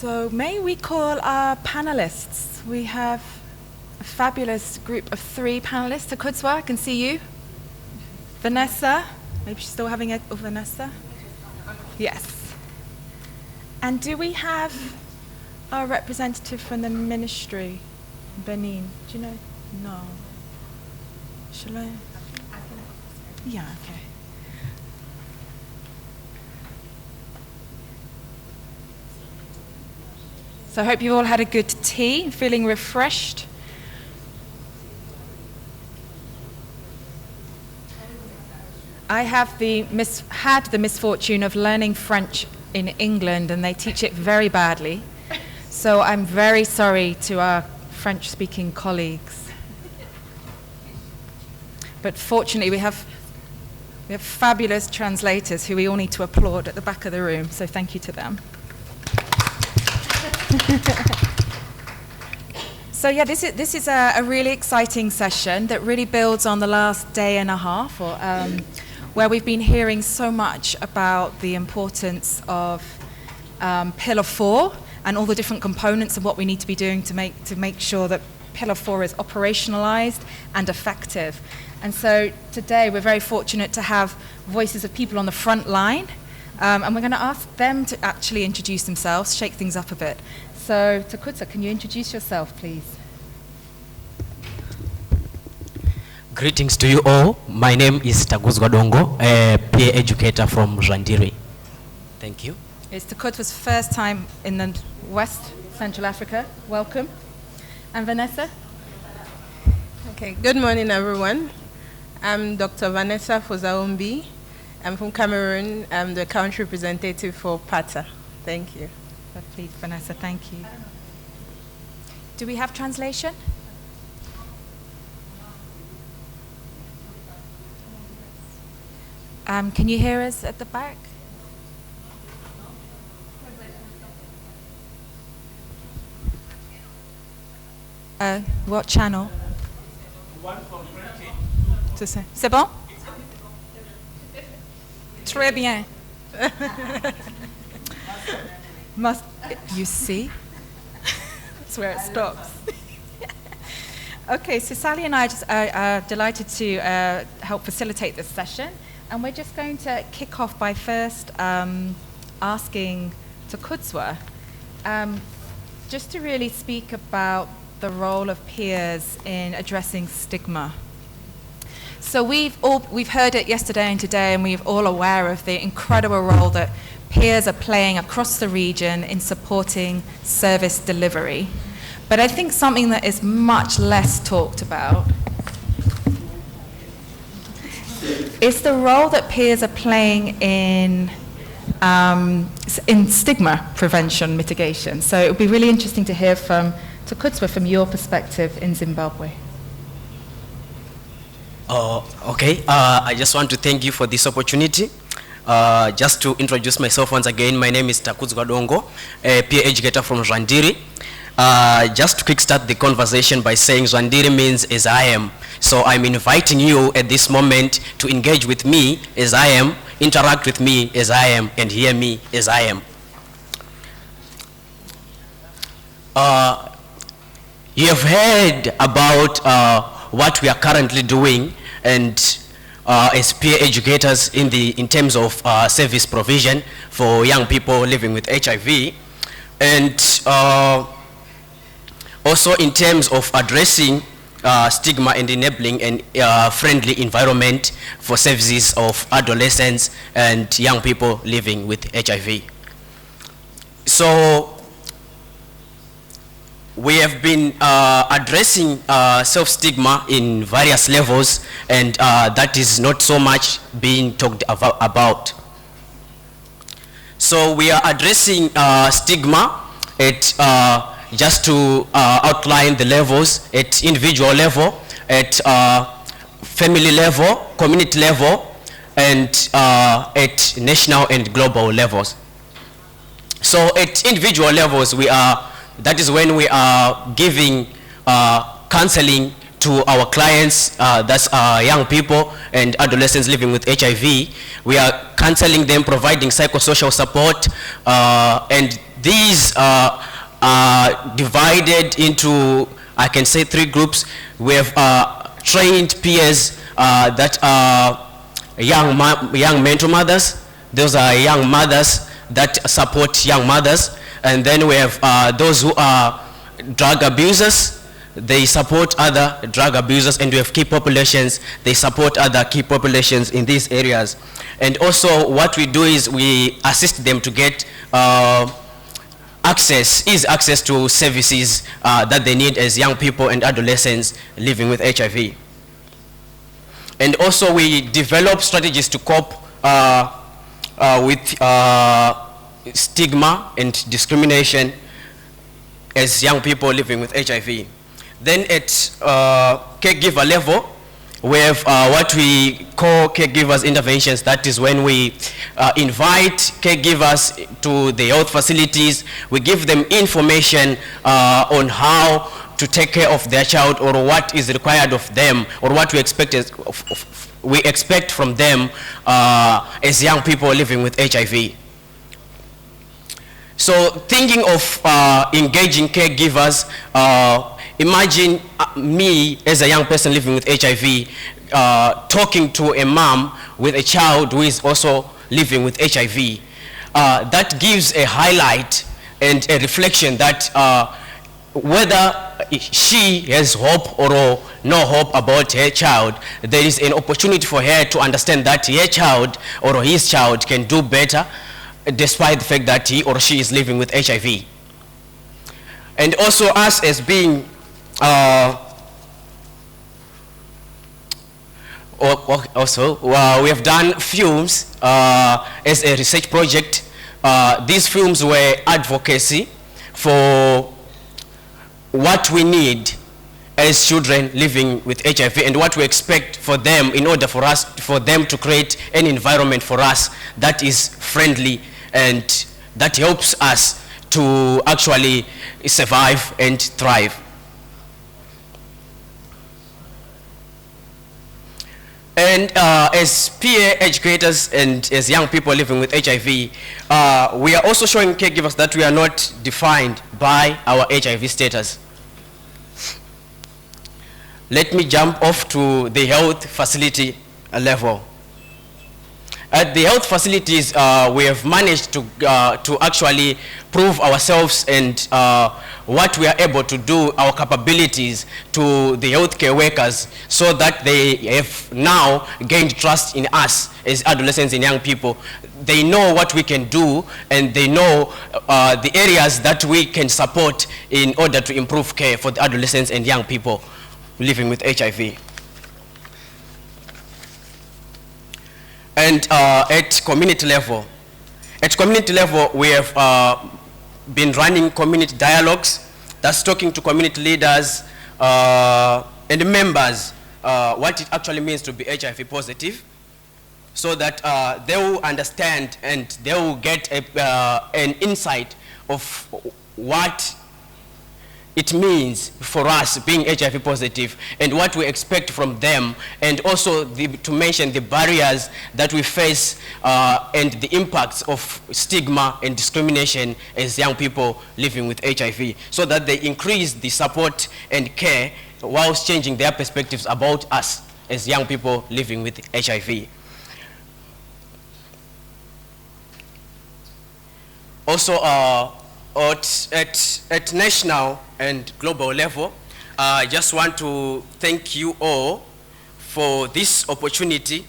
So may we call our panelists? We have a fabulous group of 3 panelists. So Kudzwa, I can see you. Vanessa, maybe she's still having it. Oh, Vanessa? Yes. And do we have our representative from the ministry, Benin? Do you know? No. Shall I? Yeah, okay. So I hope you all had a good tea, feeling refreshed. I have had the misfortune of learning French in England, and they teach it very badly. So I'm very sorry to our French-speaking colleagues. But fortunately, we have fabulous translators who we all need to applaud at the back of the room. So thank you to them. So yeah, this is a really exciting session that really builds on the last day and a half, where we've been hearing so much about the importance of Pillar 4 and all the different components of what we need to be doing to make sure that Pillar 4 is operationalized and effective. And so today we're very fortunate to have voices of people on the front line, and we're going to ask them to actually introduce themselves, shake things up a bit. So, Takutsa, can you introduce yourself, please? Greetings to you all. My name is Takuzwa Dongo, a peer educator from Rwandiri. Thank you. It's Takutswa's first time in the West Central Africa. Welcome. And Vanessa? Okay, good morning, everyone. I'm Dr. Vanessa Fozaumbi. I'm from Cameroon. I'm the country representative for PAHLCA. Thank you. Please, Vanessa, thank you. Do we have translation? Can you hear us at the back? What channel? C'est bon? Très bien. You see? That's where it stops. Okay, so Sally and I are delighted to help facilitate this session. And we're just going to kick off by first asking Takutswa just to really speak about the role of peers in addressing stigma. So we've heard it yesterday and today, and we're all aware of the incredible role that peers are playing across the region in supporting service delivery. But I think something that is much less talked about is the role that peers are playing in stigma prevention mitigation. So it would be really interesting to hear from Takutswa from your perspective in Zimbabwe. Okay, I just want to thank you for this opportunity. Just to introduce myself once again, my name is Takuzwa Dongo, a peer educator from Rwandiri. Just to kickstart the conversation by saying Rwandiri means as I am. So I'm inviting you at this moment to engage with me as I am, interact with me as I am, and hear me as I am. You have heard about what we are currently doing, and as peer educators in terms of service provision for young people living with HIV, and also in terms of addressing stigma and enabling a friendly environment for services of adolescents and young people living with HIV. So we have been addressing self-stigma in various levels, and that is not so much being talked about. So we are addressing stigma at, just to outline the levels, at individual level, at family level, community level, and at national and global levels. So at individual levels, that is when we are giving counseling to our clients, that's young people and adolescents living with HIV. We are counseling them, providing psychosocial support, and these are divided into, I can say, 3 groups. We have trained peers that are young mentor mothers. Those are young mothers that support young mothers. And then we have those who are drug abusers. They support other drug abusers, and we have key populations. They support other key populations in these areas. And also what we do is we assist them to get access to services that they need as young people and adolescents living with HIV. And also we develop strategies to cope with stigma and discrimination as young people living with HIV. Then at caregiver level, we have what we call caregivers interventions. That is when we invite caregivers to the health facilities. We give them information on how to take care of their child, or what is required of them, or what we expect from them as young people living with HIV. So thinking of engaging caregivers, imagine me as a young person living with HIV talking to a mom with a child who is also living with HIV. That gives a highlight and a reflection that whether she has hope or no hope about her child, there is an opportunity for her to understand that her child or his child can do better despite the fact that he or she is living with HIV. And also us as being we have done films as a research project. These films were advocacy for what we need as children living with HIV and what we expect for them in order for them to create an environment for us that is friendly and that helps us to actually survive and thrive. And as peer educators and as young people living with HIV, we are also showing caregivers that we are not defined by our HIV status. Let me jump off to the health facility level. At the health facilities, we have managed to actually prove ourselves and what we are able to do, our capabilities to the healthcare workers, so that they have now gained trust in us as adolescents and young people. They know what we can do, and they know the areas that we can support in order to improve care for the adolescents and young people living with HIV. And at community level, we have been running community dialogues. That's talking to community leaders and members what it actually means to be HIV positive, so that they will understand and they will get an insight of what it means for us being HIV positive and what we expect from them, and also to mention the barriers that we face and the impacts of stigma and discrimination as young people living with HIV, so that they increase the support and care whilst changing their perspectives about us as young people living with HIV. Also, at national and global level, I just want to thank you all for this opportunity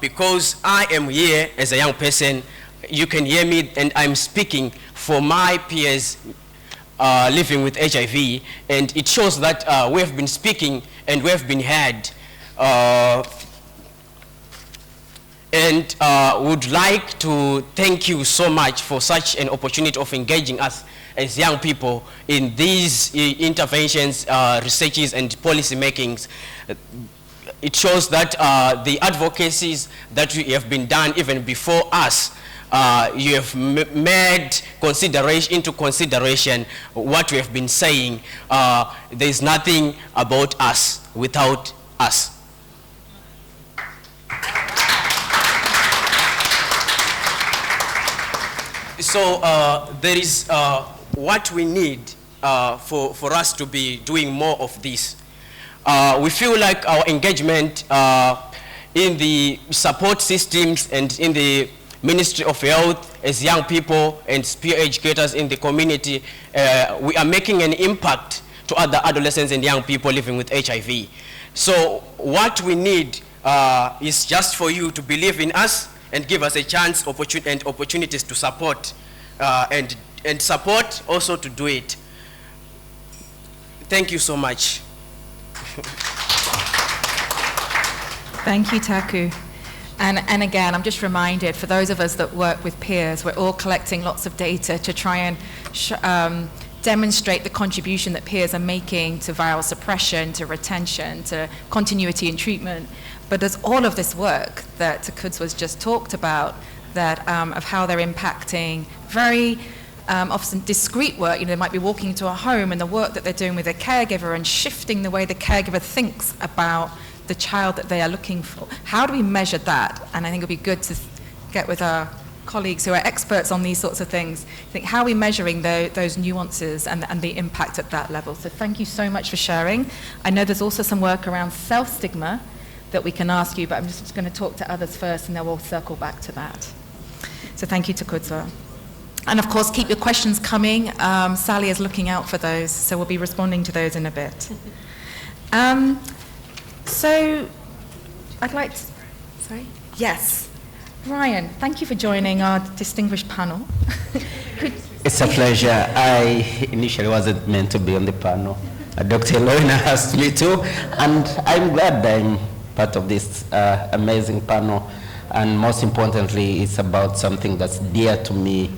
because I am here as a young person. You can hear me, and I'm speaking for my peers living with HIV, and it shows that we have been speaking and we have been heard. And would like to thank you so much for such an opportunity of engaging us as young people in these interventions, researches, and policy makings. It shows that the advocacies that we have been done even before us you have made into consideration what we have been saying. There is nothing about us without us. So there is what we need for us to be doing more of this. We feel like our engagement in the support systems and in the Ministry of Health as young people and peer educators in the community, we are making an impact to other adolescents and young people living with HIV. So what we need is just for you to believe in us and give us a chance and opportunities to support and support also to do it. Thank you so much. Thank you, Taku. And again, I'm just reminded, for those of us that work with peers, we're all collecting lots of data to try and demonstrate the contribution that peers are making to viral suppression, to retention, to continuity in treatment. But there's all of this work that Takuds was just talked about, that of how they're impacting very often discrete work. You know, they might be walking into a home, and the work that they're doing with a caregiver and shifting the way the caregiver thinks about the child that they are looking for. How do we measure that? And I think it'd be good to get with our colleagues who are experts on these sorts of things, think how are we measuring those nuances and the impact at that level. So thank you so much for sharing. I know there's also some work around self-stigma that we can ask you, but I'm just going to talk to others first, and then we'll circle back to that. So thank you, Takudzwa. And of course, keep your questions coming. Sally is looking out for those, so we'll be responding to those in a bit. So I'd like to, sorry? Yes. Ryan, thank you for joining our distinguished panel. It's a pleasure. I initially wasn't meant to be on the panel. Dr. Lorna asked me to, and I'm glad I'm part of this amazing panel. And most importantly, it's about something that's dear to me.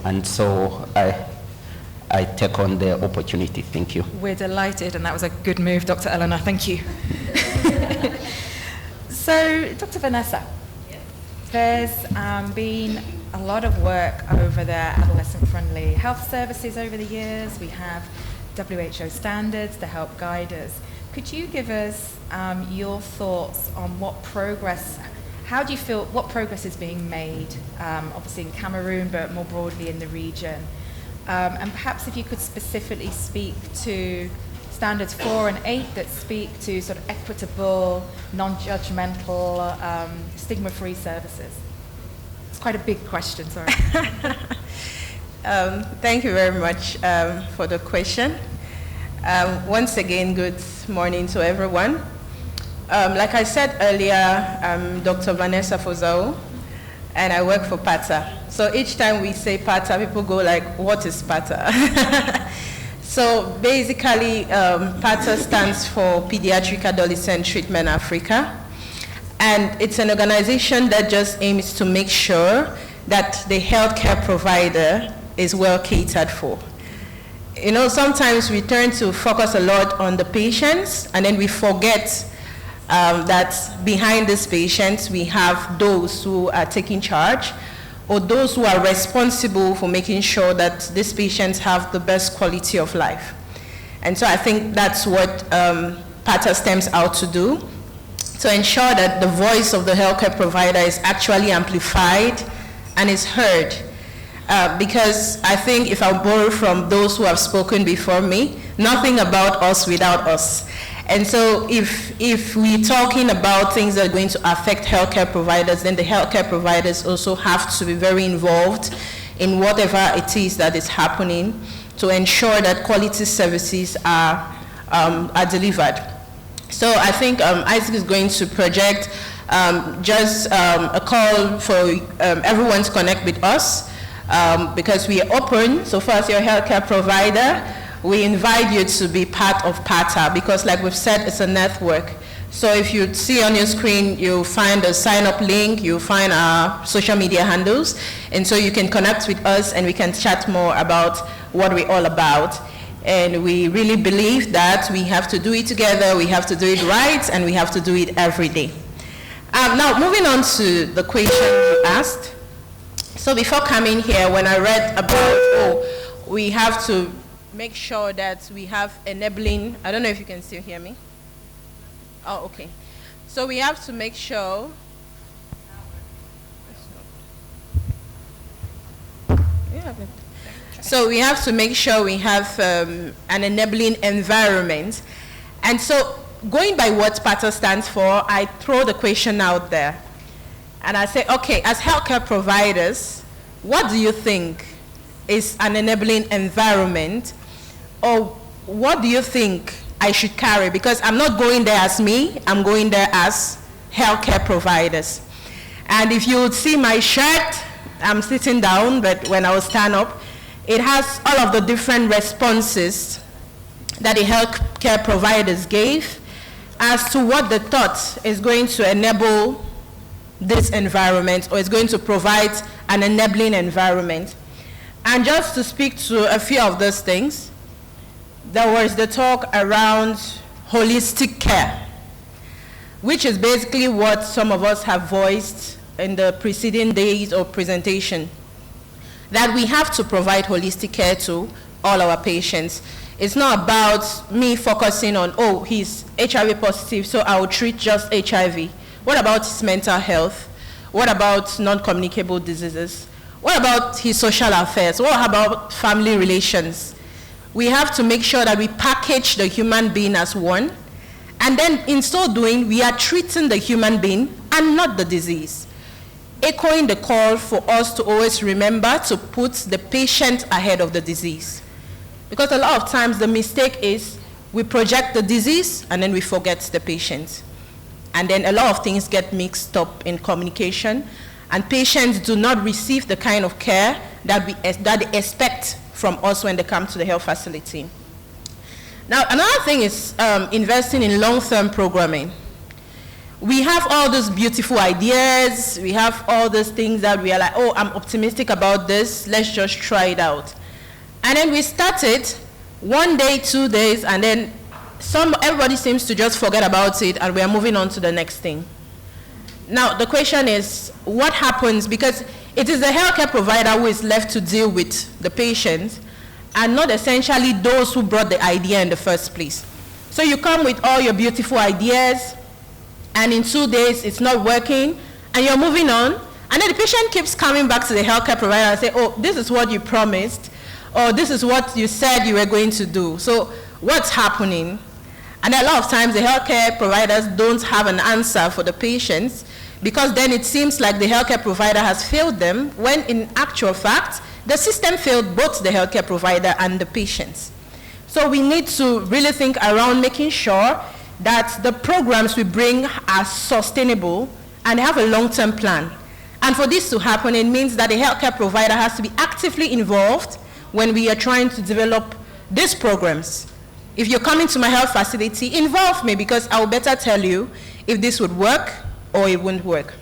And so I take on the opportunity. Thank you. We're delighted, and that was a good move, Dr. Eleanor. Thank you. So, Dr. Vanessa, there's been a lot of work over the adolescent-friendly health services over the years. We have WHO standards to help guide us. Could you give us your thoughts on what progress, how do you feel, what progress is being made, obviously in Cameroon, but more broadly in the region? And perhaps if you could specifically speak to standards 4 and 8 that speak to sort of equitable, non-judgmental, stigma-free services. It's quite a big question, sorry. Thank you very much for the question. Once again, good morning to everyone. Like I said earlier, I'm Dr. Vanessa Fozao, and I work for PAHLCA. So each time we say PAHLCA, people go like, what is PAHLCA? So basically, PAHLCA stands for Pediatric Adolescent Treatment Africa. And it's an organization that just aims to make sure that the healthcare provider is well catered for. You know, sometimes we tend to focus a lot on the patients, and then we forget that behind these patients, we have those who are taking charge, or those who are responsible for making sure that these patients have the best quality of life. And so I think that's what PAHLCA stems out to do, to ensure that the voice of the healthcare provider is actually amplified and is heard. Because I think if I borrow from those who have spoken before me, nothing about us without us. And so if we're talking about things that are going to affect healthcare providers, then the healthcare providers also have to be very involved in whatever it is that is happening to ensure that quality services are delivered. So I think Isaac is going to project just a call for everyone to connect with us because we are open. So far as your healthcare provider, we invite you to be part of PAHLCA because, like we've said, it's a network. So if you see on your screen, you'll find a sign-up link, you'll find our social media handles, and so you can connect with us and we can chat more about what we're all about. And we really believe that we have to do it together, we have to do it right, and we have to do it every day. Now, moving on to the question you asked. So before coming here, when I read about, we have to make sure that we have enabling, I don't know if you can still hear me. Oh, okay. So we have to make sure, so we have to make sure we have an enabling environment. And so going by what PAHLCA stands for, I throw the question out there. And I say, okay, as healthcare providers, what do you think is an enabling environment? Or what do you think I should carry? Because I'm not going there as me, I'm going there as healthcare providers. And if you would see my shirt, I'm sitting down, but when I will stand up, it has all of the different responses that the healthcare providers gave as to what the thought is going to enable this environment, or is going to provide an enabling environment. And just to speak to a few of those things, there was the talk around holistic care, which is basically what some of us have voiced in the preceding days of presentation, that we have to provide holistic care to all our patients. It's not about me focusing on, oh, he's HIV positive, so I will treat just HIV. What about his mental health? What about non-communicable diseases? What about his social affairs? What about family relations? We have to make sure that we package the human being as one, and then in so doing, we are treating the human being and not the disease. Echoing the call for us to always remember to put the patient ahead of the disease. Because a lot of times the mistake is we project the disease and then we forget the patient. And then a lot of things get mixed up in communication, and patients do not receive the kind of care that they expect from us when they come to the health facility. Now, another thing is investing in long-term programming. We have all those beautiful ideas, we have all those things that we are like, oh, I'm optimistic about this, let's just try it out. And then we started 1 day, 2 days, and then everybody seems to just forget about it, and we are moving on to the next thing. Now, the question is, what happens? Because it is the healthcare provider who is left to deal with the patient, and not essentially those who brought the idea in the first place. So you come with all your beautiful ideas, and in 2 days it's not working, and you're moving on, and then the patient keeps coming back to the healthcare provider and say, oh, this is what you promised, or this is what you said you were going to do. So what's happening? And a lot of times the healthcare providers don't have an answer for the patients, because then it seems like the healthcare provider has failed them, when in actual fact, the system failed both the healthcare provider and the patients. So we need to really think around making sure that the programs we bring are sustainable and have a long-term plan. And for this to happen, it means that the healthcare provider has to be actively involved when we are trying to develop these programs. If you're coming to my health facility, involve me, because I will better tell you if this would work or it wouldn't work.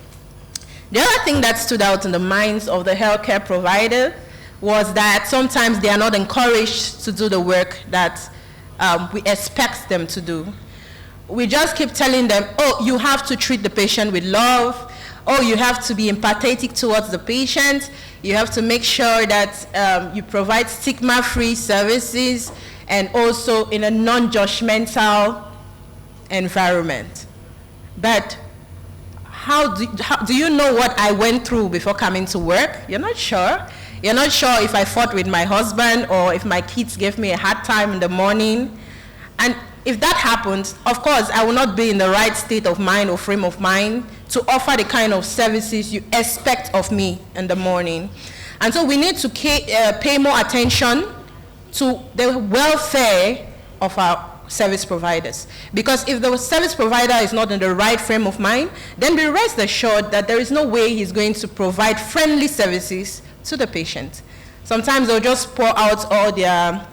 The other thing that stood out in the minds of the healthcare provider was that sometimes they are not encouraged to do the work that we expect them to do. We just keep telling them, oh, you have to treat the patient with love. Oh, you have to be empathetic towards the patient. You have to make sure that you provide stigma-free services, and also in a non-judgmental environment. But how do you know what I went through before coming to work? You're not sure. You're not sure if I fought with my husband, or if my kids gave me a hard time in the morning. And if that happens, of course, I will not be in the right state of mind or frame of mind to offer the kind of services you expect of me in the morning. And so we need to pay more attention to the welfare of our service providers. Because if the service provider is not in the right frame of mind, then we rest assured that there is no way he's going to provide friendly services to the patient. Sometimes they'll just pour out all their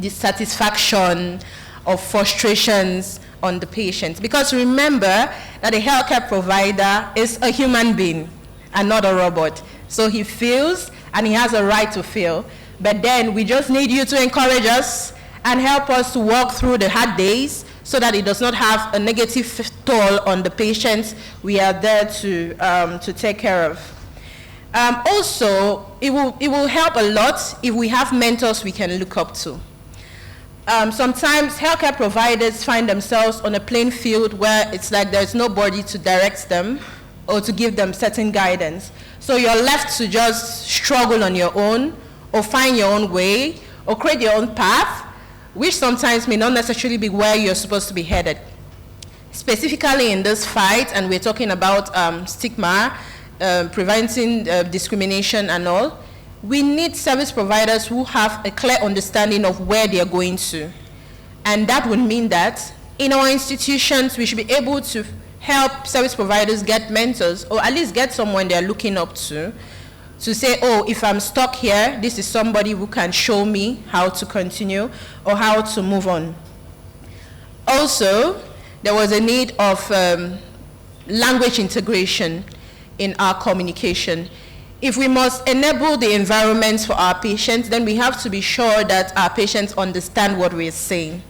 dissatisfaction or frustrations on the patient. Because remember that a healthcare provider is a human being and not a robot. So he feels, and he has a right to feel. But then we just need you to encourage us and help us to walk through the hard days so that it does not have a negative toll on the patients we are there to take care of. Also, it will help a lot if we have mentors we can look up to. Sometimes healthcare providers find themselves on a playing field where it's like there's nobody to direct them or to give them certain guidance. So you're left to just struggle on your own or find your own way or create your own path, which sometimes may not necessarily be where you're supposed to be headed. Specifically in this fight, and we're talking about stigma, preventing discrimination and all, we need service providers who have a clear understanding of where they are going to. And that would mean that in our institutions, we should be able to help service providers get mentors, or at least get someone they're looking up to say, oh, if I'm stuck here, this is somebody who can show me how to continue or how to move on. Also, there was a need of language integration in our communication. If we must enable the environments for our patients, then we have to be sure that our patients understand what we're saying.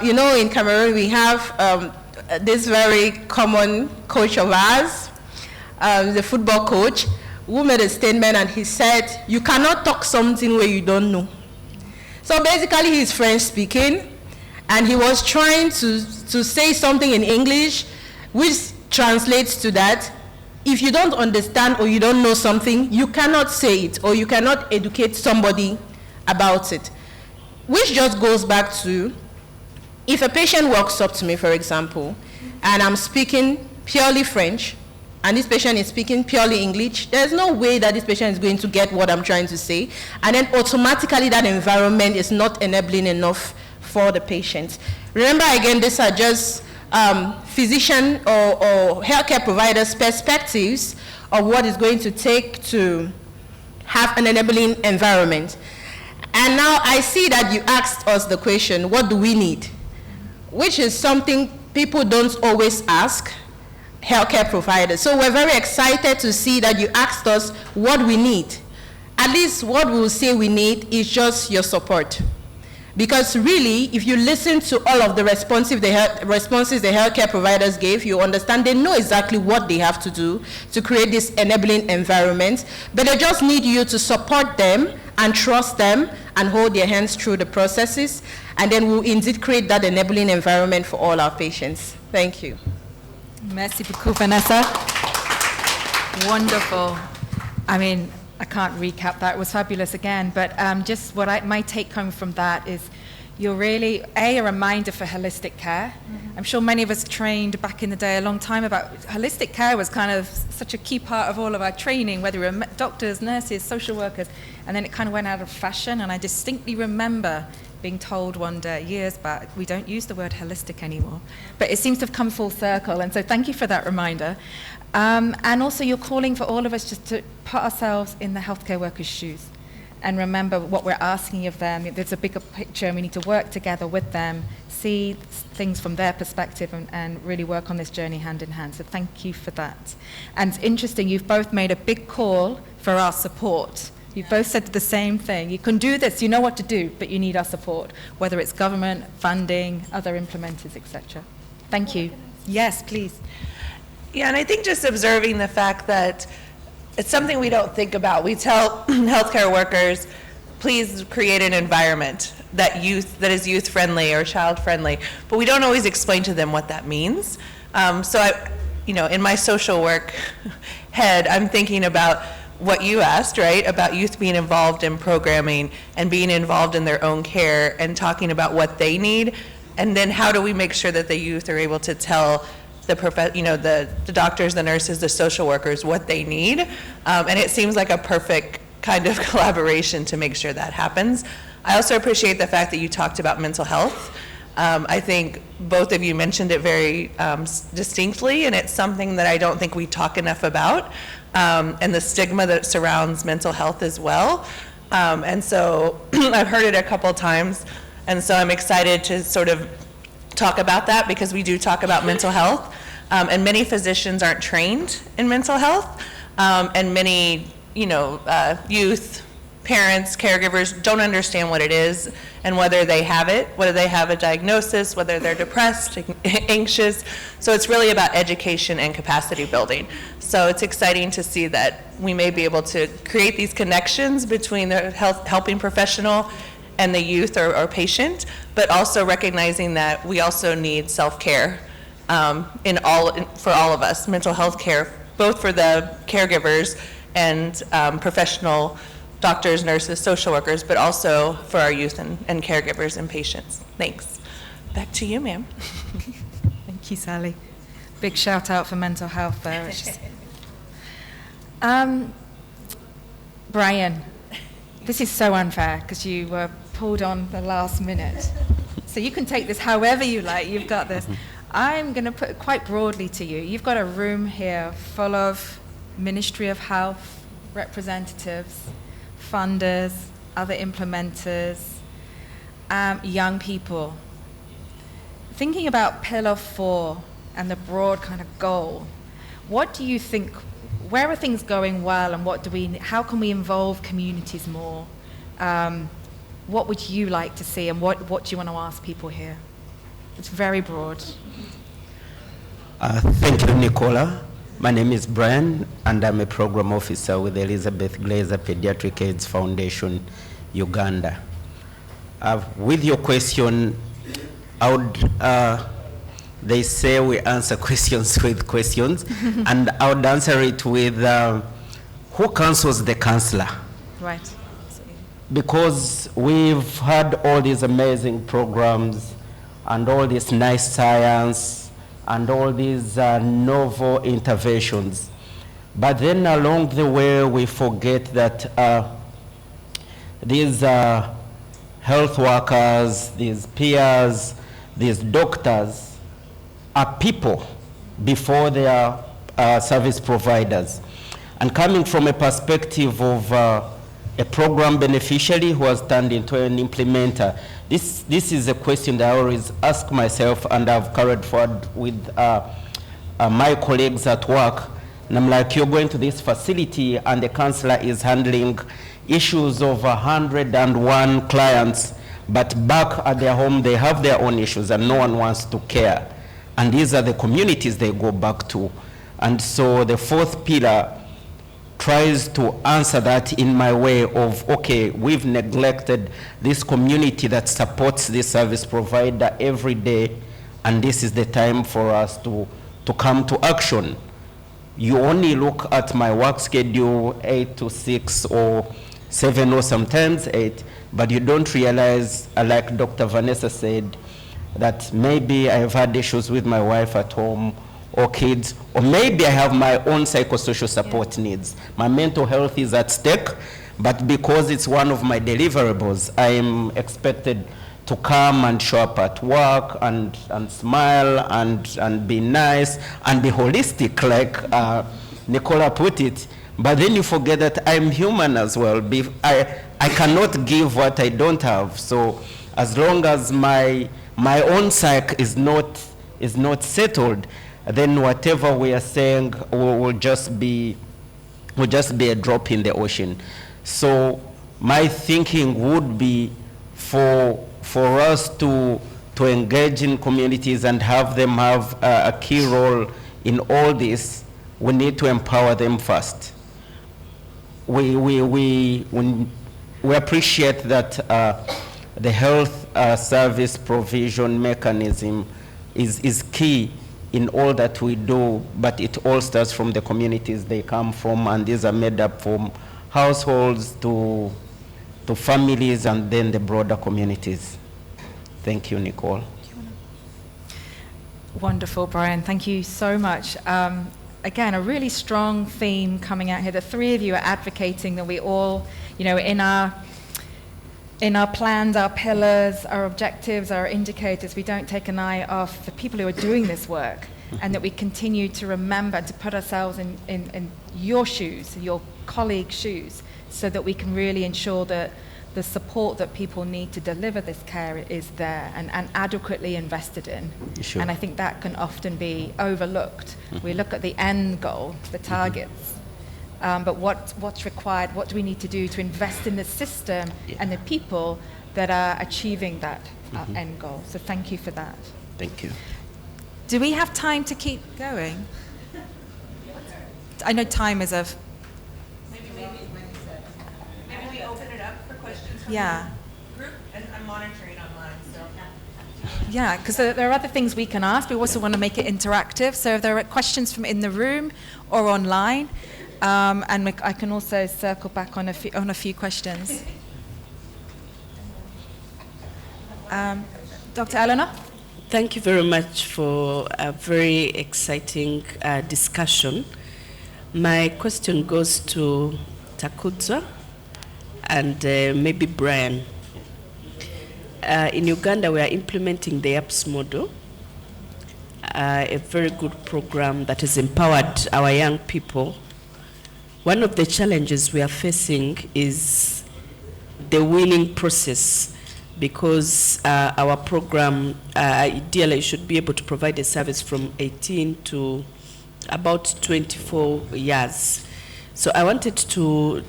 You know, in Cameroon, we have this very common coach of ours, the football coach, who made a statement, and he said, you cannot talk something where you don't know. So basically, he's French speaking, and he was trying to say something in English, which translates to that, if you don't understand or you don't know something, you cannot say it, or you cannot educate somebody about it. Which just goes back to, if a patient walks up to me, for example, and I'm speaking purely French, and this patient is speaking purely English, there's no way that this patient is going to get what I'm trying to say, and then automatically that environment is not enabling enough for the patient. Remember, again, these are just physician or healthcare providers' perspectives of what it's going to take to have an enabling environment. And now I see that you asked us the question, what do we need? Which is something people don't always ask healthcare providers. So we're very excited to see that you asked us what we need. At least what we'll say we need is just your support. Because really, if you listen to all of the responses the healthcare providers gave, you understand they know exactly what they have to do to create this enabling environment, but they just need you to support them and trust them and hold their hands through the processes, and then we'll indeed create that enabling environment for all our patients. Thank you. Merci beaucoup, Vanessa. Wonderful. I mean, I can't recap that. It was fabulous again. But just what my take home from that is you're really, a reminder for holistic care. Mm-hmm. I'm sure many of us trained back in the day a long time about holistic care was kind of such a key part of all of our training, whether we were doctors, nurses, social workers, and then it kind of went out of fashion. And I distinctly remember being told one day, years back, we don't use the word holistic anymore. But it seems to have come full circle, and so thank you for that reminder. And also you're calling for all of us just to put ourselves in the healthcare workers' shoes and remember what we're asking of them. There's a bigger picture, and we need to work together with them, see things from their perspective, and really work on this journey hand in hand. So thank you for that. And it's interesting, you've both made a big call for our support. You both said the same thing. You can do this, you know what to do, but you need our support, whether it's government, funding, other implementers, etc. Thank you. Yes, please. Yeah, and I think just observing the fact that it's something we don't think about. We tell healthcare workers, please create an environment that is youth-friendly or child-friendly, but we don't always explain to them what that means. So I, in my social work head, I'm thinking about what you asked, right, about youth being involved in programming and being involved in their own care and talking about what they need, and then how do we make sure that the youth are able to tell the doctors, the nurses, the social workers what they need, and it seems like a perfect kind of collaboration to make sure that happens. I also appreciate the fact that you talked about mental health. I think both of you mentioned it very distinctly, and it's something that I don't think we talk enough about, and the stigma that surrounds mental health as well. And so I've heard it a couple times, and so I'm excited to sort of talk about that, because we do talk about mental health, and many physicians aren't trained in mental health, and many youth parents, caregivers don't understand what it is and whether they have it, whether they have a diagnosis, whether they're depressed, anxious. So it's really about education and capacity building. So it's exciting to see that we may be able to create these connections between the helping professional and the youth or patient, but also recognizing that we also need self-care for all of us, mental health care, both for the caregivers and professional doctors, nurses, social workers, but also for our youth and caregivers and patients. Thanks. Back to you, ma'am. Thank you, Sally. Big shout out for mental health there. Brian, this is so unfair because you were pulled on the last minute. So you can take this however you like. You've got this. I'm going to put it quite broadly to you. You've got a room here full of Ministry of Health representatives, funders, other implementers, young people. Thinking about Pillar 4 and the broad kind of goal, what do you think, where are things going well and how can we involve communities more? What would you like to see and what do you want to ask people here? It's very broad. Thank you, Nicola. My name is Brian, and I'm a program officer with the Elizabeth Glazer Pediatric AIDS Foundation, Uganda. With your question, they say we answer questions with questions, and I would answer it with who counsels the counselor? Right. Because we've had all these amazing programs and all this nice science and all these novel interventions. But then along the way, we forget that these health workers, these peers, these doctors are people before they are service providers. And coming from a perspective of a program beneficiary who has turned into an implementer, this is a question that I always ask myself, and I've carried forward with my colleagues at work. And I'm like, you're going to this facility and the counselor is handling issues of 101 clients, but back at their home they have their own issues and no one wants to care. And these are the communities they go back to. And so the fourth pillar tries to answer that in my way of, okay, we've neglected this community that supports this service provider every day, and this is the time for us to come to action. You only look at my work schedule, 8 to 6 or 7 or sometimes 8, but you don't realize, like Dr. Vanessa said, that maybe I have had issues with my wife at home, or kids, or maybe I have my own psychosocial support needs. My mental health is at stake, but because it's one of my deliverables, I am expected to come and show up at work and smile and be nice and be holistic, like Nicola put it. But then you forget that I'm human as well. I cannot give what I don't have. So as long as my own psyche is not settled, then whatever we are saying will just be a drop in the ocean. So my thinking would be for us to engage in communities and have them have a key role in all this. We need to empower them first. We appreciate that the health service provision mechanism is key in all that we do, but it all starts from the communities they come from, and these are made up from households to families and then the broader communities. Thank you, Nicole. Wonderful, Brian. Thank you so much. Again, a really strong theme coming out here. The three of you are advocating that we all, in our plans, our pillars, our objectives, our indicators, we don't take an eye off the people who are doing this work, and that we continue to remember to put ourselves in your shoes, your colleagues' shoes, so that we can really ensure that the support that people need to deliver this care is there and adequately invested in. Sure. And I think that can often be overlooked. We look at the end goal, the targets, but what's required, what do we need to do to invest in the system and the people that are achieving that end goal. So thank you for that. Thank you. Do we have time to keep going? I know time is of... Maybe we open it up for questions from Yeah. the group, and I'm monitoring online, so. Yeah, because there are other things we can ask. We also want to make it interactive. So if there are questions from in the room or online, I can also circle back on a few questions. Dr. Eleanor? Thank you very much for a very exciting discussion. My question goes to Takudza and maybe Brian. In Uganda, we are implementing the APS model, a very good program that has empowered our young people. One of the challenges we are facing is the weaning process, because our program ideally should be able to provide a service from 18 to about 24 years. So I wanted to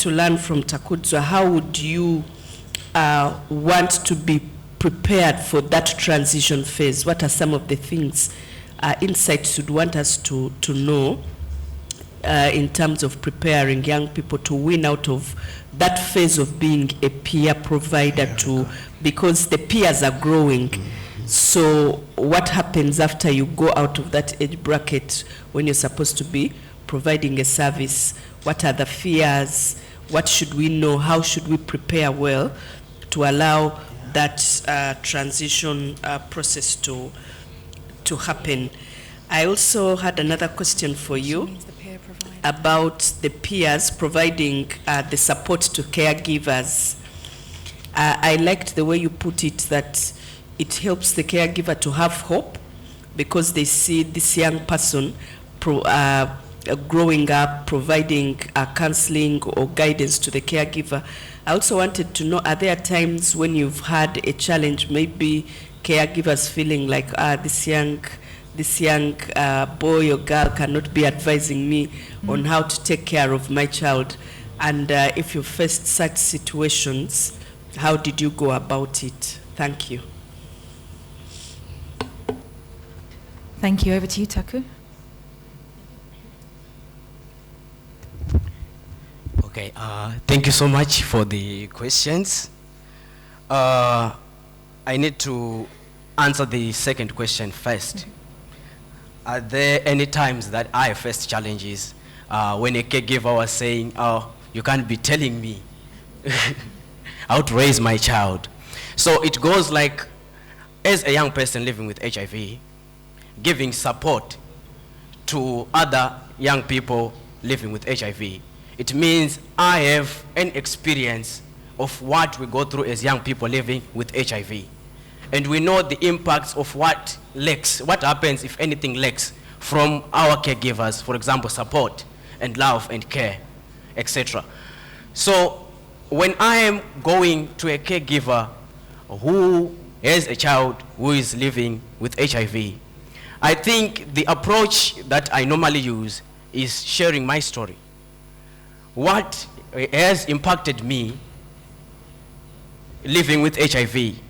learn from Takudza, how would you want to be prepared for that transition phase? What are some of the things, insights you'd want us to know in terms of preparing young people to win out of that phase of being a peer provider because the peers are growing. So what happens after you go out of that age bracket when you're supposed to be providing a service? What are the fears? What should we know? How should we prepare well to allow that transition process to happen? I also had another question for you about the peers providing the support to caregivers. I liked the way you put it, that it helps the caregiver to have hope because they see this young person growing up, providing counseling or guidance to the caregiver. I also wanted to know, are there times when you've had a challenge, maybe caregivers feeling like, this young boy or girl cannot be advising me on how to take care of my child? And if you faced such situations, how did you go about it? Thank you. Thank you. Over to you, Taku. Okay, thank you so much for the questions. I need to answer the second question first. Are there any times that I faced challenges when a caregiver was saying, oh, you can't be telling me how to raise my child? So it goes like, as a young person living with HIV, giving support to other young people living with HIV, it means I have an experience of what we go through as young people living with HIV. And we know the impacts of what lacks, what happens if anything lacks from our caregivers, for example, support and love and care, etc. So when I am going to a caregiver who has a child who is living with HIV, I think the approach that I normally use is sharing my story. What has impacted me living with HIV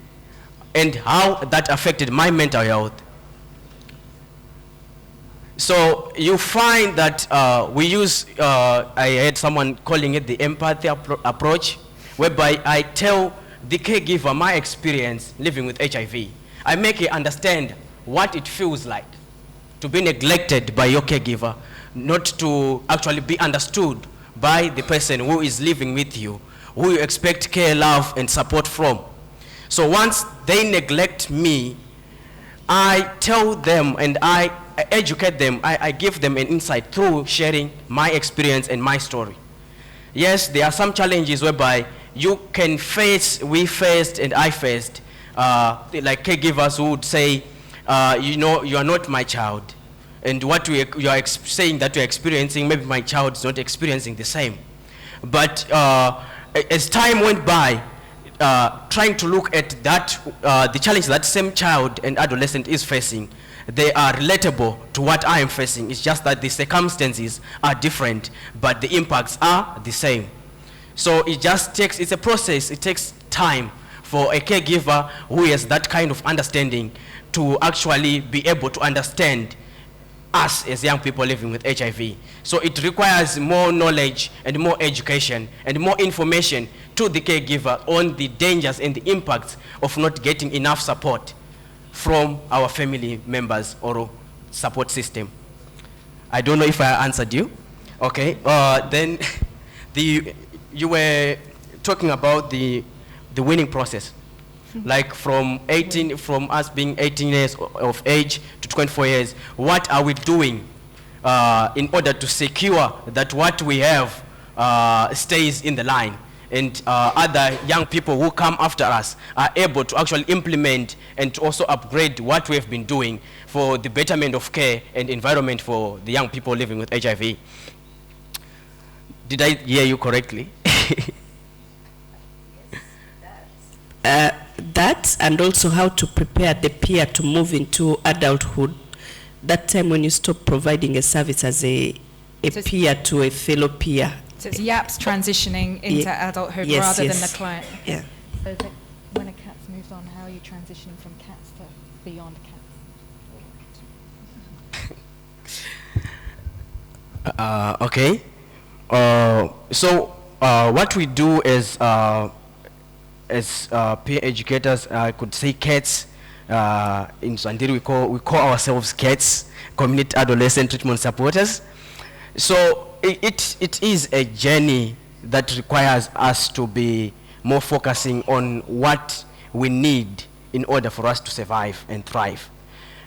and how that affected my mental health. So you find that we use, I heard someone calling it the empathy approach, whereby I tell the caregiver my experience living with HIV. I make it understand what it feels like to be neglected by your caregiver, not to actually be understood by the person who is living with you, who you expect care, love, and support from. So once they neglect me, I tell them and I educate them, I give them an insight through sharing my experience and my story. Yes, there are some challenges whereby you can face, we faced and I faced, like caregivers who would say, you know, you are not my child. And what you are saying that you're experiencing, maybe my child is not experiencing the same. But as time went by, trying to look at that, the challenge that same child and adolescent is facing, they are relatable to what I am facing. It's just that the circumstances are different, but the impacts are the same. So it just takes, it's a process, it takes time for a caregiver who has that kind of understanding to actually be able to understand us as young people living with HIV. So it requires more knowledge and more education and more information to the caregiver on the dangers and the impacts of not getting enough support from our family members or support system. I don't know if I answered you. Okay, then you were talking about the winning process. Like from us being 18 years of age to 24 years, what are we doing in order to secure that what we have stays in the line, and other young people who come after us are able to actually implement and to also upgrade what we have been doing for the betterment of care and environment for the young people living with HIV. Did I hear you correctly? That, and also how to prepare the peer to move into adulthood. That time when you stop providing a service as a peer to a fellow peer. So it's YAPs transitioning into adulthood rather than the client. Yeah. So when a cat moves on, how are you transitioning from cats to beyond cats? Okay. So what we do is, as peer educators, I could say cats. In Swahili we call ourselves cats, community adolescent treatment supporters. So it is a journey that requires us to be more focusing on what we need in order for us to survive and thrive.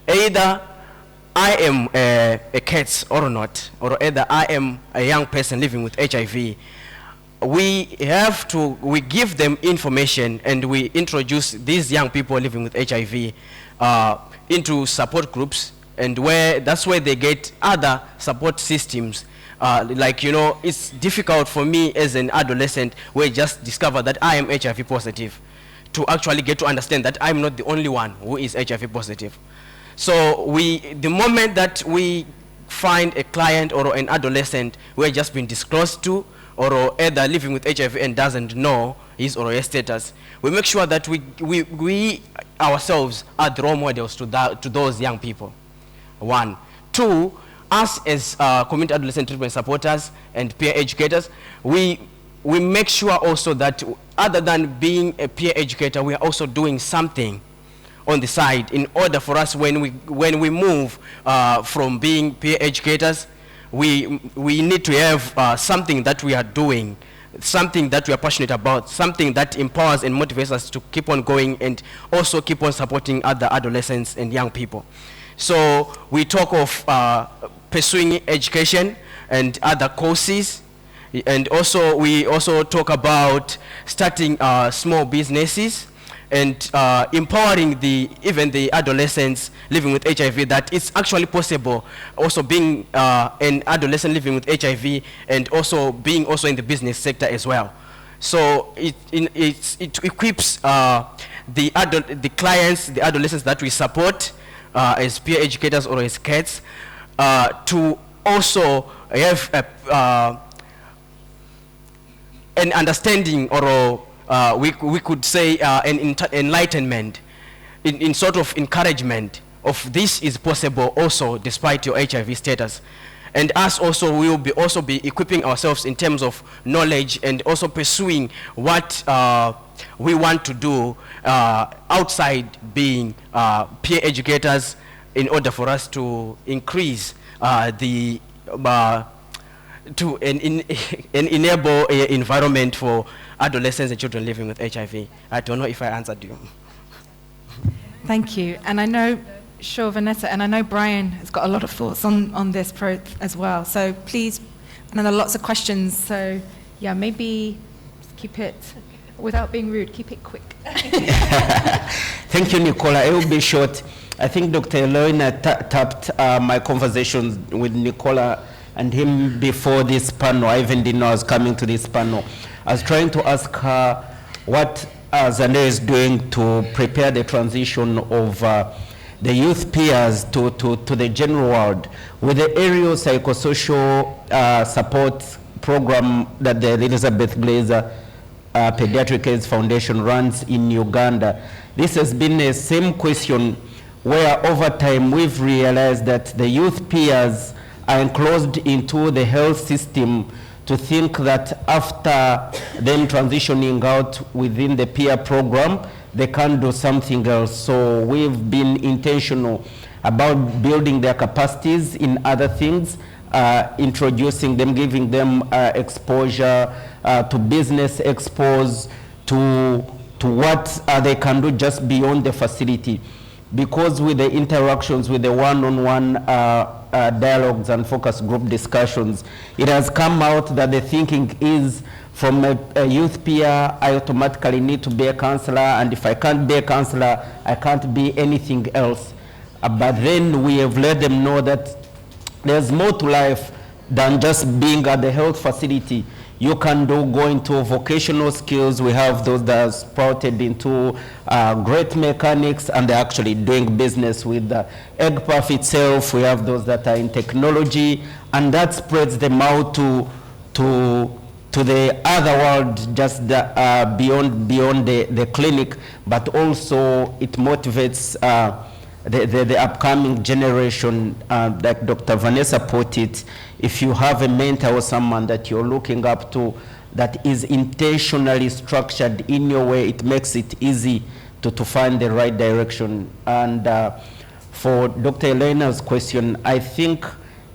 Either I am a cat or not, or either I am a young person living with HIV. We give them information, and we introduce these young people living with HIV into support groups, and that's where they get other support systems. Like, you know, it's difficult for me as an adolescent where I just discover that I am HIV positive to actually get to understand that I'm not the only one who is HIV positive. So the moment that we find a client or an adolescent who has just been disclosed to, or either living with HIV and doesn't know his or her status, we make sure that we ourselves are the role models to those young people. 1. 2, us as community adolescent treatment supporters and peer educators, we make sure also that other than being a peer educator, we are also doing something on the side in order for us when we move from being peer educators, we need to have something that we are doing, something that we are passionate about, something that empowers and motivates us to keep on going and also keep on supporting other adolescents and young people. So we talk of pursuing education and other courses, and also we also talk about starting small businesses and empowering even the adolescents living with HIV that it's actually possible also being an adolescent living with HIV and also being also in the business sector as well. So it equips the clients, the adolescents that we support as peer educators or as CATs to also have an understanding or we could say an enlightenment, in sort of encouragement of this is possible also despite your HIV status. And us also, we will also be equipping ourselves in terms of knowledge and also pursuing what we want to do outside being peer educators in order for us to increase to enable an environment for adolescents and children living with HIV. I don't know if I answered you. Thank you. And I know, sure, Vanessa, and I know Brian has got a lot of thoughts on this as well. So please, and there are lots of questions. So yeah, maybe keep it, without being rude, keep it quick. Thank you, Nicola. It will be short. I think Dr. Eloina tapped my conversation with Nicola and him before this panel. I even didn't know I was coming to this panel. I was trying to ask her what Zande is doing to prepare the transition of the youth peers to the general world. With the aerial psychosocial support program that the Elizabeth Glazer Pediatric AIDS Foundation runs in Uganda, this has been the same question where over time we've realized that the youth peers are enclosed into the health system to think that after them transitioning out within the peer program, they can do something else. So we've been intentional about building their capacities in other things, introducing them, giving them exposure to business expos, to what they can do just beyond the facility. Because with the interactions, with the one-on-one dialogues and focus group discussions, it has come out that the thinking is from a youth peer, I automatically need to be a counselor, and if I can't be a counselor, I can't be anything else. But then we have let them know that there's more to life than just being at the health facility. You can go into vocational skills. We have those that are sprouted into great mechanics, and they're actually doing business with the egg puff itself. We have those that are in technology, and that spreads them out to the other world, just beyond the clinic, but also it motivates the upcoming generation, like Dr. Vanessa put it. If you have a mentor or someone that you're looking up to that is intentionally structured in your way, it makes it easy to find the right direction. And for Dr. Elena's question, I think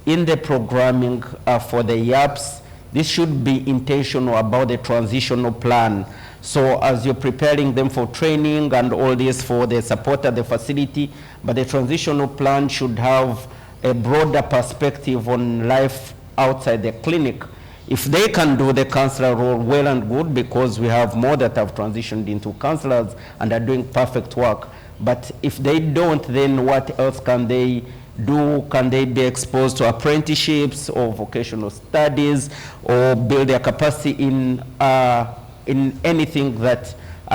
in the programming for the YAPs, this should be intentional about the transitional plan. So as you're preparing them for training and all this for the support at the facility, but the transitional plan should have a broader perspective on life outside the clinic. If they can do the counselor role, well and good, because we have more that have transitioned into counselors and are doing perfect work. But if they don't, then what else can they do? Can they be exposed to apprenticeships or vocational studies, or build their capacity in anything that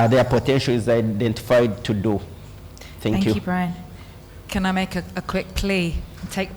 their potential is identified to do? Thank you. Thank you, Brian. Can I make a quick plea,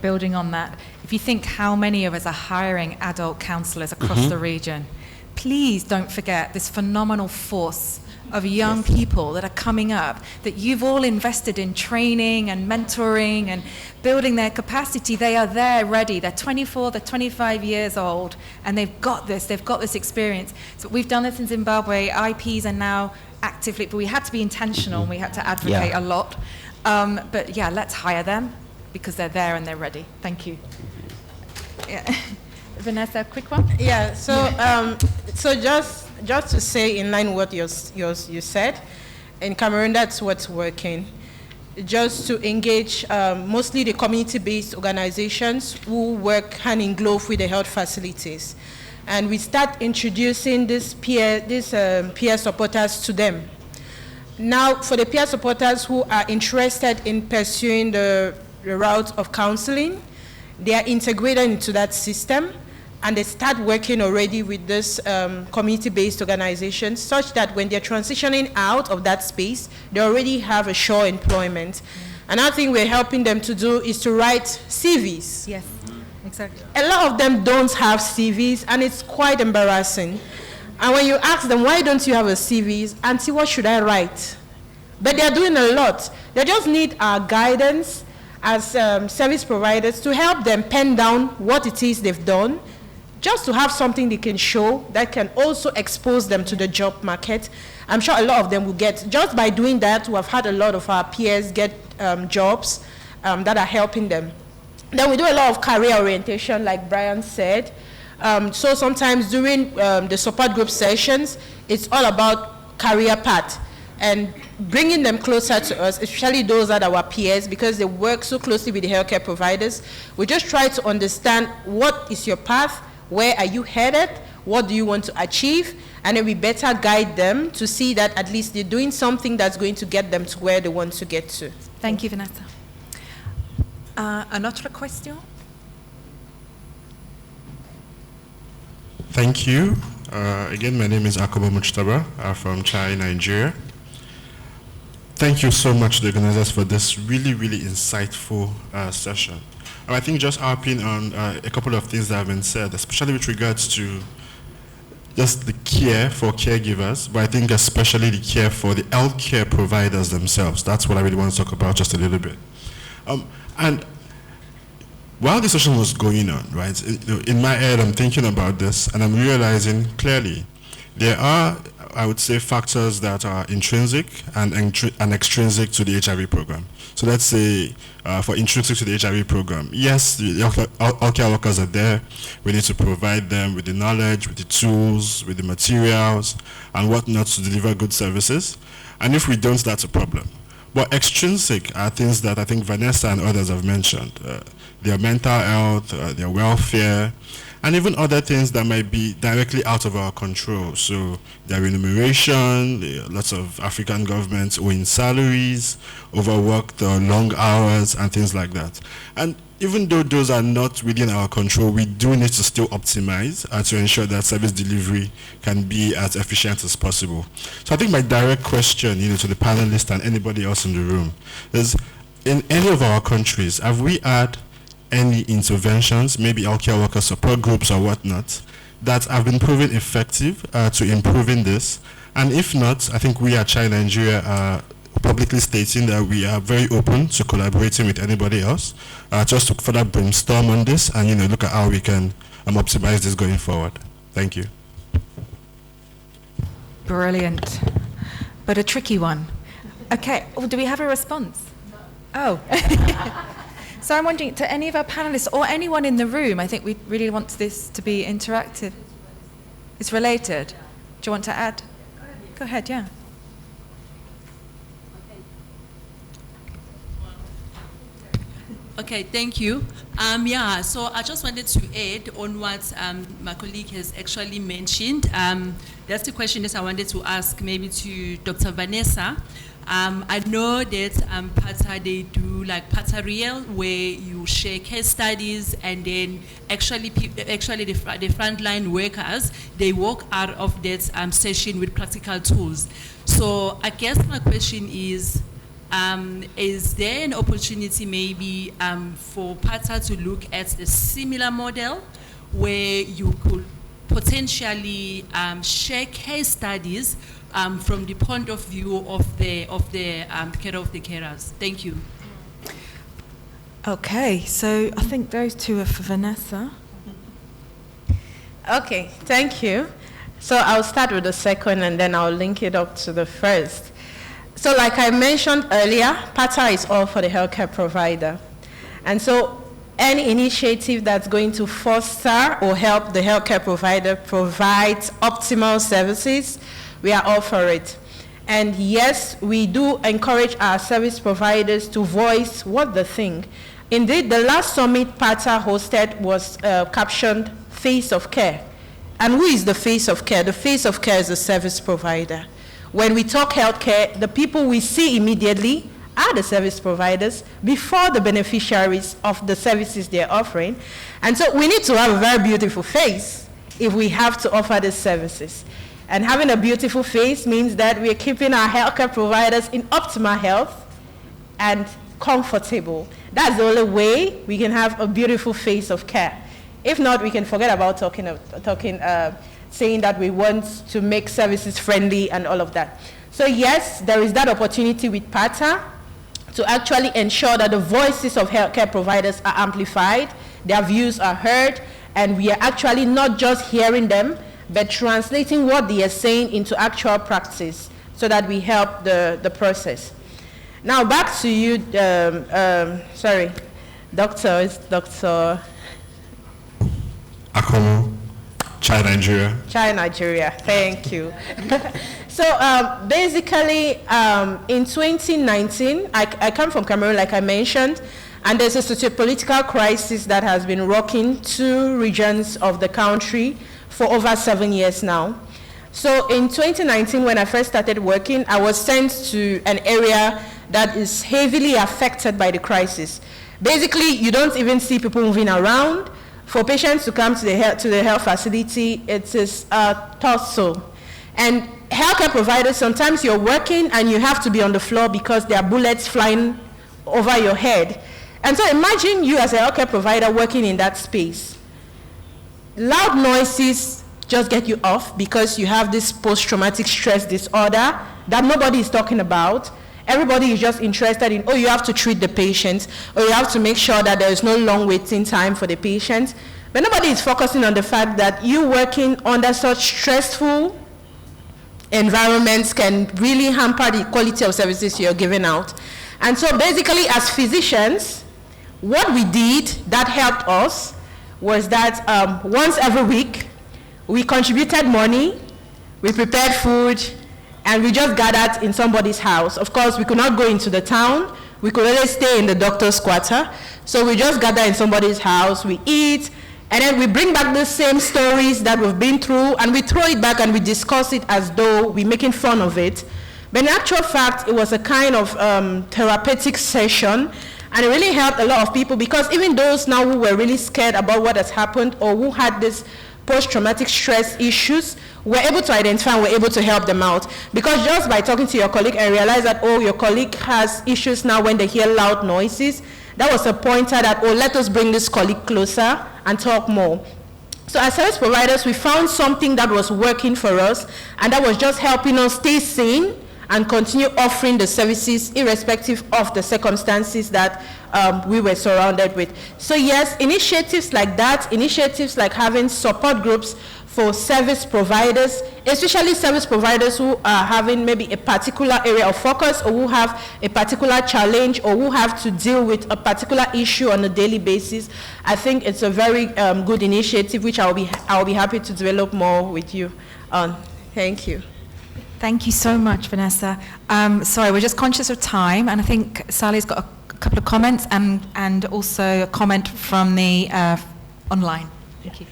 building on that? If you think how many of us are hiring adult counselors across the region, please don't forget this phenomenal force of young people that are coming up, that you've all invested in training and mentoring and building their capacity. They are there ready. They're 24, they're 25 years old, and they've got this experience. So we've done this in Zimbabwe. IPs are now actively, but we had to be intentional and we had to advocate a lot. But yeah, let's hire them because they're there and they're ready. Thank you. Yeah. Vanessa, a quick one? Yeah, so just to say in line with what you said, in Cameroon, that's what's working. Just to engage mostly the community-based organizations who work hand in glove with the health facilities. And we start introducing these peer supporters to them. Now, for the peer supporters who are interested in pursuing the route of counseling, they are integrated into that system, and they start working already with this community-based organizations, such that when they're transitioning out of that space, they already have a sure employment. Another thing we're helping them to do is to write CVs. Yes, exactly. A lot of them don't have CVs, and it's quite embarrassing. And when you ask them, why don't you have a CV? Auntie, what should I write? But they're doing a lot. They just need our guidance as service providers to help them pen down what it is they've done, just to have something they can show that can also expose them to the job market. I'm sure a lot of them will get, just by doing that, we have had a lot of our peers get jobs that are helping them. Then we do a lot of career orientation, like Brian said. So sometimes during the support group sessions, it's all about career path and bringing them closer to us, especially those that are our peers, because they work so closely with the healthcare providers. We just try to understand what is your path, where are you headed, what do you want to achieve, and then we better guide them to see that at least they're doing something that's going to get them to where they want to get to. Thank you, Vanessa. Another question? Thank you. Again, my name is Akobo Mujtaba. I'm from Chai, Nigeria. Thank you so much, the organizers, for this really, really insightful session. I think just harping on a couple of things that have been said, especially with regards to just the care for caregivers, but I think especially the care for the healthcare providers themselves. That's what I really want to talk about just a little bit. And while the session was going on, right, in my head I'm thinking about this and I'm realizing clearly there are, I would say, factors that are intrinsic and extrinsic to the HIV program. So let's say for intrinsic to the HIV program, yes, the healthcare workers are there. We need to provide them with the knowledge, with the tools, with the materials, and whatnot to deliver good services. And if we don't, that's a problem. But extrinsic are things that I think Vanessa and others have mentioned. Their mental health, their welfare, and even other things that might be directly out of our control. So their remuneration, lots of African governments owing salaries, overworked long hours, and things like that. And even though those are not within our control, we do need to still optimize to ensure that service delivery can be as efficient as possible. So I think my direct question, to the panelists and anybody else in the room is, in any of our countries, have we had any interventions, maybe healthcare worker support groups or whatnot, that have been proven effective to improving this? And if not, I think we at China Nigeria are publicly stating that we are very open to collaborating with anybody else, just to further brainstorm on this and look at how we can optimize this going forward. Thank you. Brilliant, but a tricky one. Okay, well, do we have a response? Oh. So I'm wondering, to any of our panelists or anyone in the room, I think we really want this to be interactive. It's related. Do you want to add? Go ahead, yeah. Okay, thank you. Yeah, so I just wanted to add on what my colleague has actually mentioned. That's the question that I wanted to ask maybe to Dr. Vanessa. I know that PAHLCA, they do like PAHLCA Real, where you share case studies, and then actually the frontline workers, they walk out of that session with practical tools. So I guess my question is there an opportunity maybe for PAHLCA to look at a similar model where you could potentially share case studies from the point of view of the care of the carers? Thank you. Okay, so I think those two are for Vanessa. Okay, thank you. So I'll start with the second and then I'll link it up to the first. So like I mentioned earlier, PAHLCA is all for the healthcare provider. And so any initiative that's going to foster or help the healthcare provider provide optimal services, we are all for it. And yes, we do encourage our service providers to voice what they think. Indeed, the last summit PAHLCA hosted was captioned Face of Care. And who is the face of care? The face of care is the service provider. When we talk healthcare, the people we see immediately are the service providers before the beneficiaries of the services they're offering. And so we need to have a very beautiful face if we have to offer these services. And having a beautiful face means that we're keeping our healthcare providers in optimal health and comfortable. That's the only way we can have a beautiful face of care. If not, we can forget about saying that we want to make services friendly and all of that. So yes, there is that opportunity with PAHLCA to actually ensure that the voices of healthcare providers are amplified, their views are heard, and we are actually not just hearing them, but translating what they are saying into actual practice so that we help the process. Now back to you, sorry, Dr. Akomo, China Nigeria. China Nigeria, thank you. So basically, in 2019, I come from Cameroon, like I mentioned, and there's a socio-political crisis that has been rocking 2 regions of the country for over 7 years now. So in 2019, when I first started working, I was sent to an area that is heavily affected by the crisis. Basically, you don't even see people moving around. For patients to come to the health facility, it is a tussle. And healthcare providers, sometimes you're working and you have to be on the floor because there are bullets flying over your head. And so imagine you as a healthcare provider working in that space. Loud noises just get you off because you have this post-traumatic stress disorder that nobody is talking about. Everybody is just interested in, oh, you have to treat the patient, or you have to make sure that there is no long waiting time for the patient. But nobody is focusing on the fact that you working under such stressful environments can really hamper the quality of services you're giving out. And so basically, as physicians, what we did that helped us was that once every week, we contributed money, we prepared food, and we just gathered in somebody's house. Of course, we could not go into the town. We could only stay in the doctor's quarter. So we just gather in somebody's house, we eat, and then we bring back the same stories that we've been through, and we throw it back and we discuss it as though we're making fun of it. But in actual fact, it was a kind of therapeutic session, and it really helped a lot of people, because even those now who were really scared about what has happened or who had this post-traumatic stress issues, we're able to identify and we're able to help them out. Because just by talking to your colleague and realize that, oh, your colleague has issues now when they hear loud noises, that was a pointer that, oh, let us bring this colleague closer and talk more. So as service providers, we found something that was working for us, and that was just helping us stay sane and continue offering the services irrespective of the circumstances that we were surrounded with. So yes, initiatives like that, initiatives like having support groups for service providers, especially service providers who are having maybe a particular area of focus, or who have a particular challenge, or who have to deal with a particular issue on a daily basis. I think it's a very good initiative, which I'll be happy to develop more with you on. Thank you. Thank you so much, Vanessa. Sorry, we're just conscious of time, and I think Sally's got a couple of comments and also a comment from the online. Thank you.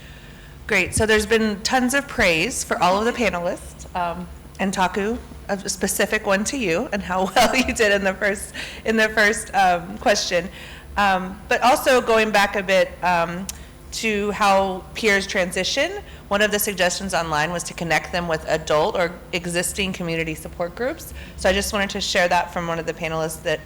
Great. So there's been tons of praise for all of the panelists, and Taku, a specific one to you, and how well you did in the first question. But also going back a bit to how peers transition, one of the suggestions online was to connect them with adult or existing community support groups. So I just wanted to share that from one of the panelists, that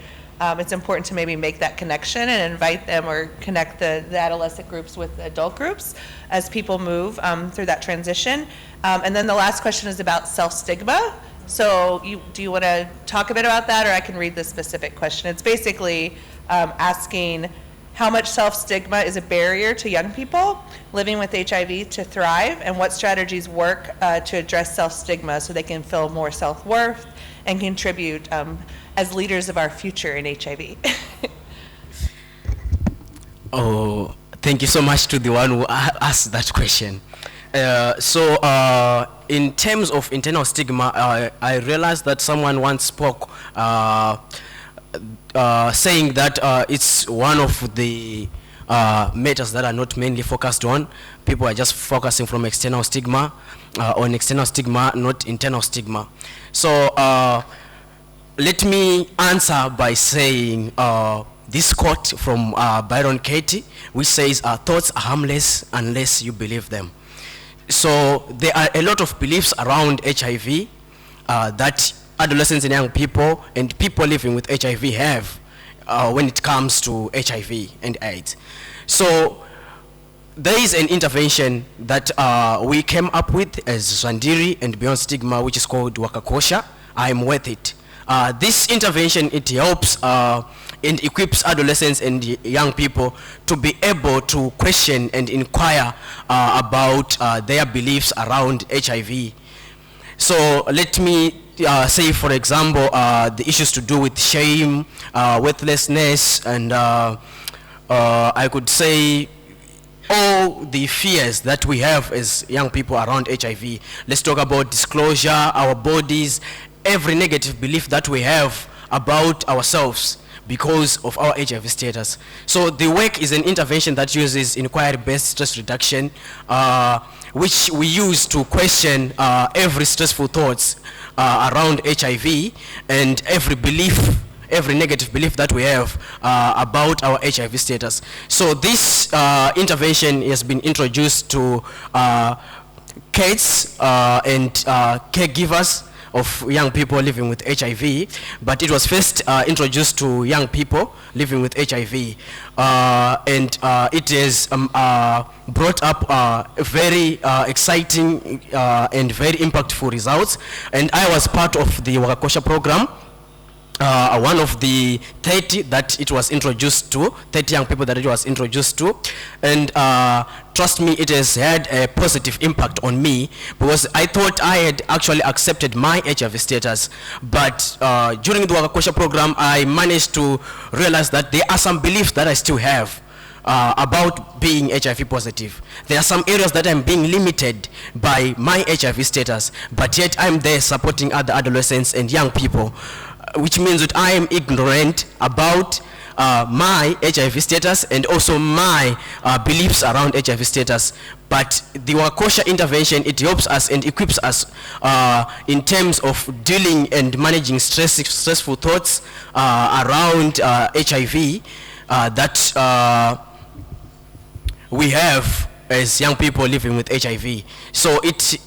it's important to maybe make that connection and invite them or connect the adolescent groups with the adult groups as people move through that transition. And then the last question is about self-stigma. So do you want to talk a bit about that, or I can read the specific question? It's basically asking how much self-stigma is a barrier to young people living with HIV to thrive, and what strategies work to address self-stigma so they can feel more self-worth and contribute as leaders of our future in HIV. Oh, thank you so much to the one who asked that question. In terms of internal stigma, I realized that someone once spoke saying that it's one of the matters that are not mainly focused on. People are just focusing from external stigma, on external stigma, not internal stigma. So let me answer by saying this quote from Byron Katie, which says, thoughts are harmless unless you believe them. So there are a lot of beliefs around HIV that adolescents and young people and people living with HIV have when it comes to HIV and AIDS. So there is an intervention that we came up with as Zandiri and Beyond Stigma, which is called Wakakosha, I'm Worth It. This intervention, it helps and equips adolescents and young people to be able to question and inquire about their beliefs around HIV. So let me say, for example, the issues to do with shame, worthlessness, and I could say all the fears that we have as young people around HIV. Let's talk about disclosure, our bodies, every negative belief that we have about ourselves because of our HIV status. So the work is an intervention that uses inquiry-based stress reduction, which we use to question every stressful thoughts around HIV and every belief, every negative belief that we have about our HIV status. So this intervention has been introduced to kids and caregivers of young people living with HIV, but it was first introduced to young people living with HIV. And it has brought up very exciting and very impactful results. And I was part of the Wakakosha program. One of the 30 that it was introduced to, 30 young people that it was introduced to. And trust me, it has had a positive impact on me, because I thought I had actually accepted my HIV status. But during the Wakakosha program, I managed to realize that there are some beliefs that I still have about being HIV positive. There are some areas that I'm being limited by my HIV status, but yet I'm there supporting other adolescents and young people, which means that I am ignorant about my HIV status and also my beliefs around HIV status. But the Wakosha intervention, it helps us and equips us in terms of dealing and managing stressful thoughts around HIV that we have as young people living with HIV. So it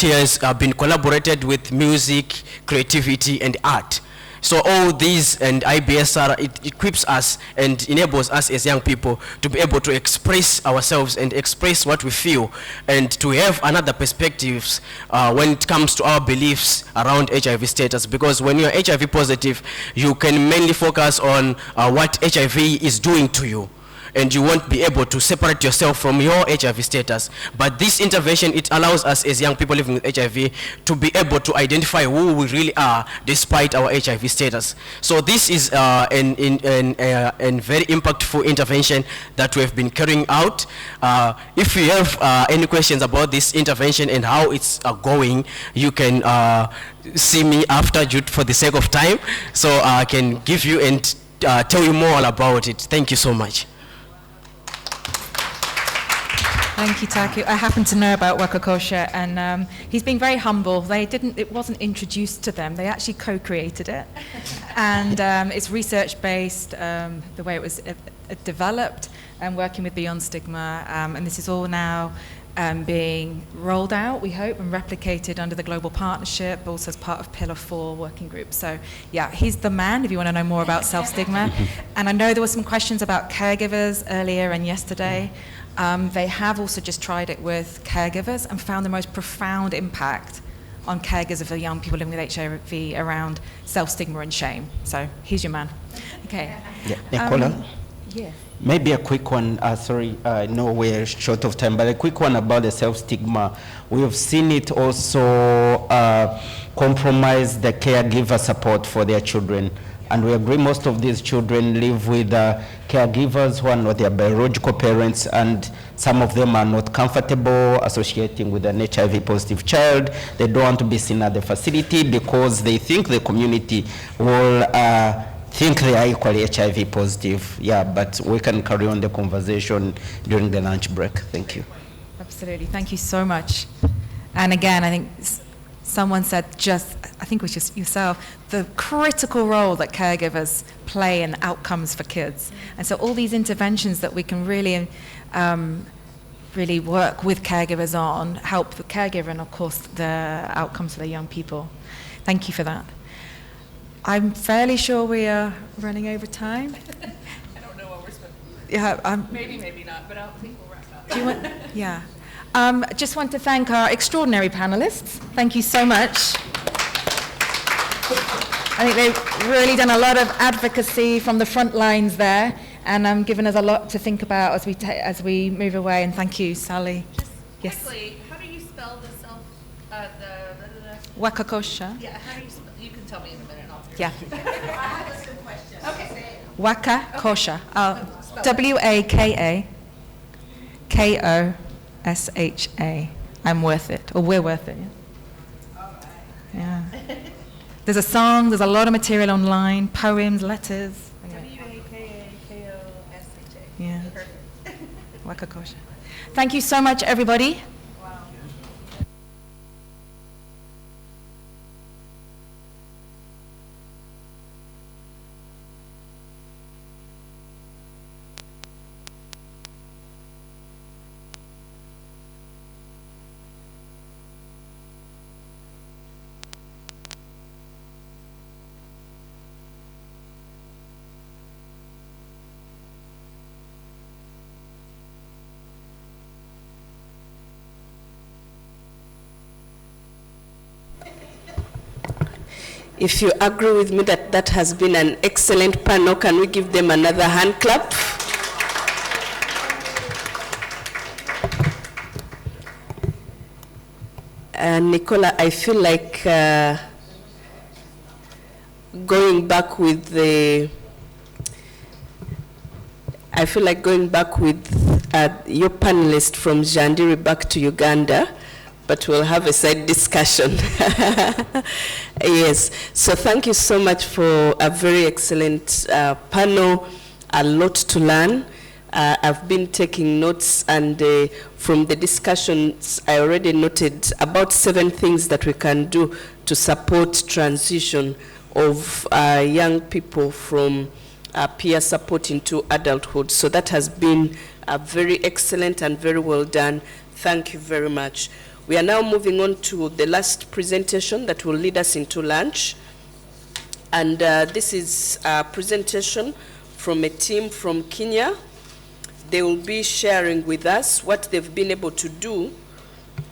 has been collaborated with music, creativity, and art. So all these and IBSR, it equips us and enables us as young people to be able to express ourselves and express what we feel, and to have another perspectives when it comes to our beliefs around HIV status. Because when you're HIV positive, you can mainly focus on what HIV is doing to you, and you won't be able to separate yourself from your HIV status. But this intervention, it allows us as young people living with HIV to be able to identify who we really are despite our HIV status. So this is a very impactful intervention that we have been carrying out. If you have any questions about this intervention and how it's going, you can see me after, for the sake of time, so I can give you and tell you more about it. Thank you so much. Thank you, Taku. I happen to know about Wakakosha, and he's been very humble. It wasn't introduced to them. They actually co-created it. And it's research-based, the way it was developed, and working with Beyond Stigma. And this is all now being rolled out, we hope, and replicated under the Global Partnership, also as part of Pillar 4 working group. So yeah, he's the man if you want to know more about self-stigma. And I know there were some questions about caregivers earlier and yesterday. They have also just tried it with caregivers and found the most profound impact on caregivers of the young people living with HIV around self-stigma and shame. So he's your man. Okay. Yeah. Nicola? Yeah. Maybe a quick one, sorry, I know we're short of time, but a quick one about the self-stigma. We have seen it also compromise the caregiver support for their children. And we agree most of these children live with caregivers who are not their biological parents, and some of them are not comfortable associating with an HIV positive child. They don't want to be seen at the facility because they think the community will think they are equally HIV positive. Yeah, but we can carry on the conversation during the lunch break. Thank you. Absolutely, thank you so much. And again, I think someone said I think it was just yourself, the critical role that caregivers play in outcomes for kids. And so all these interventions that we can really really work with caregivers on help the caregiver and of course the outcomes for the young people. Thank you for that. I'm fairly sure we are running over time. I don't know what we're supposed to do. Yeah, Maybe not, but I don't think we'll wrap up. do you want, yeah. Just want to thank our extraordinary panelists. Thank you so much. I think they've really done a lot of advocacy from the front lines there, and given us a lot to think about as we move away. And thank you, Sally. Just quickly, how do you spell the Wakakosha. Yeah, how do you spell? You can tell me in a minute. I'll Yeah. I have a good question. Okay. Wakakosha. WAKAKOSHA. I'm worth it, or we're worth it. All right. Yeah. There's a song, there's a lot of material online, poems, letters. WAKAKOSHA. Yeah. Perfect. Wakakosha. Thank you so much, everybody. If you agree with me that that has been an excellent panel, can we give them another hand clap? Nicola, I feel like going back with your panelist from Jandiri back to Uganda, but we'll have a side discussion. Yes, so thank you so much for a very excellent panel, a lot to learn. I've been taking notes, and from the discussions, I already noted about 7 things that we can do to support transition of young people from peer support into adulthood. So that has been very excellent and very well done. Thank you very much. We are now moving on to the last presentation that will lead us into lunch. And this is a presentation from a team from Kenya. They will be sharing with us what they've been able to do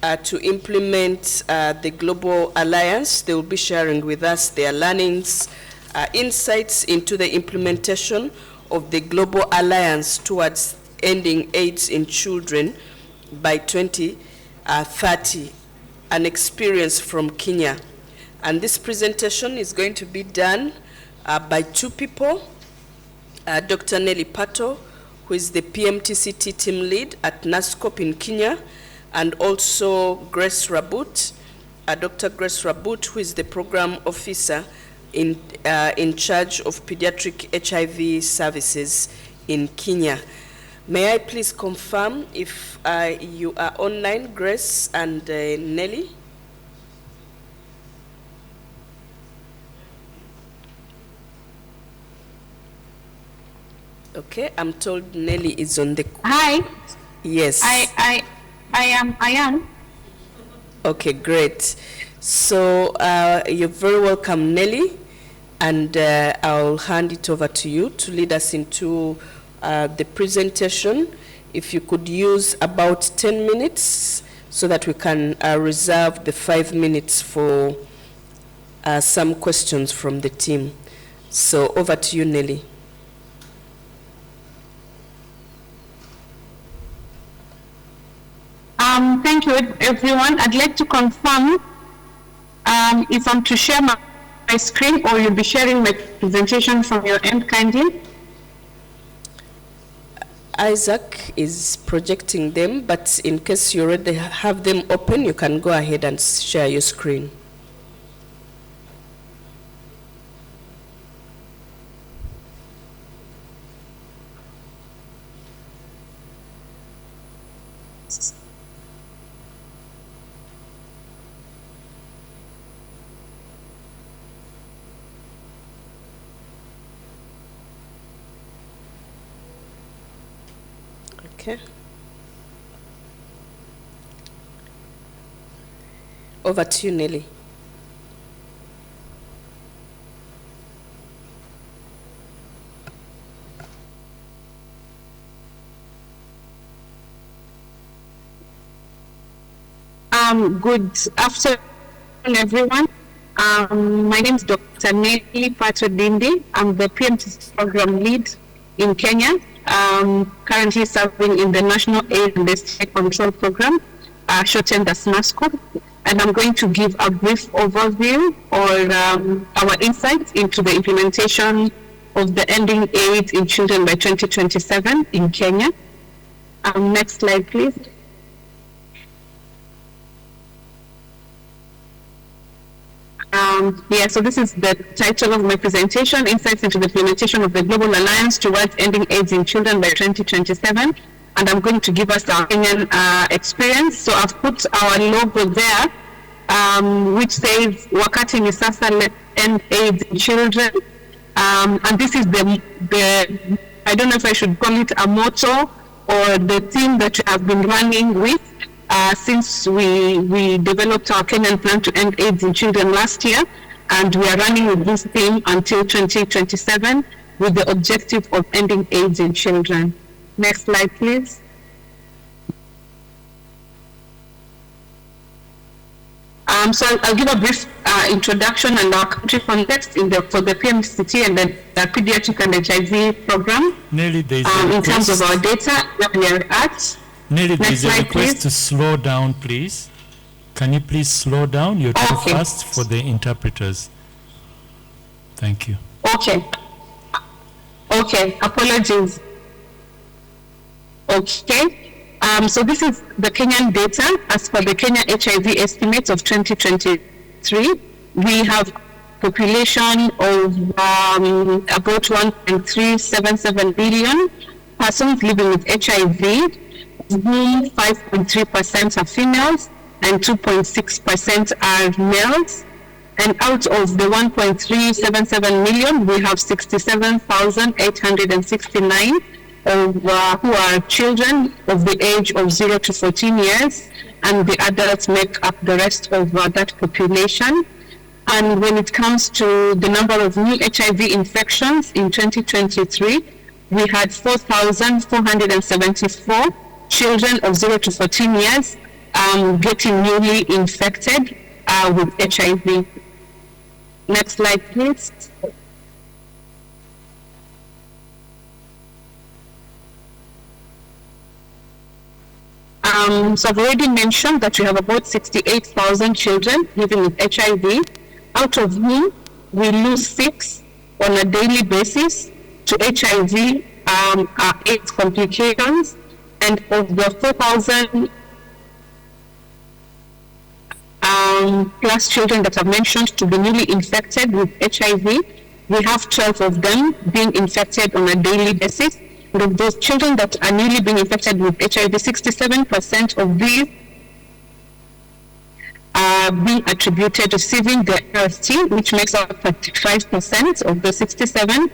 to implement the Global Alliance. They will be sharing with us their learnings, insights into the implementation of the Global Alliance towards ending AIDS in children by 2030, an experience from Kenya. And this presentation is going to be done by 2 people, Dr. Nelly Pato, who is the PMTCT team lead at NASCOP in Kenya, and also Grace Rabut, Dr. Grace Rabut, who is the program officer in charge of pediatric HIV services in Kenya. May I please confirm if you are online, Grace and Nelly? Okay, I'm told Nelly is on the call. Hi. Yes. I am. Okay, great. So you're very welcome, Nelly, and I'll hand it over to you to lead us into the presentation. If you could use about 10 minutes so that we can reserve the 5 minutes for some questions from the team. So over to you, Nelly. Thank you, everyone. I'd like to confirm if I'm to share my screen, or you'll be sharing my presentation from your end, kindly. Isaac is projecting them, but in case you already have them open, you can go ahead and share your screen. Okay. Over to you, Nelly. Good afternoon, everyone. My name is Dr. Nelly Pato-Dindi. I'm the PMT program lead in Kenya. Currently serving in the National AIDS and STI Control Program, shortened as NASCOP, and I'm going to give a brief overview on our insights into the implementation of the Ending AIDS in Children by 2027 in Kenya. Next slide, please. So this is the title of my presentation, Insights into the Implementation of the Global Alliance Towards Ending AIDS in Children by 2027. And I'm going to give us our Kenyan experience. So I've put our logo there, which says, Wakati ni sasa, let's end AIDS in children. And this is the, I don't know if I should call it a motto or the theme that we have been running with since we developed our Kenyan plan to end AIDS in children last year. And we are running with this theme until 2027 with the objective of ending AIDS in children. Next slide, please. So I'll give a brief introduction and our country context for the PMCT and the pediatric and HIV program. Nelly, in terms of our data, where we are at. Nelly, there's a request please. to slow down, please. Can you please slow down? You're too fast for the interpreters. Thank you. Okay. Okay, apologies. Okay. So this is the Kenyan data as per the Kenya HIV estimates of 2023. We have population of about 1.377 billion persons living with HIV, of whom 5.3% are females and 2.6% are males. And out of the 1.377 million, we have 67,869 who are children of the age of 0 to 14 years, and the adults make up the rest of that population. And when it comes to the number of new HIV infections in 2023, we had 4,474 children of 0 to 14 years getting newly infected with HIV. Next slide, please. So I've already mentioned that we have about 68,000 children living with HIV, out of whom we lose 6 on a daily basis to HIV AIDS complications, and of the 4,000 plus children that I've mentioned to be newly infected with HIV, we have 12 of them being infected on a daily basis. And of those children that are newly being infected with HIV, 67% of these are being attributed to receiving the RST, which makes up 35% of the 67,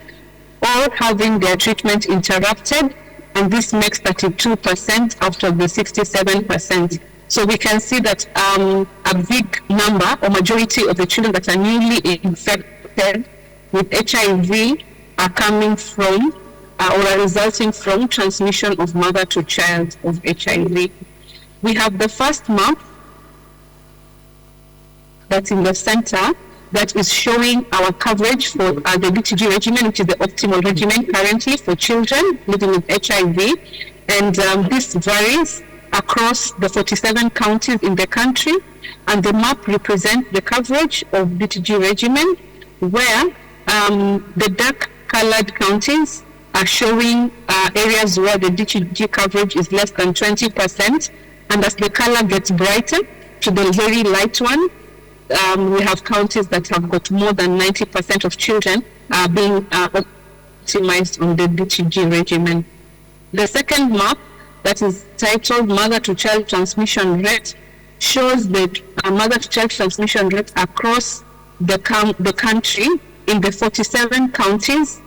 or having their treatment interrupted, and this makes 32% out of the 67%. So we can see that a big number or majority of the children that are newly infected with HIV are coming from or are resulting from transmission of mother to child of HIV. We have the first map that's in the center that is showing our coverage for the BTG regimen, which is the optimal regimen currently for children living with HIV. And this varies across the 47 counties in the country. And the map represents the coverage of BTG regimen, where the dark colored counties are showing areas where the BTG coverage is less than 20%. And as the color gets brighter to the very light one, we have counties that have got more than 90% of children being optimized on the BTG regimen. The second map, that is titled Mother to Child Transmission Rate, shows the mother to child transmission rate across the country in the 47 counties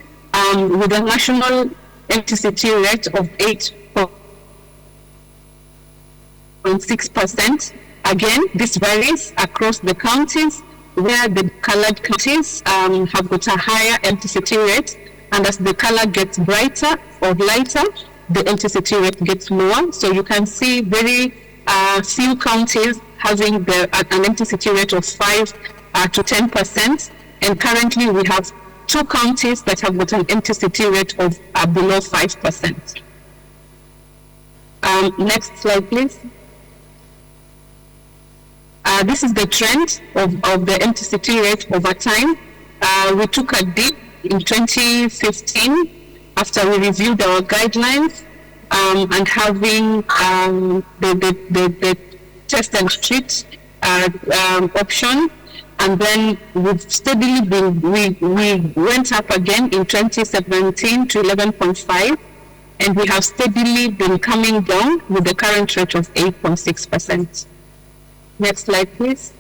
with a national MTCT rate of 8.6%. Again, this varies across the counties, where the colored counties have got a higher MTCT rate, and as the color gets brighter or lighter, the MTCT rate gets lower. So you can see very few counties having an MTCT rate of 5 to 10%, and currently we have 2 counties that have got an MTCT rate of below 5%. Next slide, please. This is the trend of the MTCT rate over time. We took a dip in 2015 after we reviewed our guidelines and having the test and treat option. And then we've steadily we went up again in 2017 to 11.5, and we have steadily been coming down with the current rate of 8.6%. Next slide, please.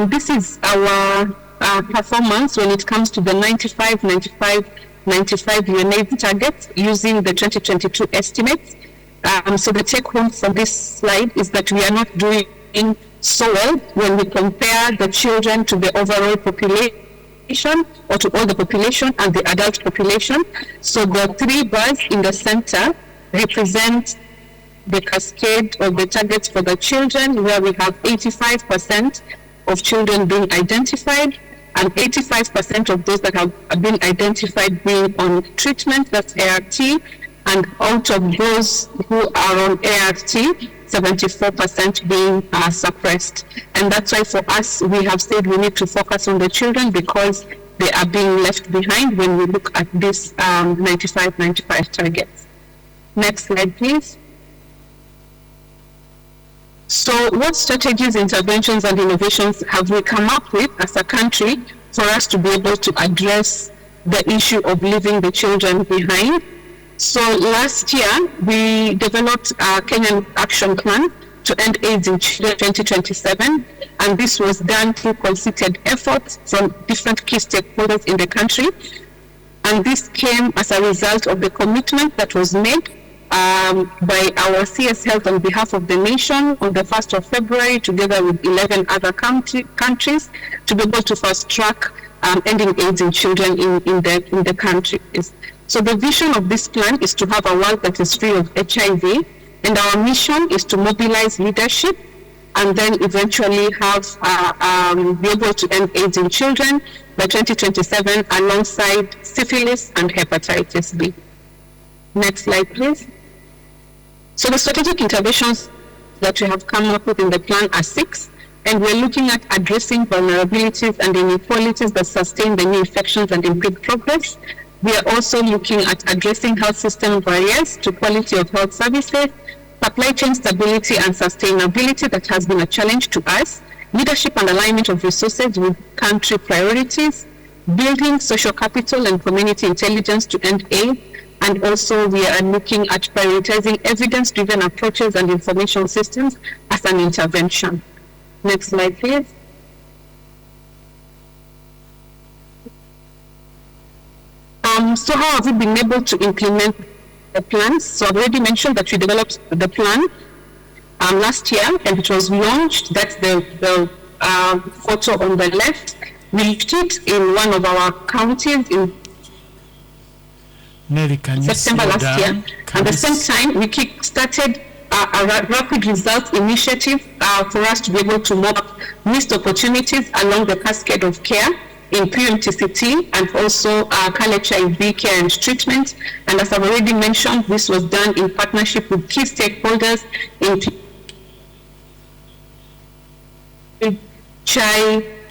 This is our performance when it comes to the 95 UNAIDS targets using the 2022 estimates. So the take home from this slide is that we are not doing so well when we compare the children to the overall population, or to all the population and the adult population. So the 3 bars in the center represent the cascade of the targets for the children, where we have 85% of children being identified, and 85% of those that have been identified being on treatment, that's ART, and out of those who are on ART, 74% being suppressed. And that's why for us, we have said we need to focus on the children because they are being left behind when we look at this 95 targets. Next slide, please. So what strategies, interventions, and innovations have we come up with as a country for us to be able to address the issue of leaving the children behind? So last year, we developed a Kenyan Action Plan to end AIDS in children 2027, and this was done through concerted efforts from different key stakeholders in the country. And this came as a result of the commitment that was made by our CS Health on behalf of the nation on the 1st of February, together with 11 other countries, to be able to fast track ending AIDS in children in the country. So the vision of this plan is to have a world that is free of HIV, and our mission is to mobilize leadership and then eventually have be able to end AIDS in children by 2027 alongside syphilis and hepatitis B. Next slide, please. So the strategic interventions that we have come up with in the plan are 6, and we're looking at addressing vulnerabilities and inequalities that sustain the new infections and impede progress. We are also looking at addressing health system barriers to quality of health services, supply chain stability and sustainability that has been a challenge to us, leadership and alignment of resources with country priorities, building social capital and community intelligence to end AIDS, and also we are looking at prioritizing evidence-driven approaches and information systems as an intervention. Next slide, please. So how have we been able to implement the plans? So I've already mentioned that we developed the plan last year, and it was launched. That's the photo on the left. We launched it in one of our counties in Nelly, can you September last year. At the same time, we started a rapid results initiative for us to be able to map missed opportunities along the cascade of care in pre-MTCT and also HIV care and treatment. And as I've already mentioned, this was done in partnership with key stakeholders in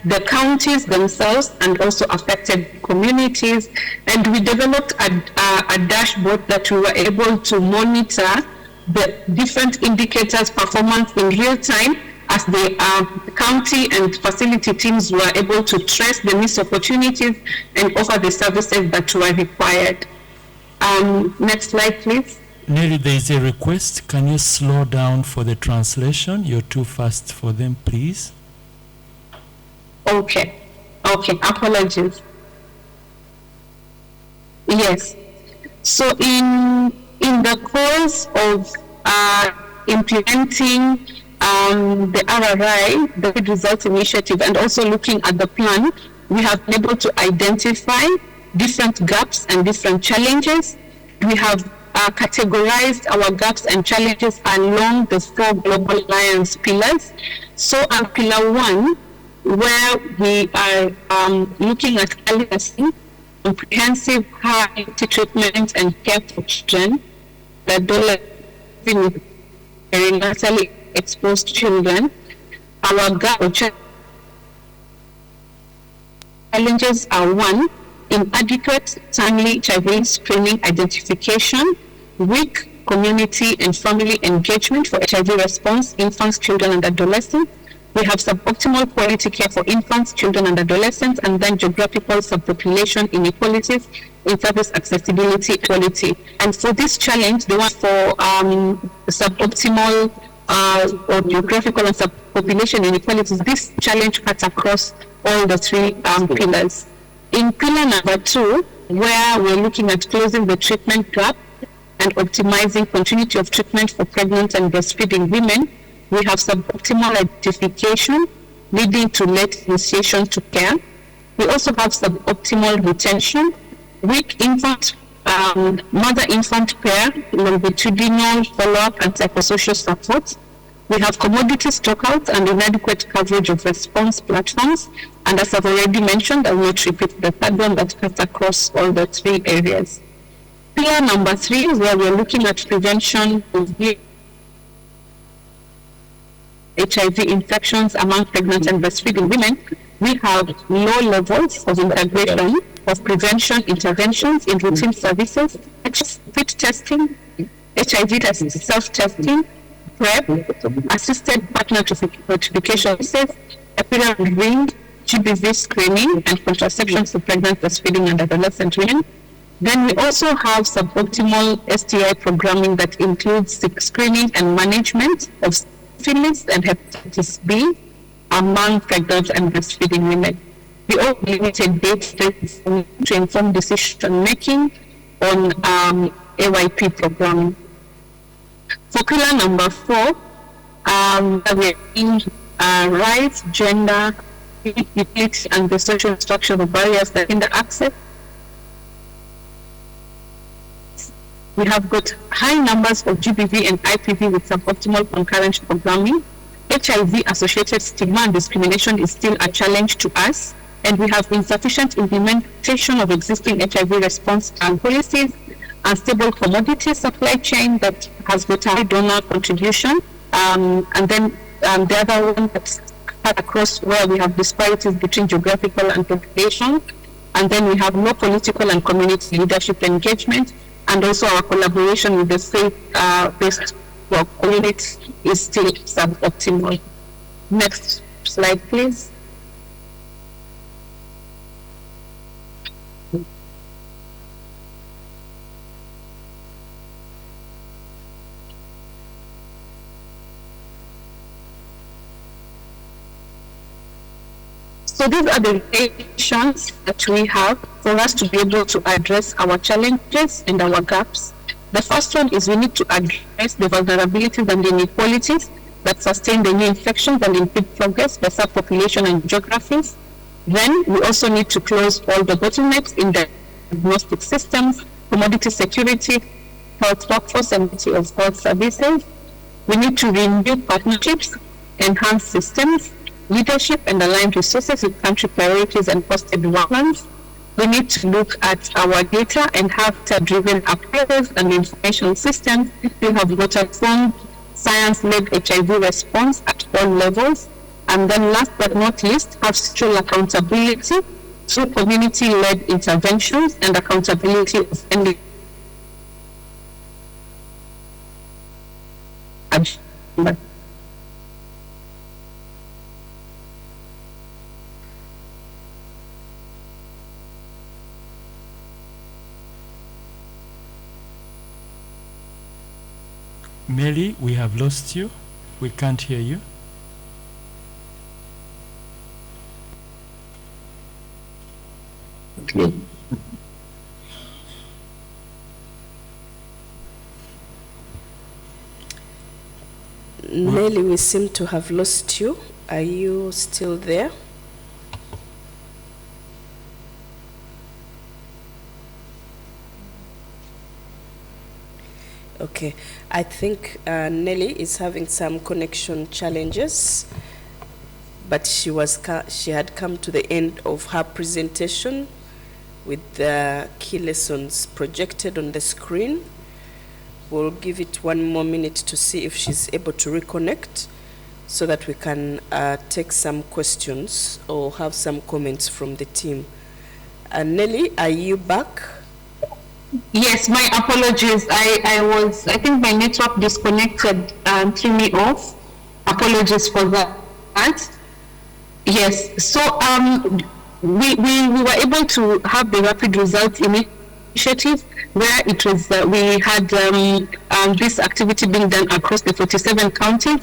the counties themselves and also affected communities. And we developed a dashboard that we were able to monitor the different indicators performance in real time as the county and facility teams were able to trace the missed opportunities and offer the services that were required. Next slide, please. Nelly, there is a request. Can you slow down for the translation? You're too fast for them, please. Okay, apologies. Yes. So in the course of implementing the RRI, the Results Initiative, and also looking at the plan, we have been able to identify different gaps and different challenges. We have categorized our gaps and challenges along the 4 Global Alliance pillars. So on pillar 1, where we are looking at early assessing, comprehensive high-quality treatment and care for children, living with perinatally exposed children. Our gap challenges are 1, inadequate timely HIV screening identification, weak community and family engagement for HIV response, infants, children, and adolescents. We have suboptimal quality care for infants, children, and adolescents, and then geographical subpopulation inequalities in service accessibility quality. And for this challenge, the one for suboptimal or geographical and subpopulation inequalities, this challenge cuts across all the 3 pillars. In pillar number 2, where we're looking at closing the treatment gap and optimizing continuity of treatment for pregnant and breastfeeding women, we have suboptimal identification leading to late initiation to care. We also have suboptimal retention, weak infant mother-infant care, longitudinal follow-up and psychosocial support. We have commodity stockouts and inadequate coverage of response platforms. And as I've already mentioned, I will not repeat the third one that cuts across all the three areas. Pillar number 3, where we're looking at prevention of HIV infections among pregnant and breastfeeding women, we have low levels of integration of prevention interventions in routine services, fit testing, HIV tests, self-testing, PrEP, assisted partner notification services, epidural ring, GBV screening, and contraception for pregnant, breastfeeding, and adolescent women. Then we also have suboptimal STI programming that includes screening and management of syphilis and hepatitis B among pregnant and breastfeeding women. We also limited data to inform decision making on AYP programming. For pillar number 4, we're in rights, gender, equity, and the social structural barriers that hinder access. We have got high numbers of GBV and IPV with suboptimal concurrent programming. HIV-associated stigma and discrimination is still a challenge to us, and we have insufficient implementation of existing HIV response and policies, unstable commodity supply chain that has got a high donor contribution, and then the other one that's cut across where we have disparities between geographical and population, and then we have low political and community leadership engagement, and also our collaboration with the faith-based community is still suboptimal. Next slide, please. So these are the limitations that we have for us to be able to address our challenges and our gaps. The first one is we need to address the vulnerabilities and inequalities that sustain the new infections and impede progress by subpopulation and geographies. Then we also need to close all the bottlenecks in the diagnostic systems, commodity security, health workforce, and of health services. We need to renew partnerships, enhance systems, leadership, and align resources with country priorities and foster development. We need to look at our data and have data-driven approaches and information systems. We have got a strong science-led HIV response at all levels. And then last but not least, have social accountability through community-led interventions and accountability of any agenda. Mary, we have lost you. We can't hear you. Okay. Nelly, we seem to have lost you. Are you still there? Okay, I think Nelly is having some connection challenges, but she had come to the end of her presentation with the key lessons projected on the screen. We'll give it one more minute to see if she's able to reconnect so that we can take some questions or have some comments from the team. Nelly, are you back? Yes, my apologies. I think my network disconnected and threw me off. Apologies for that. Yes, so we were able to have the rapid results initiative where it was we had this activity being done across the 47 counties,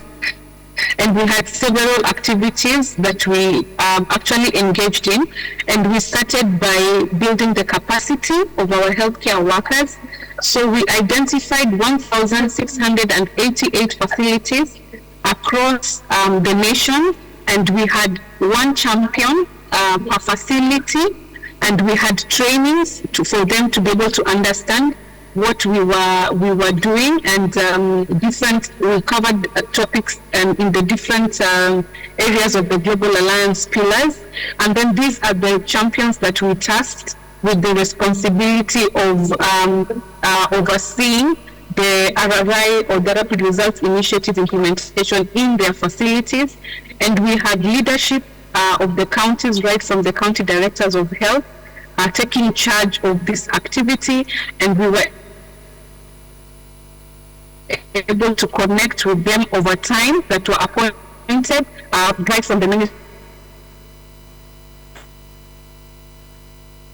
and we had several activities that we actually engaged in, and we started by building the capacity of our healthcare workers. So we identified 1,688 facilities across the nation, and we had one champion per facility and we had trainings for them to be able to understand what we were doing, and we covered topics in the different areas of the Global Alliance pillars. And then these are the champions that we tasked with the responsibility of overseeing the RRI, or the Rapid Results Initiative implementation, in their facilities. And we had leadership of the counties, right from the county directors of health, taking charge of this activity, and we were able to connect with them over time that were appointed right from the ministry.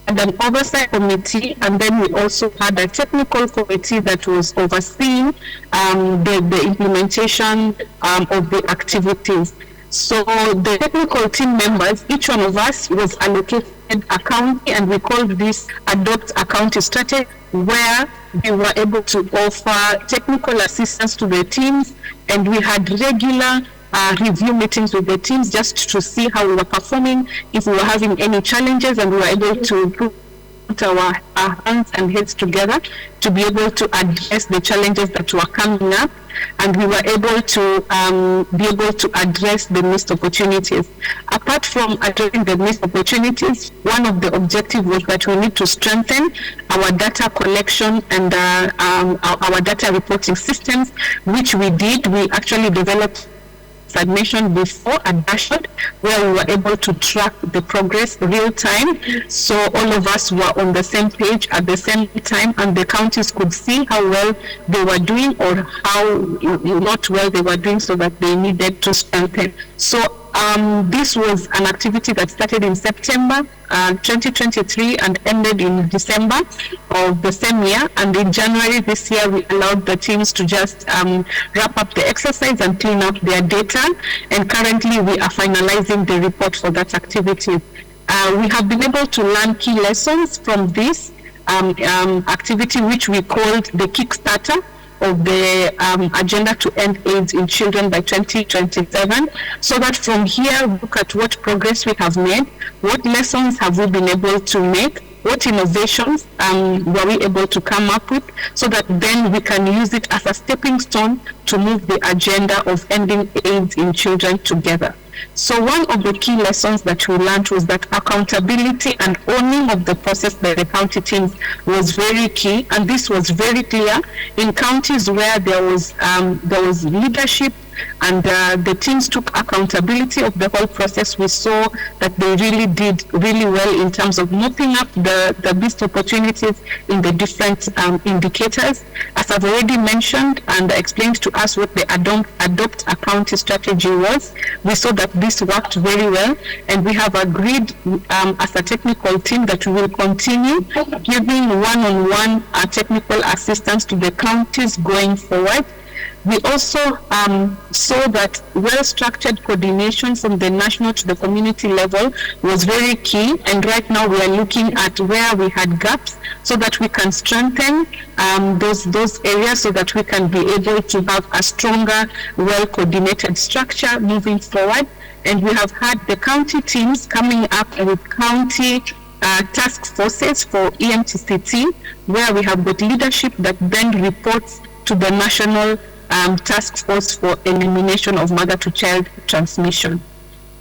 And an oversight committee, and then we also had a technical committee that was overseeing the implementation of the activities. So the technical team members, each one of us was allocated a county, and we called this Adopt a County Strategy, where we were able to offer technical assistance to the teams, and we had regular review meetings with the teams just to see how we were performing, if we were having any challenges, and we were able to put our hands and heads together to be able to address the challenges that were coming up, and we were able to address the missed opportunities. Apart from addressing the missed opportunities, one of the objectives was that we need to strengthen our data collection and our data reporting systems, which we did. We actually developed, as I mentioned before, a dashboard where we were able to track the progress real time, so all of us were on the same page at the same time, and the counties could see how well they were doing or how not well they were doing, so that they needed to strengthen. So this was an activity that started in September 2023 and ended in December of the same year. And in January this year, we allowed the teams to just wrap up the exercise and clean up their data. And currently, we are finalizing the report for that activity. We have been able to learn key lessons from this activity, which we called the Kickstarter of the agenda to end AIDS in children by 2027, so that from here we look at what progress we have made, what lessons have we been able to make, what innovations were we able to come up with, so that then we can use it as a stepping stone to move the agenda of ending AIDS in children together. So one of the key lessons that we learned was that accountability and owning of the process by the county teams was very key, and this was very clear in counties where there was leadership and the teams took accountability of the whole process. We saw that they really did really well in terms of mopping up the missed opportunities in the different indicators. As I've already mentioned and explained to us what the Adopt a County strategy was, we saw that this worked very well, and we have agreed as a technical team that we will continue giving one-on-one technical assistance to the counties going forward. We also saw that well-structured coordination from the national to the community level was very key, and right now we are looking at where we had gaps so that we can strengthen those areas, so that we can be able to have a stronger, well-coordinated structure moving forward. And we have had the county teams coming up with county task forces for EMTCT, where we have got leadership that then reports to the national task force for elimination of mother-to-child transmission.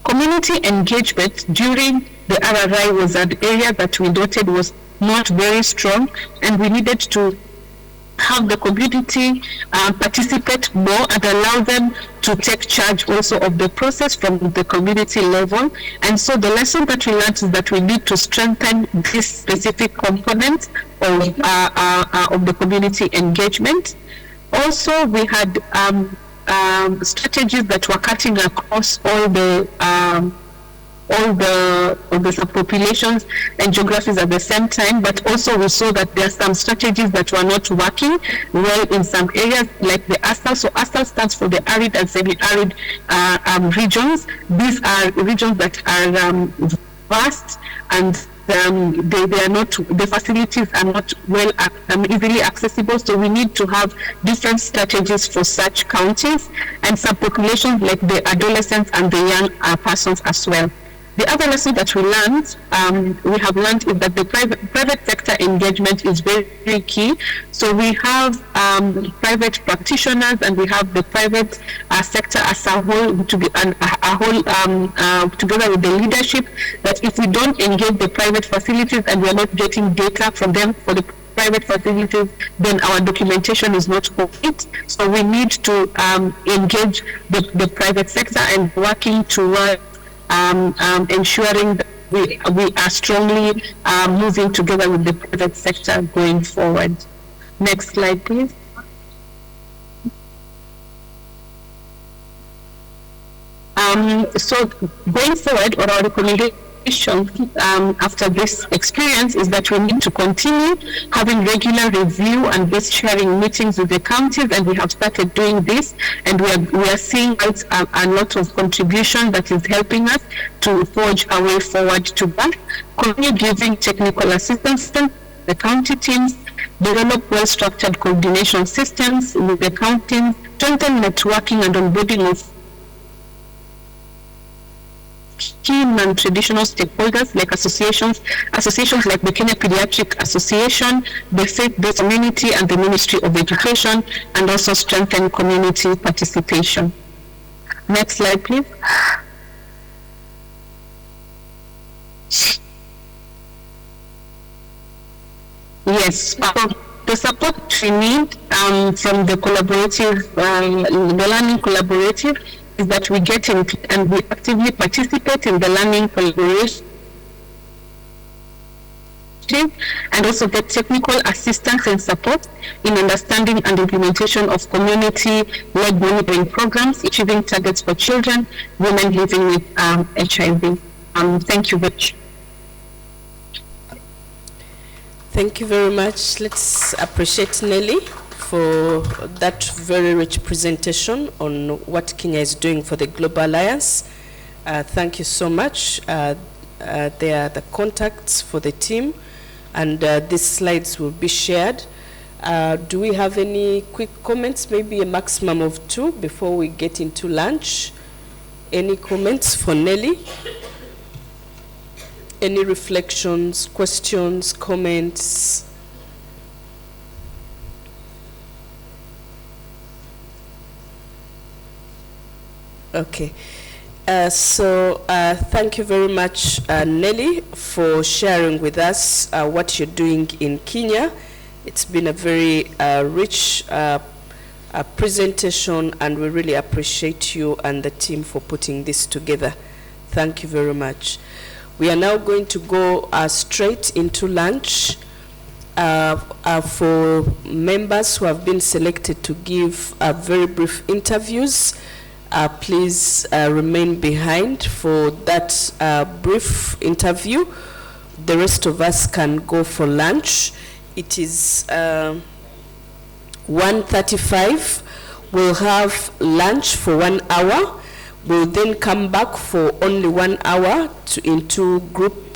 Community engagement during the RRI was an area that we noted was not very strong, and we needed to have the community participate more and allow them to take charge also of the process from the community level. And so the lesson that we learned is that we need to strengthen this specific component of the community engagement. Also, we had strategies that were cutting across all the subpopulations and geographies at the same time, but also we saw that there are some strategies that were not working well in some areas, like the ASAL. So ASAL stands for the arid and semi-arid regions. These are regions that are vast, and they are not, the facilities are not well easily accessible, so we need to have different strategies for such counties and subpopulations like the adolescents and the young persons as well. The other lesson that we have learned is that the private sector engagement is very, very key. So we have private practitioners and we have the private sector as a whole, together with the leadership, that if we don't engage the private facilities and we are not getting data from them for the private facilities, then our documentation is not complete. So we need to engage the private sector and working towards ensuring that we are strongly moving together with the private sector going forward. Next slide, please. So going forward, or our recommendation after this experience is that we need to continue having regular review and best sharing meetings with the counties, and we have started doing this, and we are seeing a lot of contribution that is helping us to forge our way forward to that. Continue giving technical assistance to the county teams, develop well-structured coordination systems with the counties, strengthen networking and onboarding of key non-traditional stakeholders like associations like the Kenya Pediatric Association, the faith-based community, and the Ministry of Education, and also strengthen community participation. Next slide, please. Yes, the support we need from the collaborative, the learning collaborative, is that we get in and we actively participate in the learning collaboration and also get technical assistance and support in understanding and implementation of community-led monitoring programs, achieving targets for children, women living with HIV. Thank you very much. Thank you very much. Let's appreciate Nelly for that very rich presentation on what Kenya is doing for the Global Alliance. Thank you so much. There are the contacts for the team, and these slides will be shared. Do we have any quick comments, maybe a maximum of 2 before we get into lunch? Any comments for Nelly? Any reflections, questions, comments? Okay, so thank you very much, Nelly, for sharing with us what you're doing in Kenya. It's been a very rich presentation, and we really appreciate you and the team for putting this together. Thank you very much. We are now going to go straight into lunch. For members who have been selected to give very brief interviews, please remain behind for that brief interview. The rest of us can go for lunch. It is 1:35. We'll have lunch for 1 hour. We'll then come back for only 1 hour into group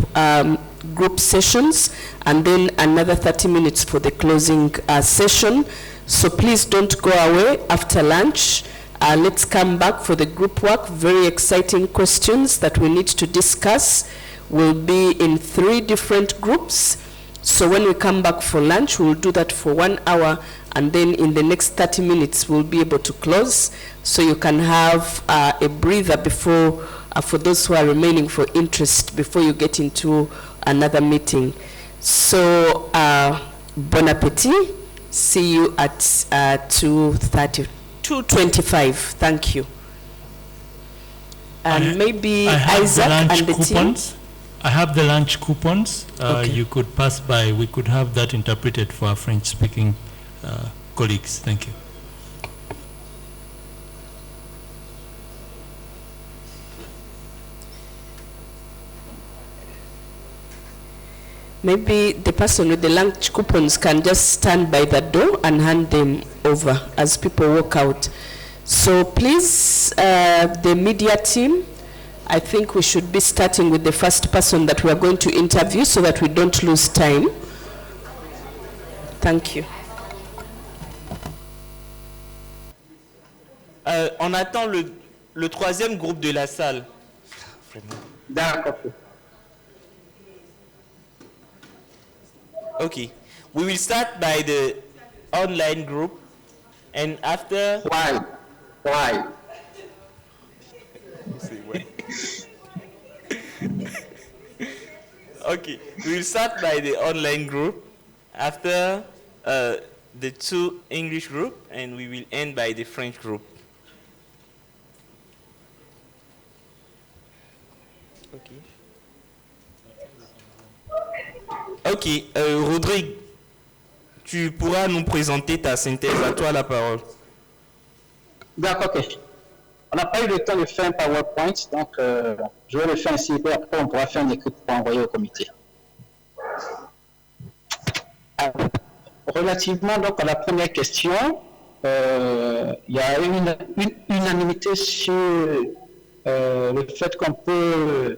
sessions, and then another 30 minutes for the closing session. So please don't go away after lunch. Let's come back for the group work. Very exciting questions that we need to discuss. We'll be in 3 different groups. So when we come back for lunch, we'll do that for 1 hour, and then in the next 30 minutes, we'll be able to close. So you can have a breather before, for those who are remaining for interest, before you get into another meeting. So bon appetit. See you at 2:25. Thank you. And maybe Isaac and the team. I have the lunch coupons. Okay. You could pass by. We could have that interpreted for our French-speaking colleagues. Thank you. Maybe the person with the lunch coupons can just stand by the door and hand them over as people walk out. So please, the media team, I think we should be starting with the first person that we are going to interview so that we don't lose time. Thank you. On attend le troisième groupe de la salle. vraiment. D'accord. Okay, we will start by the online group, and after. Why? Why? Okay, we will start by the online group, after the two English group, and we will end by the French group. Okay. Ok, Rodrigue, tu pourras nous présenter ta synthèse. À toi la parole. D'accord, ok. On n'a pas eu le temps de faire un PowerPoint, donc je vais le faire ici, et après on pourra faire une écrite pour envoyer au comité. Alors, relativement donc à la première question, il y a une unanimité sur le fait qu'on peut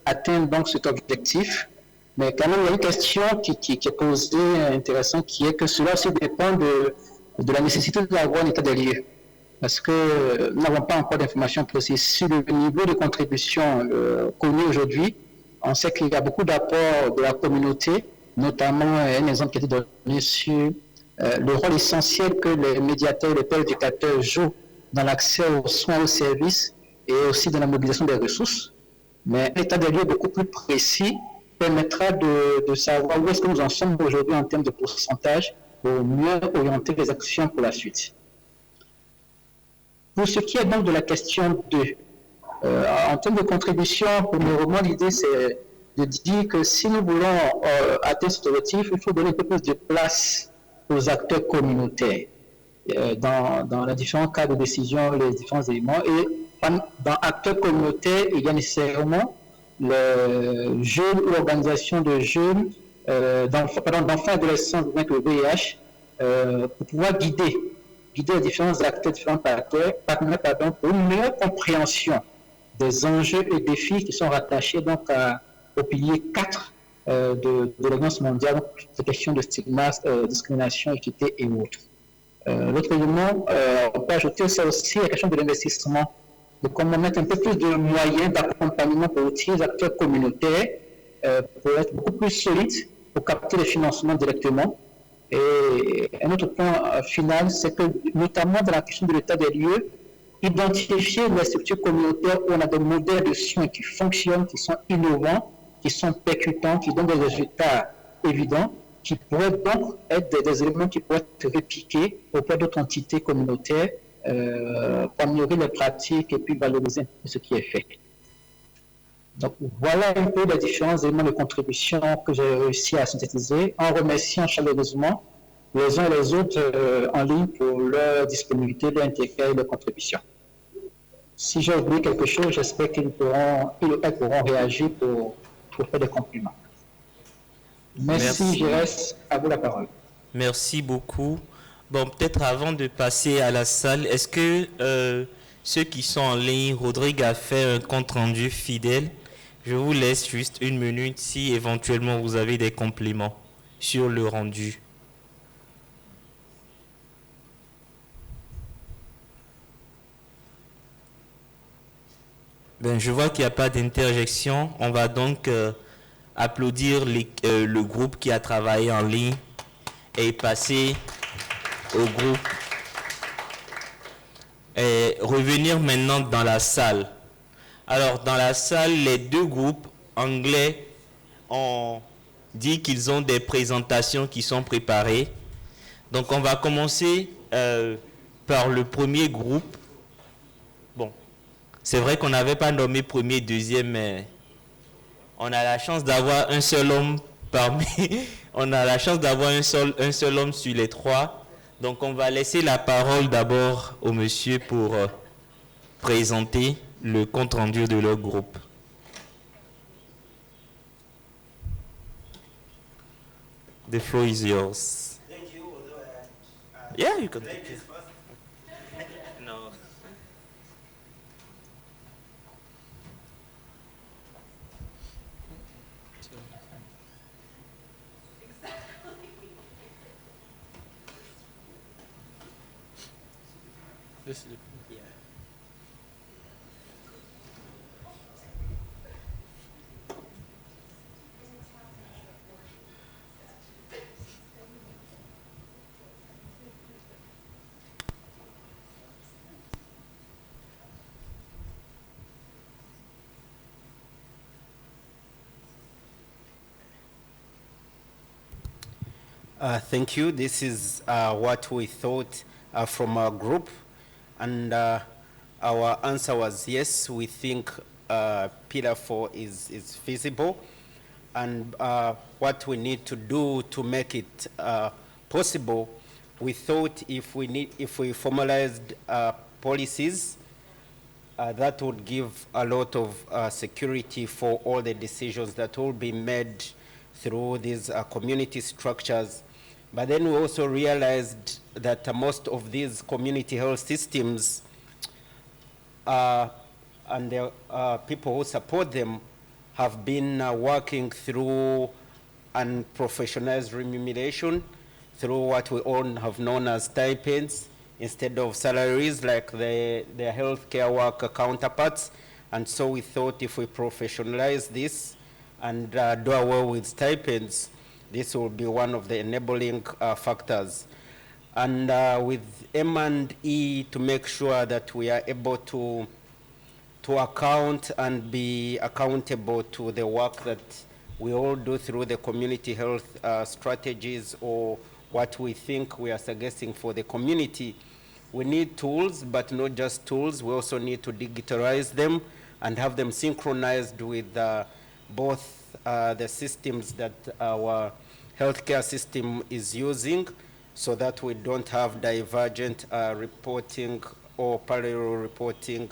atteindre donc cet objectif, mais quand même il y a une question qui est posée intéressante, qui est que cela aussi dépend de la nécessité d'avoir un état des lieux. Parce que nous n'avons pas encore d'informations précises sur le niveau de contribution connu aujourd'hui. On sait qu'il y a beaucoup d'apports de la communauté, notamment un exemple qui a été donné sur le rôle essentiel que les médiateurs et les pères éducateurs jouent dans l'accès aux soins, aux services et aussi dans la mobilisation des ressources. Mais un état des lieux beaucoup plus précis permettra de savoir où est-ce que nous en sommes aujourd'hui en termes de pourcentage pour mieux orienter les actions pour la suite. Pour ce qui est donc de la question 2, en termes de contribution, premièrement, l'idée c'est de dire que si nous voulons atteindre cet objectif, il faut donner un peu plus de place aux acteurs communautaires dans les différents cas de décision, les différents éléments. Et dans acteurs communautaires, il y a nécessairement le jeunes ou l'organisation de jeunes, d'enfants et adolescents avec le VIH, pour pouvoir guider les différents acteurs, différents partenaires pour une meilleure compréhension des enjeux et défis qui sont rattachés donc au pilier 4 de l'Alliance mondiale, les questions de stigma, discrimination, équité et autres. L'autre élément, on peut ajouter aussi la question de l'investissement, de comment mettre un peu plus de moyens d'accompagnement pour les acteurs communautaires pour être beaucoup plus solides, pour capter les financements directement. Et un autre point final, c'est que notamment dans la question de l'état des lieux, identifier les structures communautaires où on a des modèles de soins qui fonctionnent, qui sont innovants, qui sont percutants, qui donnent des résultats évidents, qui pourraient donc être des éléments qui pourraient être répliqués auprès d'autres entités communautaires pour améliorer les pratiques et puis valoriser ce qui est fait. Donc voilà un peu les différents éléments de contribution que j'ai réussi à synthétiser en remerciant chaleureusement les uns et les autres en ligne pour leur disponibilité, leur intérêt et leur contribution. Si j'ai oublié quelque chose, j'espère qu'ils ou elles pourront réagir pour faire des compliments. Merci, je reste à vous la parole. Merci beaucoup. Bon, peut-être avant de passer à la salle, est-ce que ceux qui sont en ligne, Rodrigue a fait un compte-rendu fidèle? Je vous laisse juste une minute si éventuellement vous avez des compléments sur le rendu. Ben, je vois qu'il n'y a pas d'interjection. On va donc applaudir le groupe qui a travaillé en ligne et passer au groupe. Et revenir maintenant dans la salle. Alors, dans la salle, les deux groupes anglais ont dit qu'ils ont des présentations qui sont préparées. Donc, on va commencer par le premier groupe. Bon, c'est vrai qu'on n'avait pas nommé premier, deuxième, mais on a la chance d'avoir un seul homme parmi... on a la chance d'avoir un seul homme sur les trois. Donc, on va laisser la parole d'abord au monsieur pour présenter le compte-rendu de leur groupe. The floor is yours. Thank you. Yeah, you can take it. No. This is, yeah. Thank you. This is what we thought from our group, and our answer was yes. We think Pillar 4 is feasible, and what we need to do to make it possible, we thought if we formalized policies, that would give a lot of security for all the decisions that will be made through these community structures. But then we also realized that most of these community health systems and the people who support them have been working through unprofessionalized remuneration, through what we all have known as stipends, instead of salaries like their healthcare worker counterparts. And so we thought if we professionalize this and do away with stipends, this will be one of the enabling factors. And with M&E, to make sure that we are able to account and be accountable to the work that we all do through the community health strategies, or what we think we are suggesting for the community. We need tools, but not just tools. We also need to digitalize them and have them synchronized with both the systems that our healthcare system is using, so that we don't have divergent reporting or parallel reporting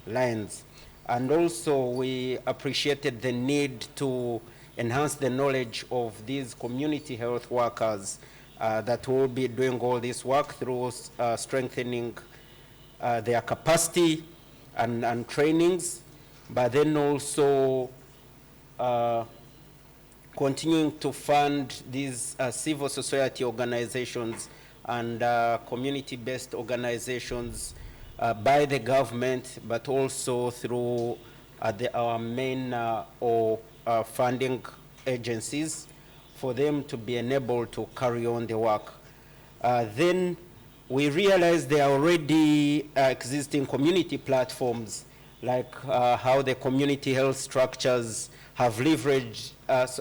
lines. And also we appreciated the need to enhance the knowledge of these community health workers that will be doing all this work through strengthening their capacity and trainings, but then also continuing to fund these civil society organizations and community-based organizations by the government, but also through our main or funding agencies, for them to be enabled to carry on the work. Then we realized there are already existing community platforms, like how the community health structures have leveraged,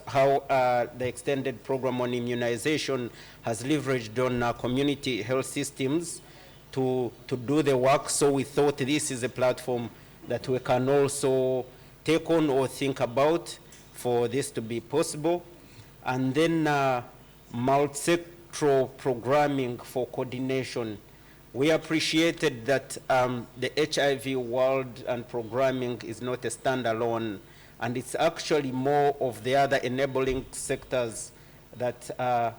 how the extended program on immunization has leveraged on community health systems to do the work. So we thought this is a platform that we can also take on or think about for this to be possible. And then multi-sectoral programming for coordination. We appreciated that the HIV world and programming is not a standalone, and it's actually more of the other enabling sectors that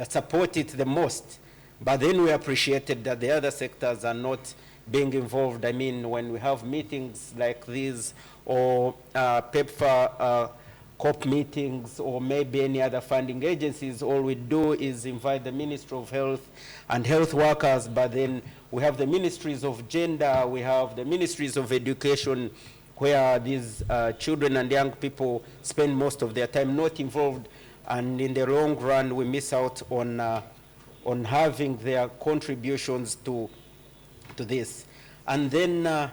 support it the most. But then we appreciated that the other sectors are not being involved. I mean, when we have meetings like these, or PEPFAR COP meetings, or maybe any other funding agencies, all we do is invite the Ministry of Health and health workers, but then we have the ministries of gender, we have the ministries of education, where these children and young people spend most of their time not involved, and in the long run we miss out on having their contributions to this. And then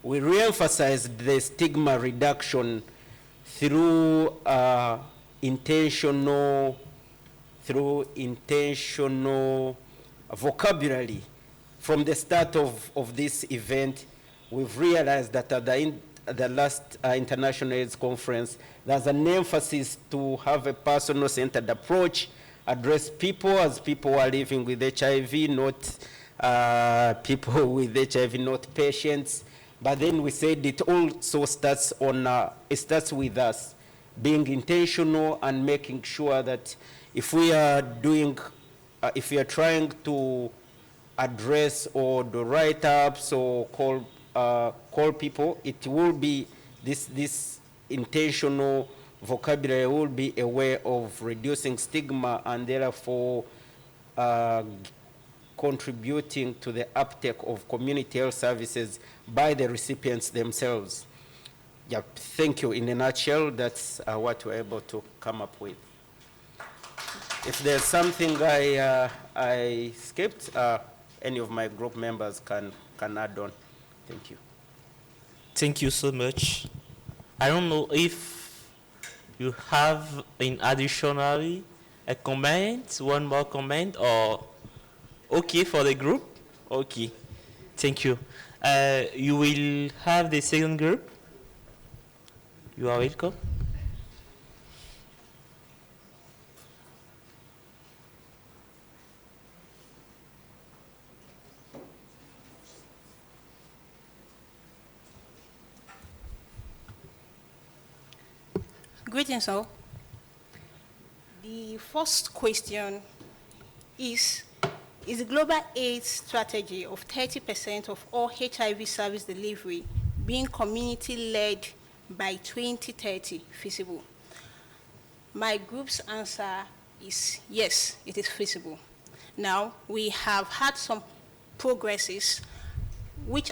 we re-emphasized the stigma reduction through intentional vocabulary. From the start of this event, we've realized that at the last International AIDS Conference, there's an emphasis to have a personal-centered approach, address people as people who are living with HIV, not people with HIV, not patients. But then we said it also starts with us being intentional and making sure that if we are trying to address or do write-ups or call people, it will be this intentional vocabulary will be a way of reducing stigma, and therefore contributing to the uptake of community health services by the recipients themselves. Yeah, thank you. In a nutshell, that's what we're able to come up with. If there's something I skipped, any of my group members can add on. Thank you. Thank you so much. I don't know if you have an additionally A comment, one more comment, or okay for the group? Okay, thank you. You will have the second group. You are welcome. Greetings all. The first question is the global AIDS strategy of 30% of all HIV service delivery being community-led by 2030 feasible? My group's answer is yes, it is feasible. Now, we have had some progresses which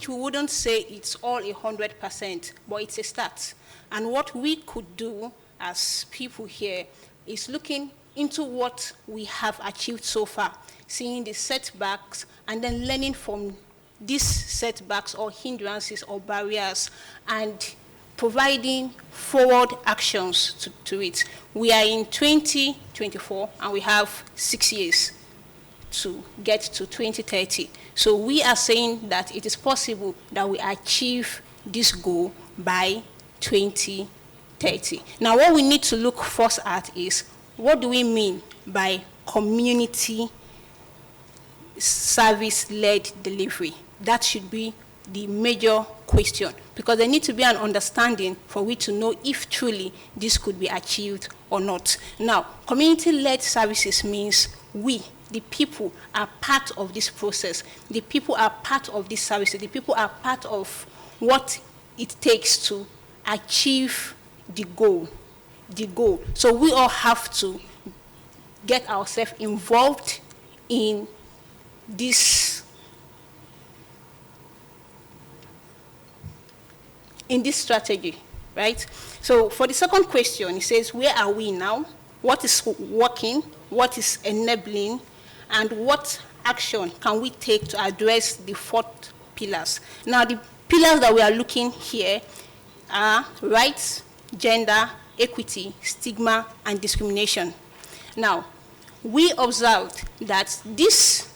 we wouldn't say it's all 100%, but it's a start. And what we could do as people here is looking into what we have achieved so far, seeing the setbacks, and then learning from these setbacks or hindrances or barriers, and providing forward actions to it. We are in 2024, and we have 6 years to get to 2030. So we are saying that it is possible that we achieve this goal by 2030. Now, what we need to look first at is, what do we mean by community service-led delivery? That should be the major question, because there needs to be an understanding for we to know if truly this could be achieved or not. Now, community-led services means we, the people, are part of this process. The people are part of this service. The people are part of what it takes to achieve the goal. So we all have to get ourselves involved in this strategy, right? So for the second question, it says, where are we now? What is working? What is enabling? And what action can we take to address the 4 pillars? Now, the pillars that we are looking here are rights, gender, equity, stigma, and discrimination. Now, we observed that these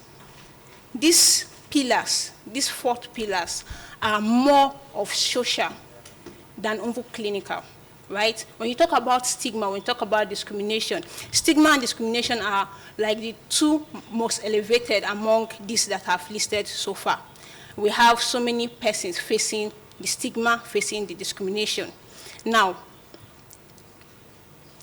pillars, these 4 pillars, are more of social than over clinical, right? When you talk about stigma, when you talk about discrimination, stigma and discrimination are like the 2 most elevated among these that have listed so far. We have so many persons facing the stigma, facing the discrimination. Now,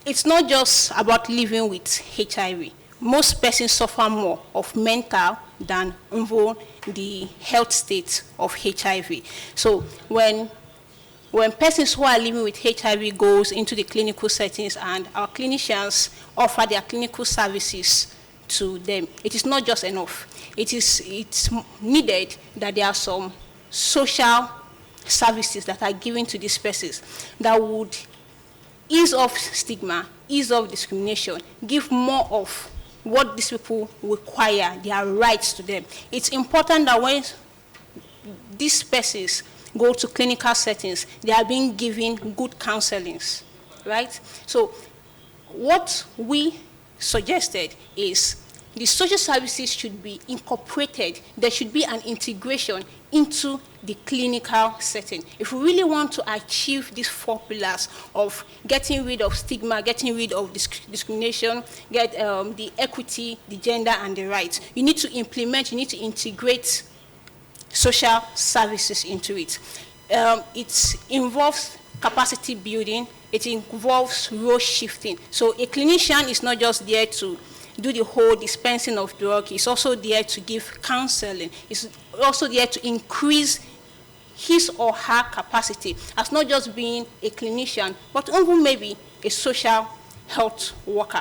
it's not just about living with HIV. Most persons suffer more of mental than the health state of HIV. So when persons who are living with HIV goes into the clinical settings and our clinicians offer their clinical services to them, it is not just enough. It's needed that there are some social services that are given to these persons that would ease off stigma, ease off discrimination, give more of what these people require, their rights to them. It's important that when these persons go to clinical settings, they are being given good counselings, right? So what we suggested is the social services should be incorporated. There should be an integration into the clinical setting. If we really want to achieve these 4 pillars of getting rid of stigma, getting rid of discrimination, get the equity, the gender, and the rights, you need to implement, you need to integrate social services into it. It involves capacity building, it involves role shifting. So a clinician is not just there to do the whole dispensing of drug, he's also there to give counseling. He's also there to increase his or her capacity as not just being a clinician, but even maybe a social health worker.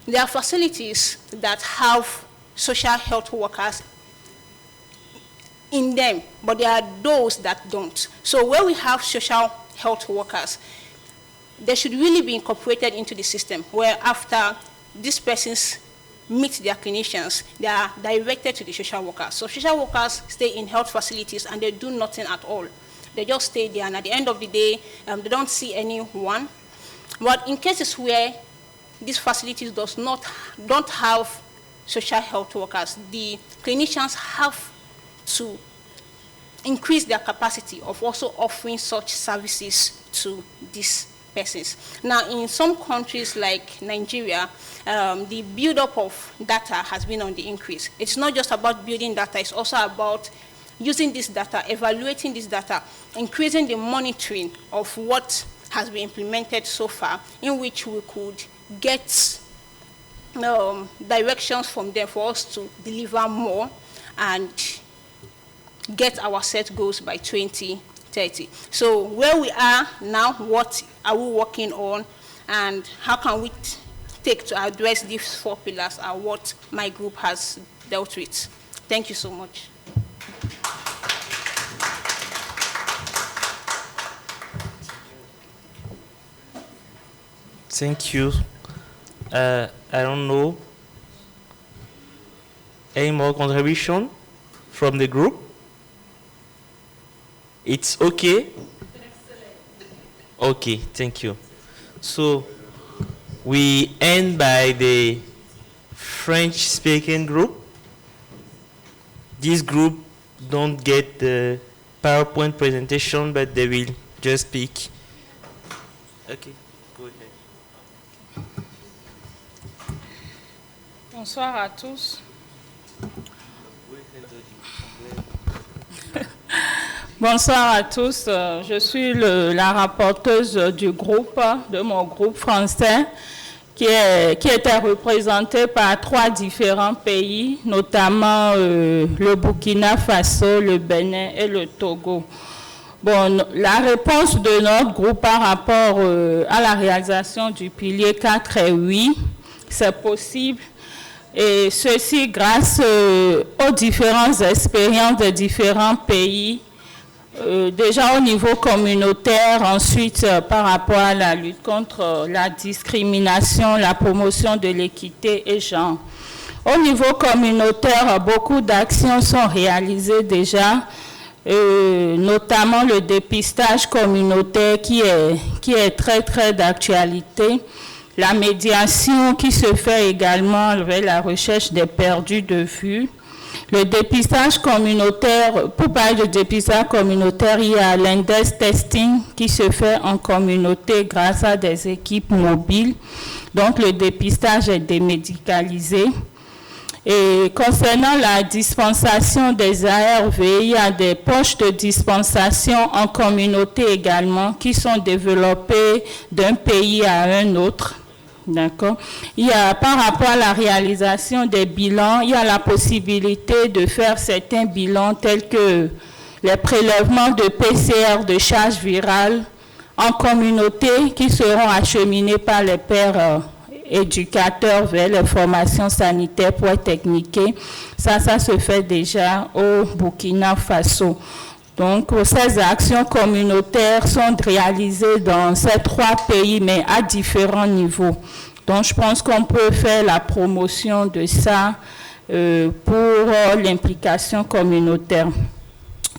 There are facilities that have social health workers in them, but there are those that don't. So where we have social health workers, they should really be incorporated into the system, where after these persons meet their clinicians, they are directed to the social workers. So social workers stay in health facilities and they do nothing at all. They just stay there, and at the end of the day, they don't see anyone. But in cases where these facilities don't have social health workers, the clinicians have to increase their capacity of also offering such services to these persons. Now, in some countries like Nigeria, the build-up of data has been on the increase. It's not just about building data, it's also about using this data, evaluating this data, increasing the monitoring of what has been implemented so far, in which we could get directions from them for us to deliver more and get our set goals by 2030. So where we are now, what are we working on, and how can we take to address these 4 pillars are what my group has dealt with. Thank you so much. Thank you. I don't know. Any more contribution from the group? It's okay? Okay, thank you. So we end by the French-speaking group. This group don't get the PowerPoint presentation, but they will just speak. Okay, go ahead. Bonsoir à tous. Bonsoir à tous. Je suis la rapporteuse du groupe, de mon groupe français, qui était représenté par 3 différents pays, notamment le Burkina Faso, le Bénin et le Togo. Bon, la réponse de notre groupe par rapport à la réalisation du pilier 4 est oui, c'est possible. Et ceci grâce aux différentes expériences des différents pays, déjà au niveau communautaire, ensuite par rapport à la lutte contre la discrimination, la promotion de l'équité et genre. Au niveau communautaire, beaucoup d'actions sont réalisées déjà, notamment le dépistage communautaire qui est très très d'actualité. La médiation qui se fait également avec la recherche des perdus de vue. Le dépistage communautaire, pour parler de dépistage communautaire, il y a l'index testing qui se fait en communauté grâce à des équipes mobiles. Donc le dépistage est démédicalisé. Et concernant la dispensation des ARV, il y a des poches de dispensation en communauté également qui sont développées d'un pays à un autre. D'accord. Il y a, par rapport à la réalisation des bilans, il y a la possibilité de faire certains bilans tels que les prélèvements de PCR de charge virale en communauté qui seront acheminés par les pairs éducateurs vers les formations sanitaires pour être techniqués. Ça se fait déjà au Burkina Faso. Donc, ces actions communautaires sont réalisées dans ces 3 pays, mais à différents niveaux. Donc, je pense qu'on peut faire la promotion de ça pour l'implication communautaire.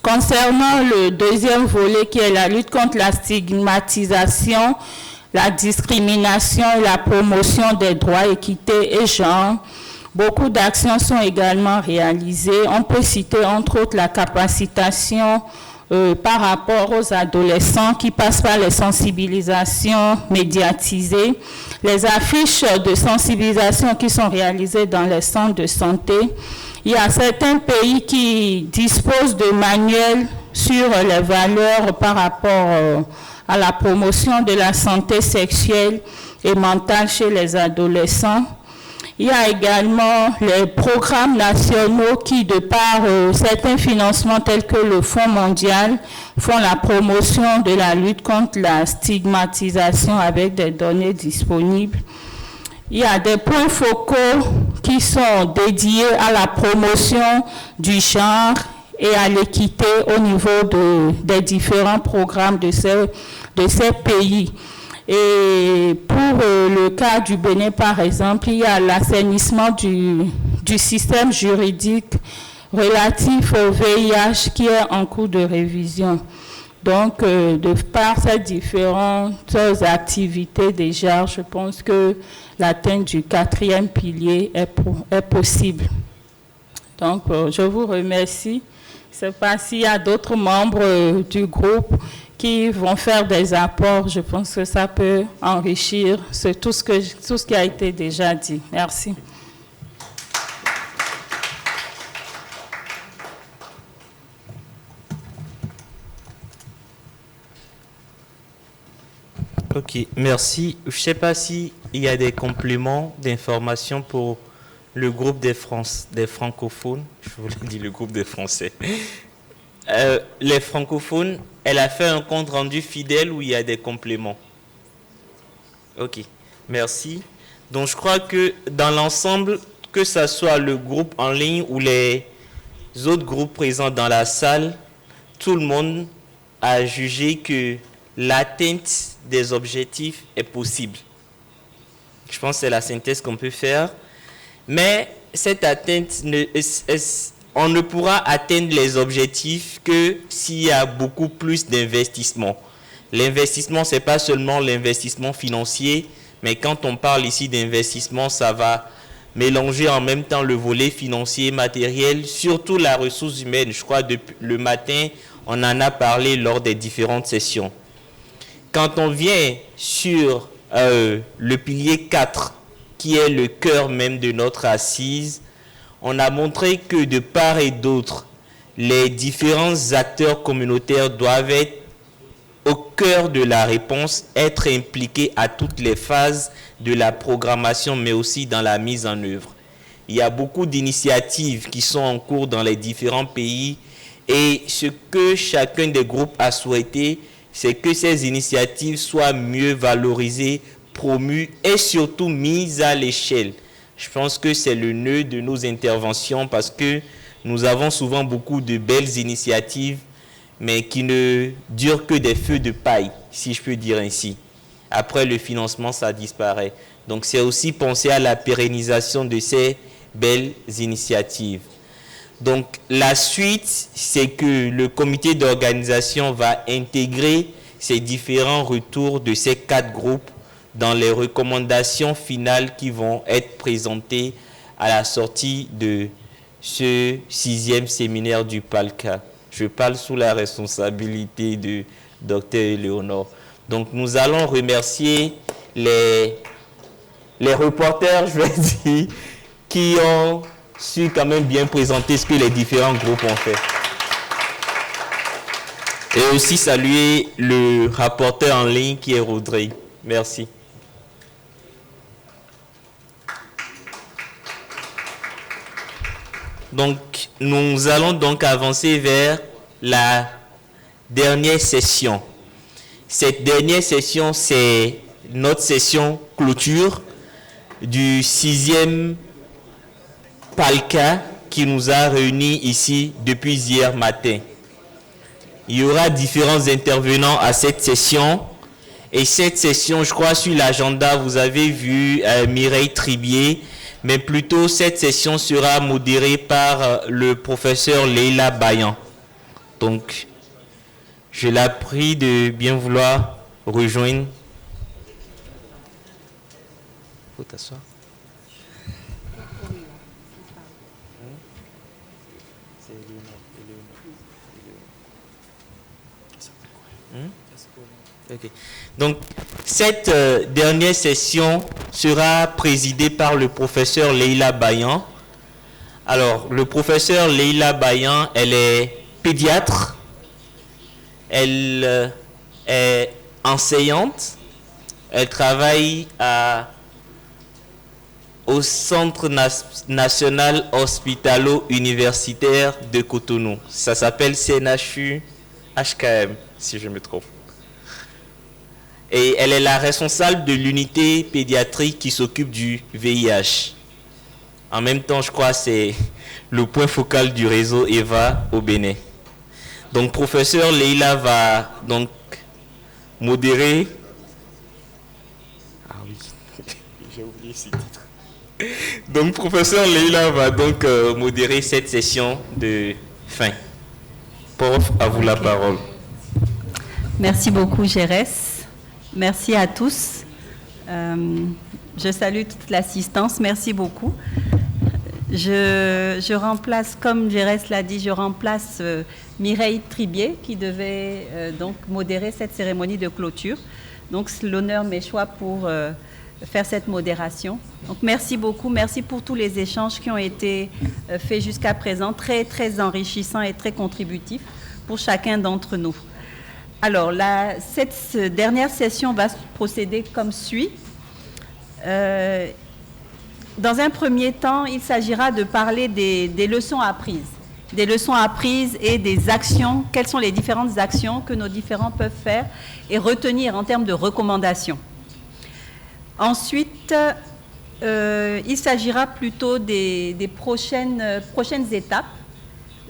Concernant le deuxième volet, qui est la lutte contre la stigmatisation, la discrimination et la promotion des droits, équité et genre, beaucoup d'actions sont également réalisées. On peut citer entre autres la capacitation par rapport aux adolescents qui passent par les sensibilisations médiatisées, les affiches de sensibilisation qui sont réalisées dans les centres de santé. Il y a certains pays qui disposent de manuels sur les valeurs par rapport à la promotion de la santé sexuelle et mentale chez les adolescents. Il y a également les programmes nationaux qui, de par certains financements tels que le Fonds mondial, font la promotion de la lutte contre la stigmatisation avec des données disponibles. Il y a des points focaux qui sont dédiés à la promotion du genre et à l'équité au niveau des différents programmes de ces pays. Et pour le cas du Bénin, par exemple, il y a l'assainissement du système juridique relatif au VIH qui est en cours de révision. Donc, de par ces différentes activités déjà, je pense que l'atteinte du 4e pilier est possible. Donc, je vous remercie. Je ne sais pas s'il y a d'autres membres du groupe qui vont faire des apports. Je pense que ça peut enrichir tout ce qui a été déjà dit. Merci. Ok, merci. Je ne sais pas s'il y a des compléments d'information pour le groupe des francophones. Je voulais dire le groupe des Français. Les francophones, elle a fait un compte rendu fidèle où il y a des compléments. Ok, merci. Donc je crois que dans l'ensemble, que ce soit le groupe en ligne ou les autres groupes présents dans la salle, tout le monde a jugé que l'atteinte des objectifs est possible. Je pense que c'est la synthèse qu'on peut faire. Mais cette atteinte, on ne pourra atteindre les objectifs que s'il y a beaucoup plus d'investissement. L'investissement, ce n'est pas seulement l'investissement financier, mais quand on parle ici d'investissement, ça va mélanger en même temps le volet financier, matériel, surtout la ressource humaine. Je crois que le matin, on en a parlé lors des différentes sessions. Quand on vient sur le pilier 4, qui est le cœur même de notre assise, on a montré que de part et d'autre, les différents acteurs communautaires doivent être au cœur de la réponse, être impliqués à toutes les phases de la programmation, mais aussi dans la mise en œuvre. Il y a beaucoup d'initiatives qui sont en cours dans les différents pays et ce que chacun des groupes a souhaité, c'est que ces initiatives soient mieux valorisées, promues et surtout mises à l'échelle. Je pense que c'est le nœud de nos interventions parce que nous avons souvent beaucoup de belles initiatives, mais qui ne durent que des feux de paille, si je peux dire ainsi. Après le financement, ça disparaît. Donc c'est aussi penser à la pérennisation de ces belles initiatives. Donc la suite, c'est que le comité d'organisation va intégrer ces différents retours de ces 4 groupes dans les recommandations finales qui vont être présentées à la sortie de ce 6e séminaire du PAHLCA. Je parle sous la responsabilité de Dr Éléonore. Donc nous allons remercier les reporters, je vais dire, qui ont su quand même bien présenter ce que les différents groupes ont fait. Et aussi saluer le rapporteur en ligne qui est Rodrigue. Merci. Donc, nous allons donc avancer vers la dernière session. Cette dernière session, c'est notre session clôture du 6e PAHLCA qui nous a réunis ici depuis hier matin. Il y aura différents intervenants à cette session. Et cette session, je crois, sur l'agenda, vous avez vu Mireille Tribier, mais plutôt cette session sera modérée par le professeur Leila Bayan. Donc, je la prie de bien vouloir rejoindre. Faut t'asseoir. Okay. Donc, cette dernière session sera présidée par le professeur Leila Bayan. Alors, le professeur Leila Bayan, elle est pédiatre, elle est enseignante, elle travaille au Centre national hospitalo-universitaire de Cotonou. Ça s'appelle CNHU HKM, si je me trompe. Et elle est la responsable de l'unité pédiatrique qui s'occupe du VIH. En même temps, je crois que c'est le point focal du réseau EVA au Bénin. Donc, professeur Leila va donc modérer. Ah oui, j'ai oublié ce titre. Donc, professeur Leila va donc modérer cette session de fin. Prof, à vous la parole. Merci beaucoup, Gérès. Merci à tous. Je salue toute l'assistance. Merci beaucoup. Je remplace, comme Gérès l'a dit, je remplace Mireille Tribier qui devait donc modérer cette cérémonie de clôture. Donc l'honneur m'est choix pour faire cette modération. Donc merci beaucoup, merci pour tous les échanges qui ont été faits jusqu'à présent, très très enrichissants et très contributifs pour chacun d'entre nous. Alors cette dernière session va procéder comme suit. Dans un premier temps, il s'agira de parler des leçons apprises. Des leçons apprises et des actions, quelles sont les différentes actions que nos différents peuvent faire et retenir en termes de recommandations. Ensuite, il s'agira plutôt des prochaines étapes.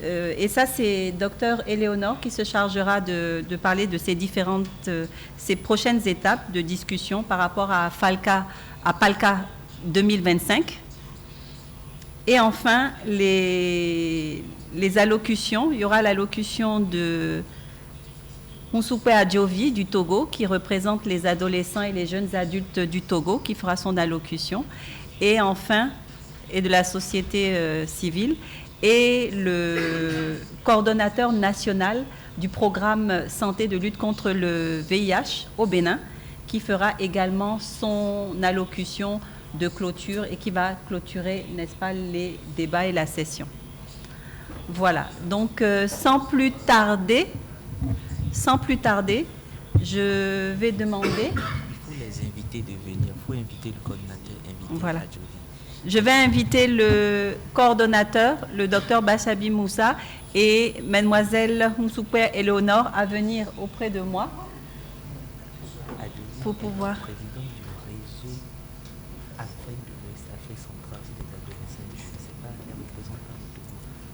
Et ça, c'est Dr Éléonore qui se chargera de parler de ces prochaines étapes de discussion par rapport à PAHLCA 2025. Et enfin, les allocutions. Il y aura l'allocution de Moussoupe Adjovi du Togo, qui représente les adolescents et les jeunes adultes du Togo, qui fera son allocution. Et enfin, et de la société civile, et le coordonnateur national du programme santé de lutte contre le VIH au Bénin, qui fera également son allocution de clôture et qui va clôturer, n'est-ce pas, les débats et la session. Voilà, donc sans plus tarder, je vais demander... Il faut les inviter de venir, il faut inviter le coordonnateur, voilà. Je vais inviter le coordonnateur, le docteur Bachabi Moussa, et mademoiselle Moussoupe Éléonore à venir auprès de moi pour pouvoir...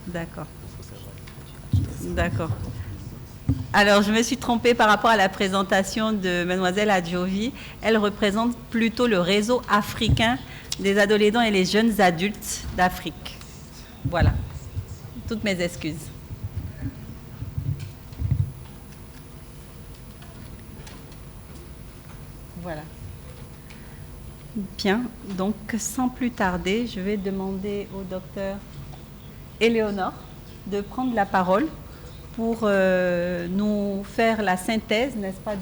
D'accord. D'accord. Alors, je me suis trompée par rapport à la présentation de mademoiselle Adjovi. Elle représente plutôt le réseau africain des adolescents et les jeunes adultes d'Afrique. Voilà. Toutes mes excuses. Voilà. Bien. Donc, sans plus tarder, je vais demander au docteur Éléonore de prendre la parole pour nous faire la synthèse, n'est-ce pas,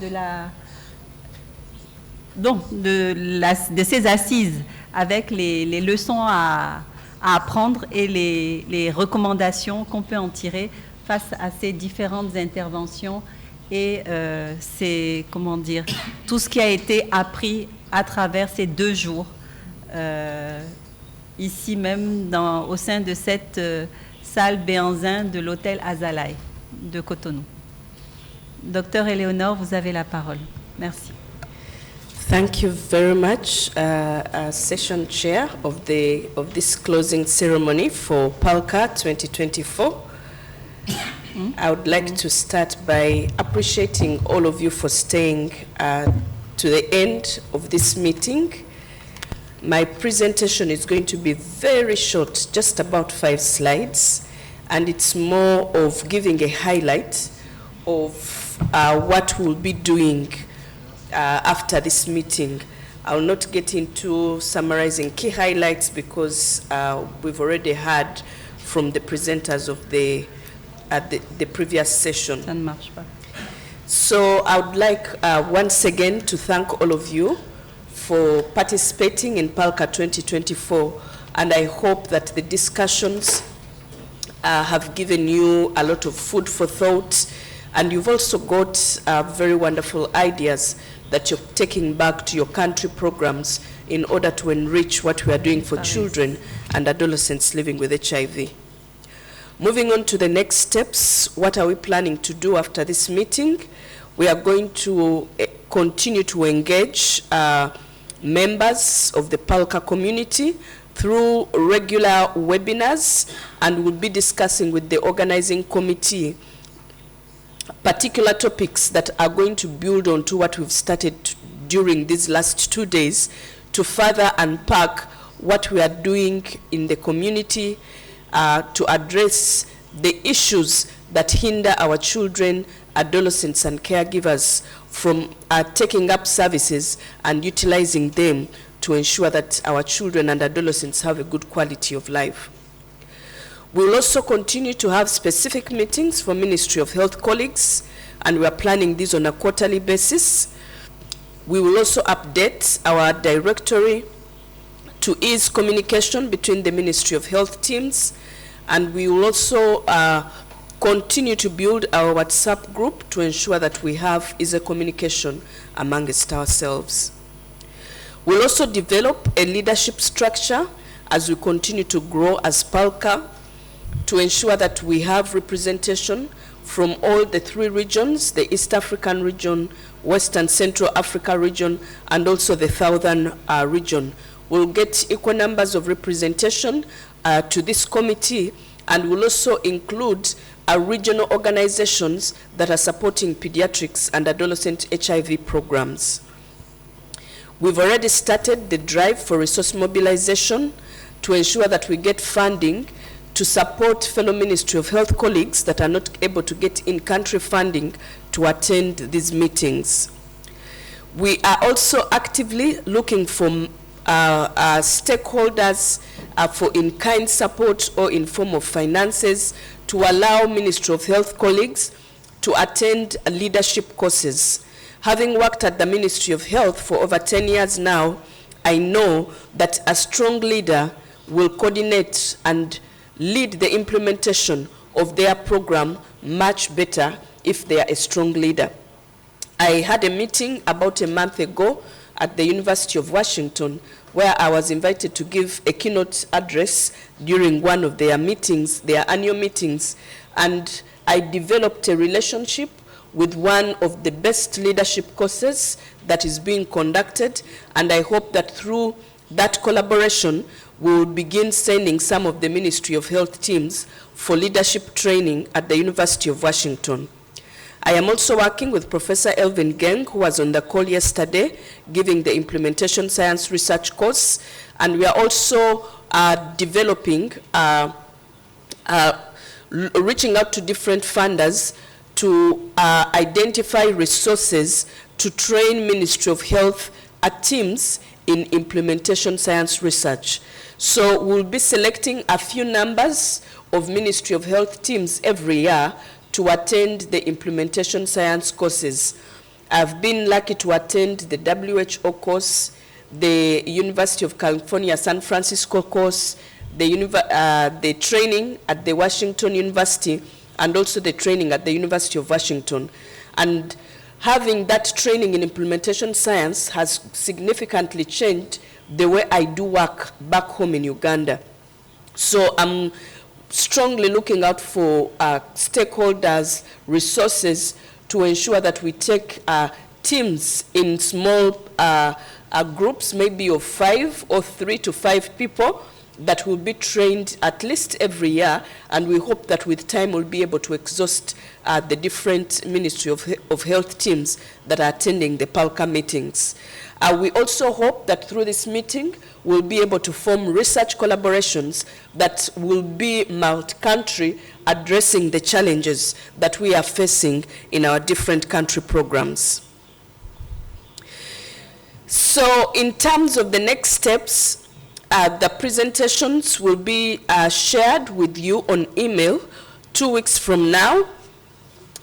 de ces assises avec les leçons à apprendre et les recommandations qu'on peut en tirer face à ces différentes interventions et tout ce qui a été appris à travers ces 2 jours ici même au sein de cette salle Béanzin de l'hôtel Azalaï de Cotonou. Docteur Éléonore, vous avez la parole. Merci. Thank you very much, Session Chair of this closing ceremony for PAHLCA 2024. I would like to start by appreciating all of you for staying to the end of this meeting. My presentation is going to be very short, just about 5 slides, and it's more of giving a highlight of what we'll be doing after this meeting. I'll not get into summarizing key highlights because we've already heard from the presenters of the previous session. Ça ne marche pas. So I would like once again to thank all of you for participating in PAHLCA 2024, and I hope that the discussions have given you a lot of food for thought, and you've also got very wonderful ideas that you're taking back to your country programs in order to enrich what we are doing for children and adolescents living with HIV. Moving on to the next steps, what are we planning to do after this meeting? We are going to continue to engage members of the PAHLCA community through regular webinars, and we'll be discussing with the organizing committee particular topics that are going to build on to what we've started during these last 2 days to further unpack what we are doing in the community to address the issues that hinder our children adolescents and caregivers from taking up services and utilizing them to ensure that our children and adolescents have a good quality of life. We will also continue to have specific meetings for Ministry of Health colleagues, and we are planning these on a quarterly basis. We will also update our directory to ease communication between the Ministry of Health teams, and we will also continue to build our WhatsApp group to ensure that we have easy communication amongst ourselves. We'll also develop a leadership structure as we continue to grow as PAHLCA to ensure that we have representation from all the 3 regions, the East African region, West and Central Africa region, and also the Southern region. We'll get equal numbers of representation to this committee, and we'll also include regional organizations that are supporting pediatrics and adolescent HIV programs. We've already started the drive for resource mobilization to ensure that we get funding to support fellow Ministry of Health colleagues that are not able to get in-country funding to attend these meetings. We are also actively looking for stakeholders for in-kind support or in form of finances to allow Ministry of Health colleagues to attend leadership courses. Having worked at the Ministry of Health for over 10 years now, I know that a strong leader will coordinate and lead the implementation of their program much better if they are a strong leader. I had a meeting about a month ago at the University of Washington where I was invited to give a keynote address during one of their meetings, their annual meetings, and I developed a relationship with one of the best leadership courses that is being conducted, and I hope that through that collaboration we will begin sending some of the Ministry of Health teams for leadership training at the University of Washington. I am also working with Professor Elvin Geng, who was on the call yesterday, giving the Implementation Science Research course, and we are also developing, reaching out to different funders to identify resources to train Ministry of Health teams in implementation science research. So we'll be selecting a few numbers of Ministry of Health teams every year to attend the implementation science courses. I've been lucky to attend the WHO course, the University of California, San Francisco course, the training at the Washington University, and also the training at the University of Washington. And having that training in implementation science has significantly changed the way I do work back home in Uganda. So I'm strongly looking out for stakeholders, resources to ensure that we take teams in small groups, maybe of 5 or 3 to 5 people, that will be trained at least every year, and we hope that with time we'll be able to exhaust the different Ministry of Health teams that are attending the PAHLCA meetings. We also hope that through this meeting we'll be able to form research collaborations that will be multi-country, addressing the challenges that we are facing in our different country programs. So in terms of the next steps, the presentations will be shared with you on email 2 weeks from now.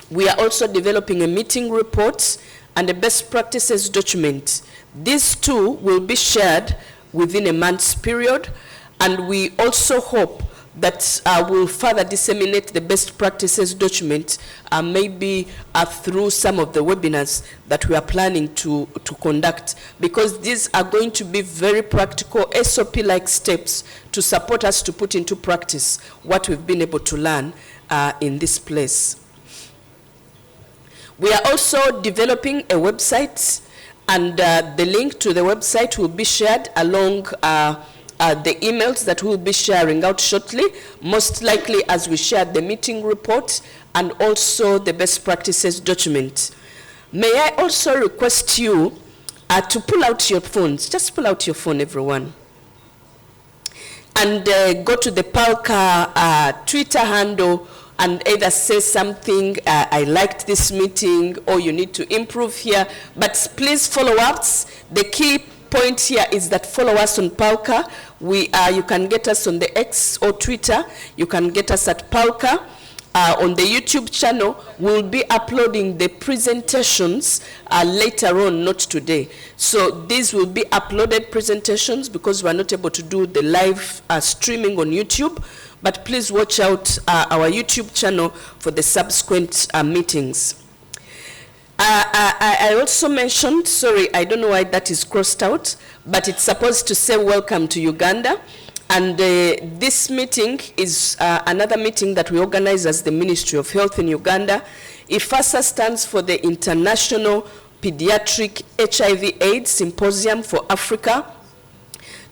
We are also developing a meeting report and a best practices document. These two will be shared within a month's period, and we also hope that we'll further disseminate the best practices document maybe through some of the webinars that we are planning to conduct, because these are going to be very practical SOP-like steps to support us to put into practice what we've been able to learn in this place. We are also developing a website, and the link to the website will be shared along the emails that we'll be sharing out shortly, most likely as we share the meeting report and also the best practices document. May I also request you to pull out your phones. Just pull out your phone, everyone. And go to the PAHLCA Twitter handle and either say something, I liked this meeting, or you need to improve here. But please follow ups. The key point here is that follow us on PAHLCA. You can get us on the X or Twitter. You can get us at PAHLCA. On the YouTube channel, we'll be uploading the presentations later on, not today. So these will be uploaded presentations because we're not able to do the live streaming on YouTube. But please watch out our YouTube channel for the subsequent meetings. I also mentioned, sorry, I don't know why that is crossed out, but it's supposed to say welcome to Uganda. And this meeting is another meeting that we organize as the Ministry of Health in Uganda. IFASA stands for the International Pediatric HIV/AIDS Symposium for Africa.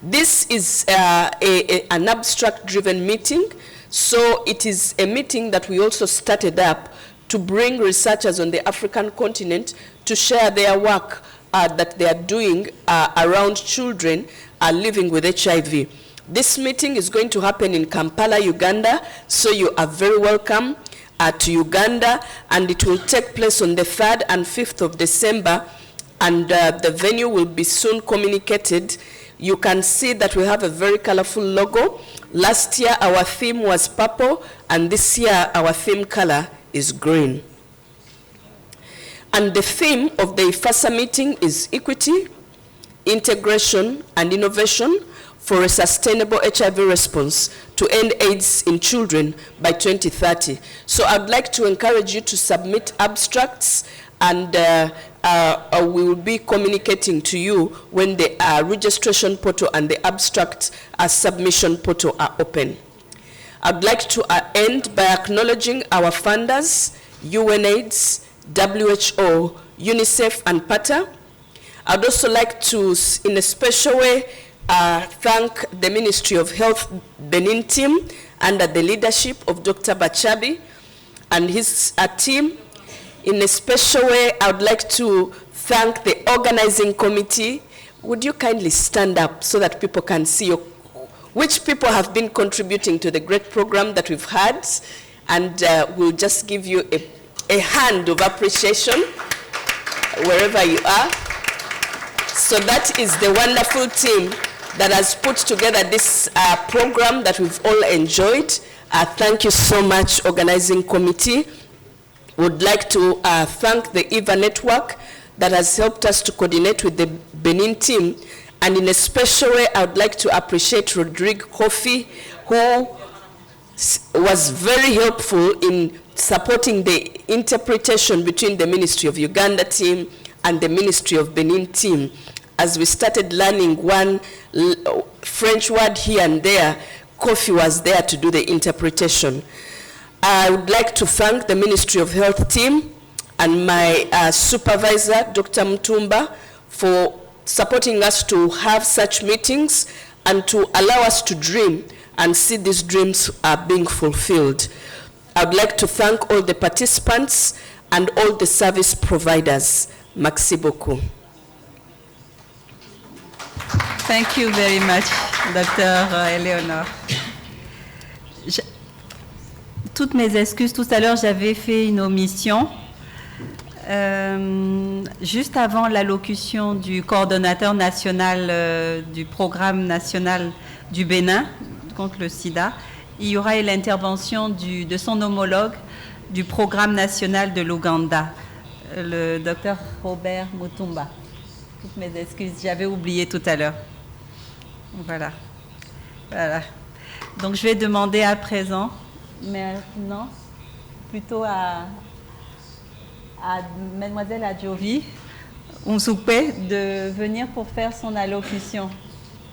This is an abstract-driven meeting, so it is a meeting that we also started up to bring researchers on the African continent to share their work that they are doing around children living with HIV. This meeting is going to happen in Kampala, Uganda, so you are very welcome to Uganda, and it will take place on the 3rd and 5th of December, and the venue will be soon communicated. You can see that we have a very colorful logo. Last year our theme was purple, and this year our theme color is green. And the theme of the IFASA meeting is equity, integration, and innovation for a sustainable HIV response to end AIDS in children by 2030. So I'd like to encourage you to submit abstracts, and we will be communicating to you when the registration portal and the abstract submission portal are open. I'd like to end by acknowledging our funders, UNAIDS, WHO, UNICEF, and PATA. I'd also like to, in a special way, thank the Ministry of Health Benin team under the leadership of Dr. Bachabi and his team. In a special way, I would like to thank the organizing committee. Would you kindly stand up so that people can see which people have been contributing to the great program that we've had, and we'll just give you a hand of appreciation wherever you are. So that is the wonderful team that has put together this program that we've all enjoyed. Thank you so much, organizing committee. Would like to thank the EVA network that has helped us to coordinate with the Benin team. And in a special way, I would like to appreciate Rodrigue Kofi, who was very helpful in supporting the interpretation between the Ministry of Uganda team and the Ministry of Benin team. As we started learning one French word here and there, Kofi was there to do the interpretation. I would like to thank the Ministry of Health team and my supervisor, Dr. Mutumba, for supporting us to have such meetings and to allow us to dream and see these dreams being fulfilled. I would like to thank all the participants and all the service providers. Merci beaucoup. Thank you very much, Dr. Eleonore. Toutes mes excuses, tout à l'heure j'avais fait une omission. Juste avant l'allocution du coordonnateur national du programme national du Bénin contre le sida, il y aura l'intervention de son homologue du programme national de l'Ouganda, le docteur Robert Mutumba. Toutes mes excuses, j'avais oublié tout à l'heure. Voilà. Voilà. Donc je vais demander à présent, maintenant, plutôt à Mademoiselle Adjovi Unsoupe de venir pour faire son allocution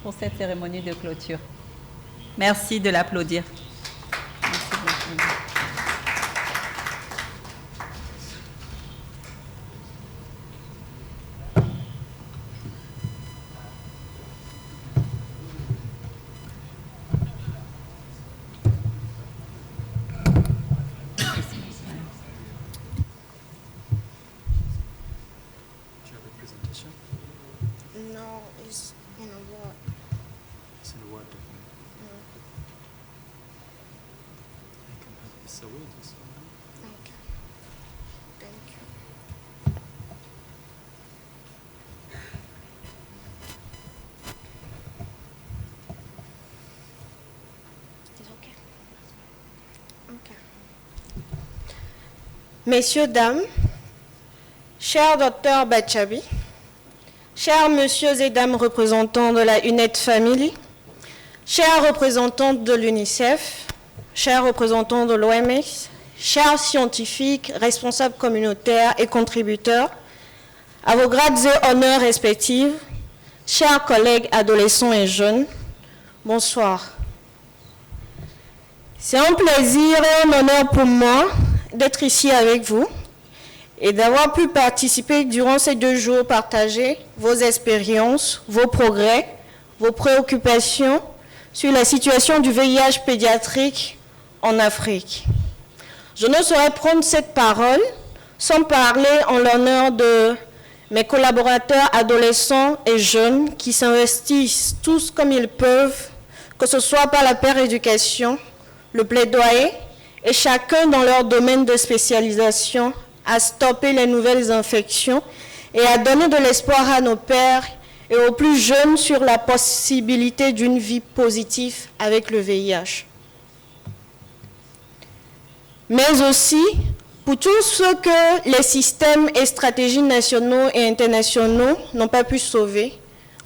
pour cette cérémonie de clôture. Merci de l'applaudir. Merci beaucoup. Messieurs, dames, cher docteur Bachabi, chers messieurs et dames représentants de la UNED Family, chers représentants de l'UNICEF, chers représentants de l'OMS, chers scientifiques, responsables communautaires et contributeurs, à vos grades et honneurs respectifs, chers collègues adolescents et jeunes, bonsoir. C'est un plaisir et un honneur pour moi d'être ici avec vous et d'avoir pu participer durant ces 2 jours, partager vos expériences, vos progrès, vos préoccupations sur la situation du VIH pédiatrique en Afrique. Je ne saurais prendre cette parole sans parler en l'honneur de mes collaborateurs adolescents et jeunes qui s'investissent tous comme ils peuvent, que ce soit par la péréducation, le plaidoyer, et chacun dans leur domaine de spécialisation, à stopper les nouvelles infections et à donner de l'espoir à nos pères et aux plus jeunes sur la possibilité d'une vie positive avec le VIH. Mais aussi pour tout ce que les systèmes et stratégies nationaux et internationaux n'ont pas pu sauver,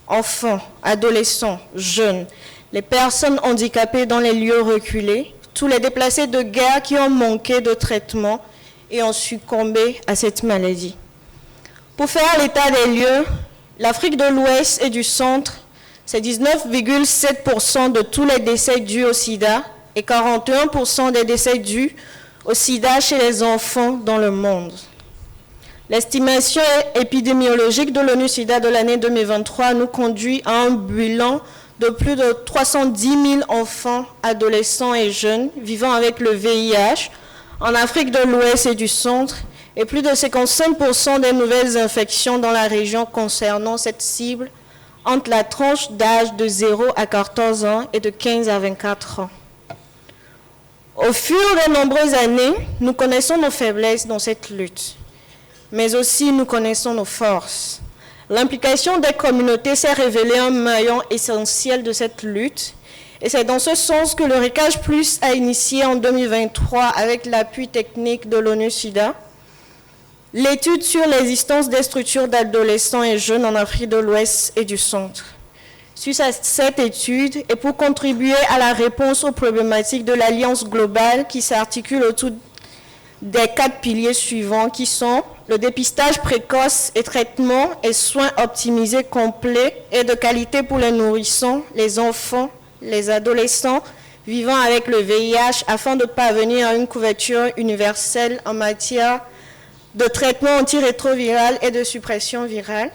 enfants, adolescents, jeunes, les personnes handicapées dans les lieux reculés, tous les déplacés de guerre qui ont manqué de traitement et ont succombé à cette maladie. Pour faire l'état des lieux, l'Afrique de l'Ouest et du Centre, c'est 19,7% de tous les décès dus au sida et 41% des décès dus au sida chez les enfants dans le monde. L'estimation épidémiologique de l'ONU-SIDA de l'année 2023 nous conduit à un bilan de plus de 310 000 enfants, adolescents et jeunes vivant avec le VIH en Afrique de l'Ouest et du Centre et plus de 55% des nouvelles infections dans la région concernant cette cible entre la tranche d'âge de 0 à 14 ans et de 15 à 24 ans. Au fur des nombreuses années, nous connaissons nos faiblesses dans cette lutte, mais aussi nous connaissons nos forces. L'implication des communautés s'est révélée un maillon essentiel de cette lutte et c'est dans ce sens que le RECAGE Plus a initié en 2023 avec l'appui technique de l'ONU-SIDA l'étude sur l'existence des structures d'adolescents et jeunes en Afrique de l'Ouest et du Centre. Suite à cette étude et pour contribuer à la réponse aux problématiques de l'Alliance globale qui s'articule autour des 4 piliers suivants qui sont le dépistage précoce et traitement et soins optimisés complets et de qualité pour les nourrissons, les enfants, les adolescents vivant avec le VIH afin de parvenir à une couverture universelle en matière de traitement antirétroviral et de suppression virale.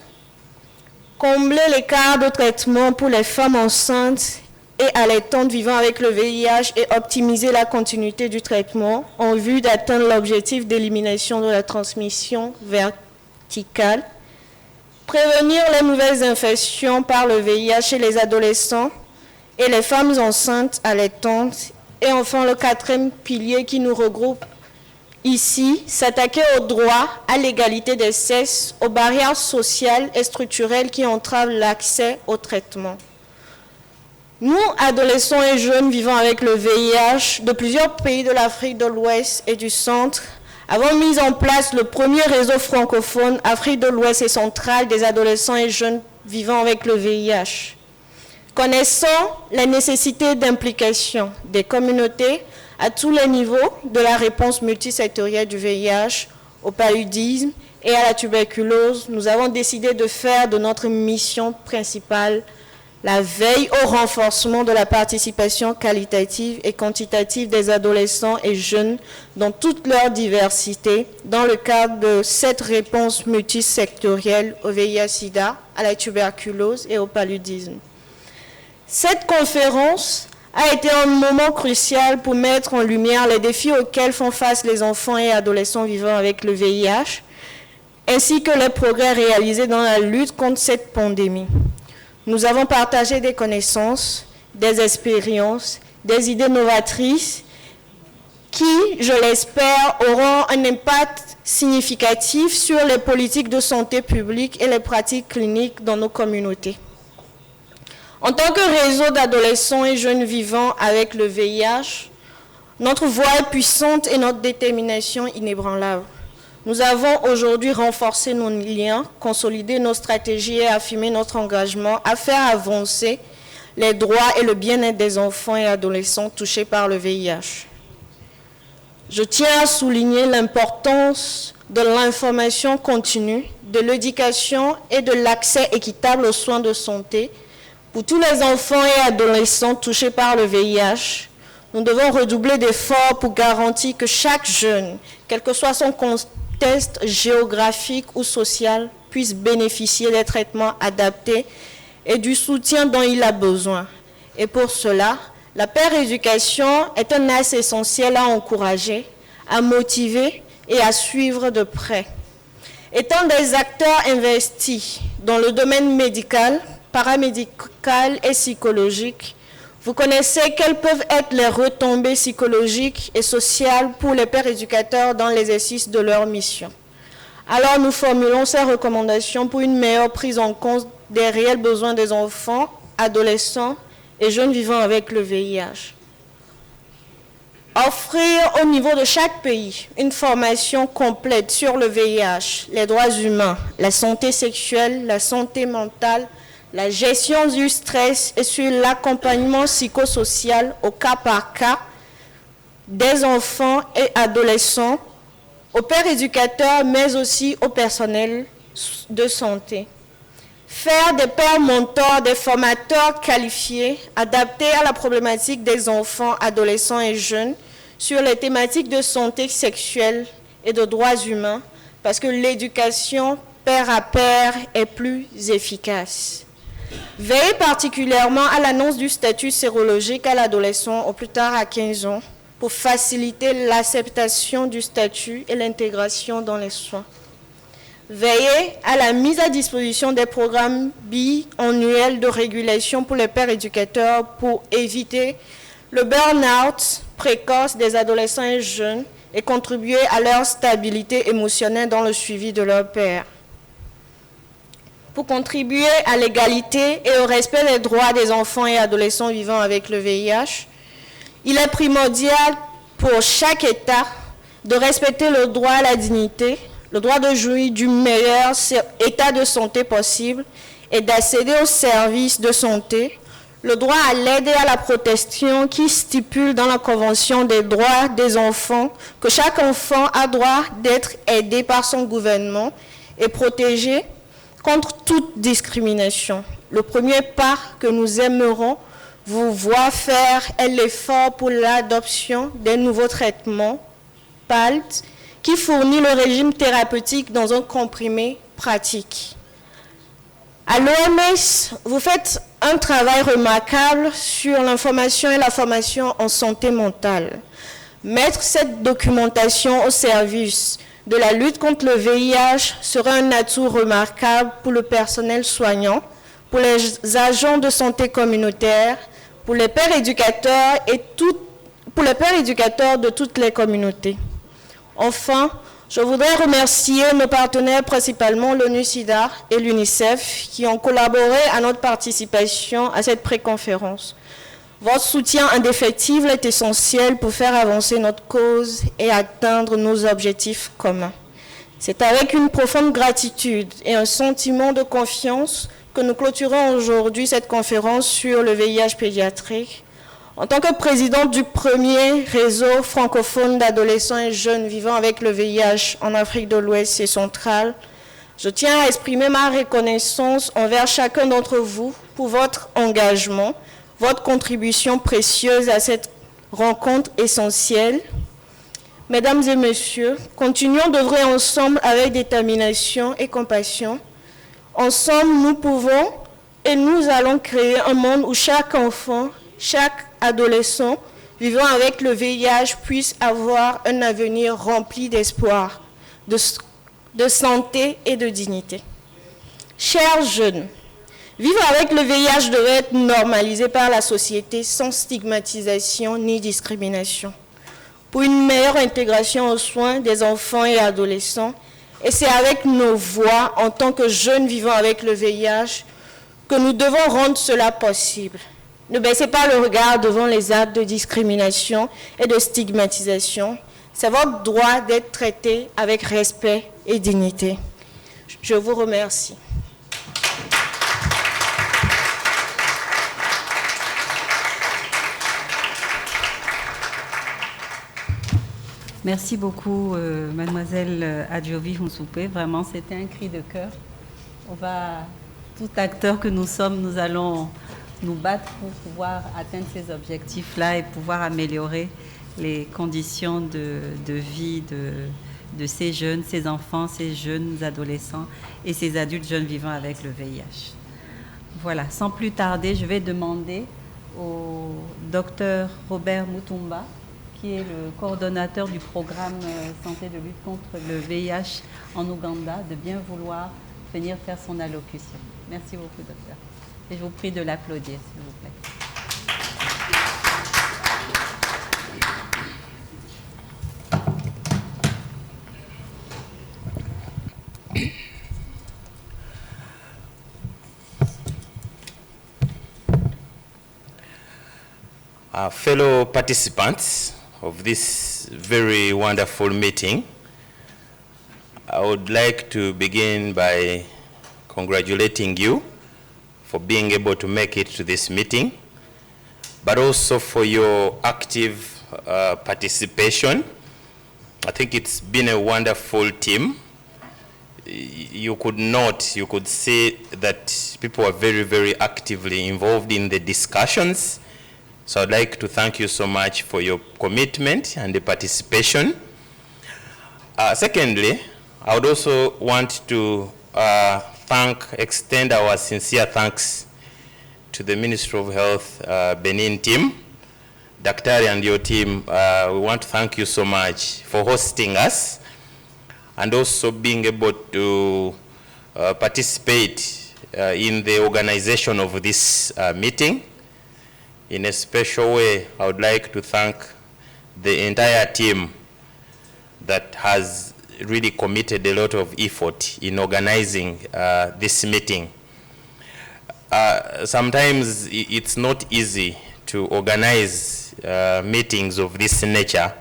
Combler l'écart de traitement pour les femmes enceintes et allaitantes vivant avec le VIH et optimiser la continuité du traitement en vue d'atteindre l'objectif d'élimination de la transmission verticale. Prévenir les nouvelles infections par le VIH chez les adolescents et les femmes enceintes allaitantes. Et enfin, le 4e pilier qui nous regroupe ici, s'attaquer aux droits, à l'égalité des sexes, aux barrières sociales et structurelles qui entravent l'accès au traitement. Nous, adolescents et jeunes vivant avec le VIH de plusieurs pays de l'Afrique de l'Ouest et du Centre, avons mis en place le premier réseau francophone Afrique de l'Ouest et centrale des adolescents et jeunes vivant avec le VIH. Connaissant la nécessité d'implication des communautés à tous les niveaux de la réponse multisectorielle du VIH, au paludisme et à la tuberculose, nous avons décidé de faire de notre mission principale la veille au renforcement de la participation qualitative et quantitative des adolescents et jeunes dans toute leur diversité dans le cadre de cette réponse multisectorielle au VIH-Sida, à la tuberculose et au paludisme. Cette conférence a été un moment crucial pour mettre en lumière les défis auxquels font face les enfants et adolescents vivant avec le VIH, ainsi que les progrès réalisés dans la lutte contre cette pandémie. Nous avons partagé des connaissances, des expériences, des idées novatrices qui, je l'espère, auront un impact significatif sur les politiques de santé publique et les pratiques cliniques dans nos communautés. En tant que réseau d'adolescents et jeunes vivant avec le VIH, notre voix est puissante et notre détermination inébranlable. Nous avons aujourd'hui renforcé nos liens, consolidé nos stratégies et affirmé notre engagement à faire avancer les droits et le bien-être des enfants et adolescents touchés par le VIH. Je tiens à souligner l'importance de l'information continue, de l'éducation et de l'accès équitable aux soins de santé pour tous les enfants et adolescents touchés par le VIH. Nous devons redoubler d'efforts pour garantir que chaque jeune, quel que soit son contexte géographique ou social, puisse bénéficier des traitements adaptés et du soutien dont il a besoin. Et pour cela, la péréducation est un axe essentiel à encourager, à motiver et à suivre de près. Étant des acteurs investis dans le domaine médical, paramédical et psychologique, vous connaissez quelles peuvent être les retombées psychologiques et sociales pour les pères éducateurs dans l'exercice de leur mission. Alors nous formulons ces recommandations pour une meilleure prise en compte des réels besoins des enfants, adolescents et jeunes vivant avec le VIH. Offrir au niveau de chaque pays une formation complète sur le VIH, les droits humains, la santé sexuelle, la santé mentale, la gestion du stress et sur l'accompagnement psychosocial au cas par cas des enfants et adolescents, aux pères éducateurs, mais aussi au personnel de santé. Faire des pères mentors, des formateurs qualifiés, adaptés à la problématique des enfants, adolescents et jeunes sur les thématiques de santé sexuelle et de droits humains, parce que l'éducation pair à pair est plus efficace. Veillez particulièrement à l'annonce du statut sérologique à l'adolescent au plus tard à 15 ans pour faciliter l'acceptation du statut et l'intégration dans les soins. Veillez à la mise à disposition des programmes biannuels de régulation pour les pères éducateurs pour éviter le burn-out précoce des adolescents et jeunes et contribuer à leur stabilité émotionnelle dans le suivi de leur père. Pour contribuer à l'égalité et au respect des droits des enfants et adolescents vivant avec le VIH, il est primordial pour chaque État de respecter le droit à la dignité, le droit de jouir du meilleur état de santé possible et d'accéder aux services de santé, le droit à l'aide et à la protection qui stipule dans la Convention des droits des enfants que chaque enfant a droit d'être aidé par son gouvernement et protégé contre toute discrimination. Le premier pas que nous aimerons vous voir faire est l'effort pour l'adoption des nouveaux traitements, PAHLCA, qui fournit le régime thérapeutique dans un comprimé pratique. À l'OMS, vous faites un travail remarquable sur l'information et la formation en santé mentale. Mettre cette documentation au service de la lutte contre le VIH serait un atout remarquable pour le personnel soignant, pour les agents de santé communautaire, pour les pères éducateurs et pour les pères éducateurs de toutes les communautés. Enfin, je voudrais remercier nos partenaires, principalement l'ONU-SIDA et l'UNICEF, qui ont collaboré à notre participation à cette préconférence. Votre soutien indéfectible est essentiel pour faire avancer notre cause et atteindre nos objectifs communs. C'est avec une profonde gratitude et un sentiment de confiance que nous clôturons aujourd'hui cette conférence sur le VIH pédiatrique. En tant que présidente du premier réseau francophone d'adolescents et jeunes vivant avec le VIH en Afrique de l'Ouest et centrale, je tiens à exprimer ma reconnaissance envers chacun d'entre vous pour votre engagement, votre contribution précieuse à cette rencontre essentielle. Mesdames et messieurs, continuons d'œuvrer ensemble avec détermination et compassion. Ensemble, nous pouvons et nous allons créer un monde où chaque enfant, chaque adolescent vivant avec le VIH puisse avoir un avenir rempli d'espoir, de santé et de dignité. Chers jeunes, vivre avec le VIH devrait être normalisé par la société sans stigmatisation ni discrimination. pour une meilleure intégration aux soins des enfants et adolescents. Et c'est avec nos voix, en tant que jeunes vivant avec le VIH, que nous devons rendre cela possible. Ne baissez pas le regard devant les actes de discrimination et de stigmatisation. C'est votre droit d'être traité avec respect et dignité. Je vous remercie. Merci beaucoup, mademoiselle Adjovi Hunsoupé. Vraiment, c'était un cri de cœur. On va, tout acteur que nous sommes, nous allons nous battre pour pouvoir atteindre ces objectifs-là et pouvoir améliorer les conditions de vie de ces jeunes, ces enfants, ces jeunes adolescents et ces adultes jeunes vivant avec le VIH. Voilà, sans plus tarder, je vais demander au docteur Robert Mutumba, qui est le coordonnateur du programme santé de lutte contre le VIH en Ouganda, de bien vouloir venir faire son allocution. Merci beaucoup, docteur. Et je vous prie de l'applaudir, s'il vous plaît. Fellow participants of this very wonderful meeting, I would like to begin by congratulating you for being able to make it to this meeting, but also for your active participation. I think it's been a wonderful team. You could see that people are very, very actively involved in the discussions. So I'd like to thank you so much for your commitment and the participation. Secondly, I would also want to extend our sincere thanks to the Ministry of Health Benin team. Daktari and your team, we want to thank you so much for hosting us and also being able to participate in the organization of this meeting. In a special way, I would like to thank the entire team that has really committed a lot of effort in organizing this meeting. Sometimes it's not easy to organize meetings of this nature.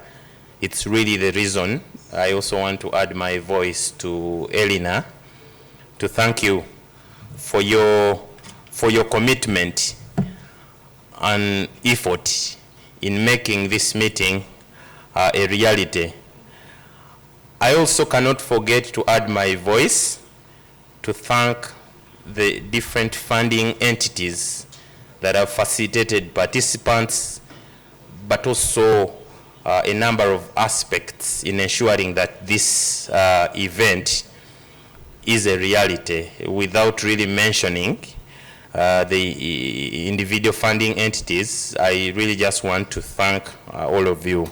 It's really the reason. I also want to add my voice to Elena to thank you for your commitment and effort in making this meeting a reality. I also cannot forget to add my voice to thank the different funding entities that have facilitated participants, but also a number of aspects in ensuring that this event is a reality, without really mentioning the individual funding entities. I really just want to thank all of you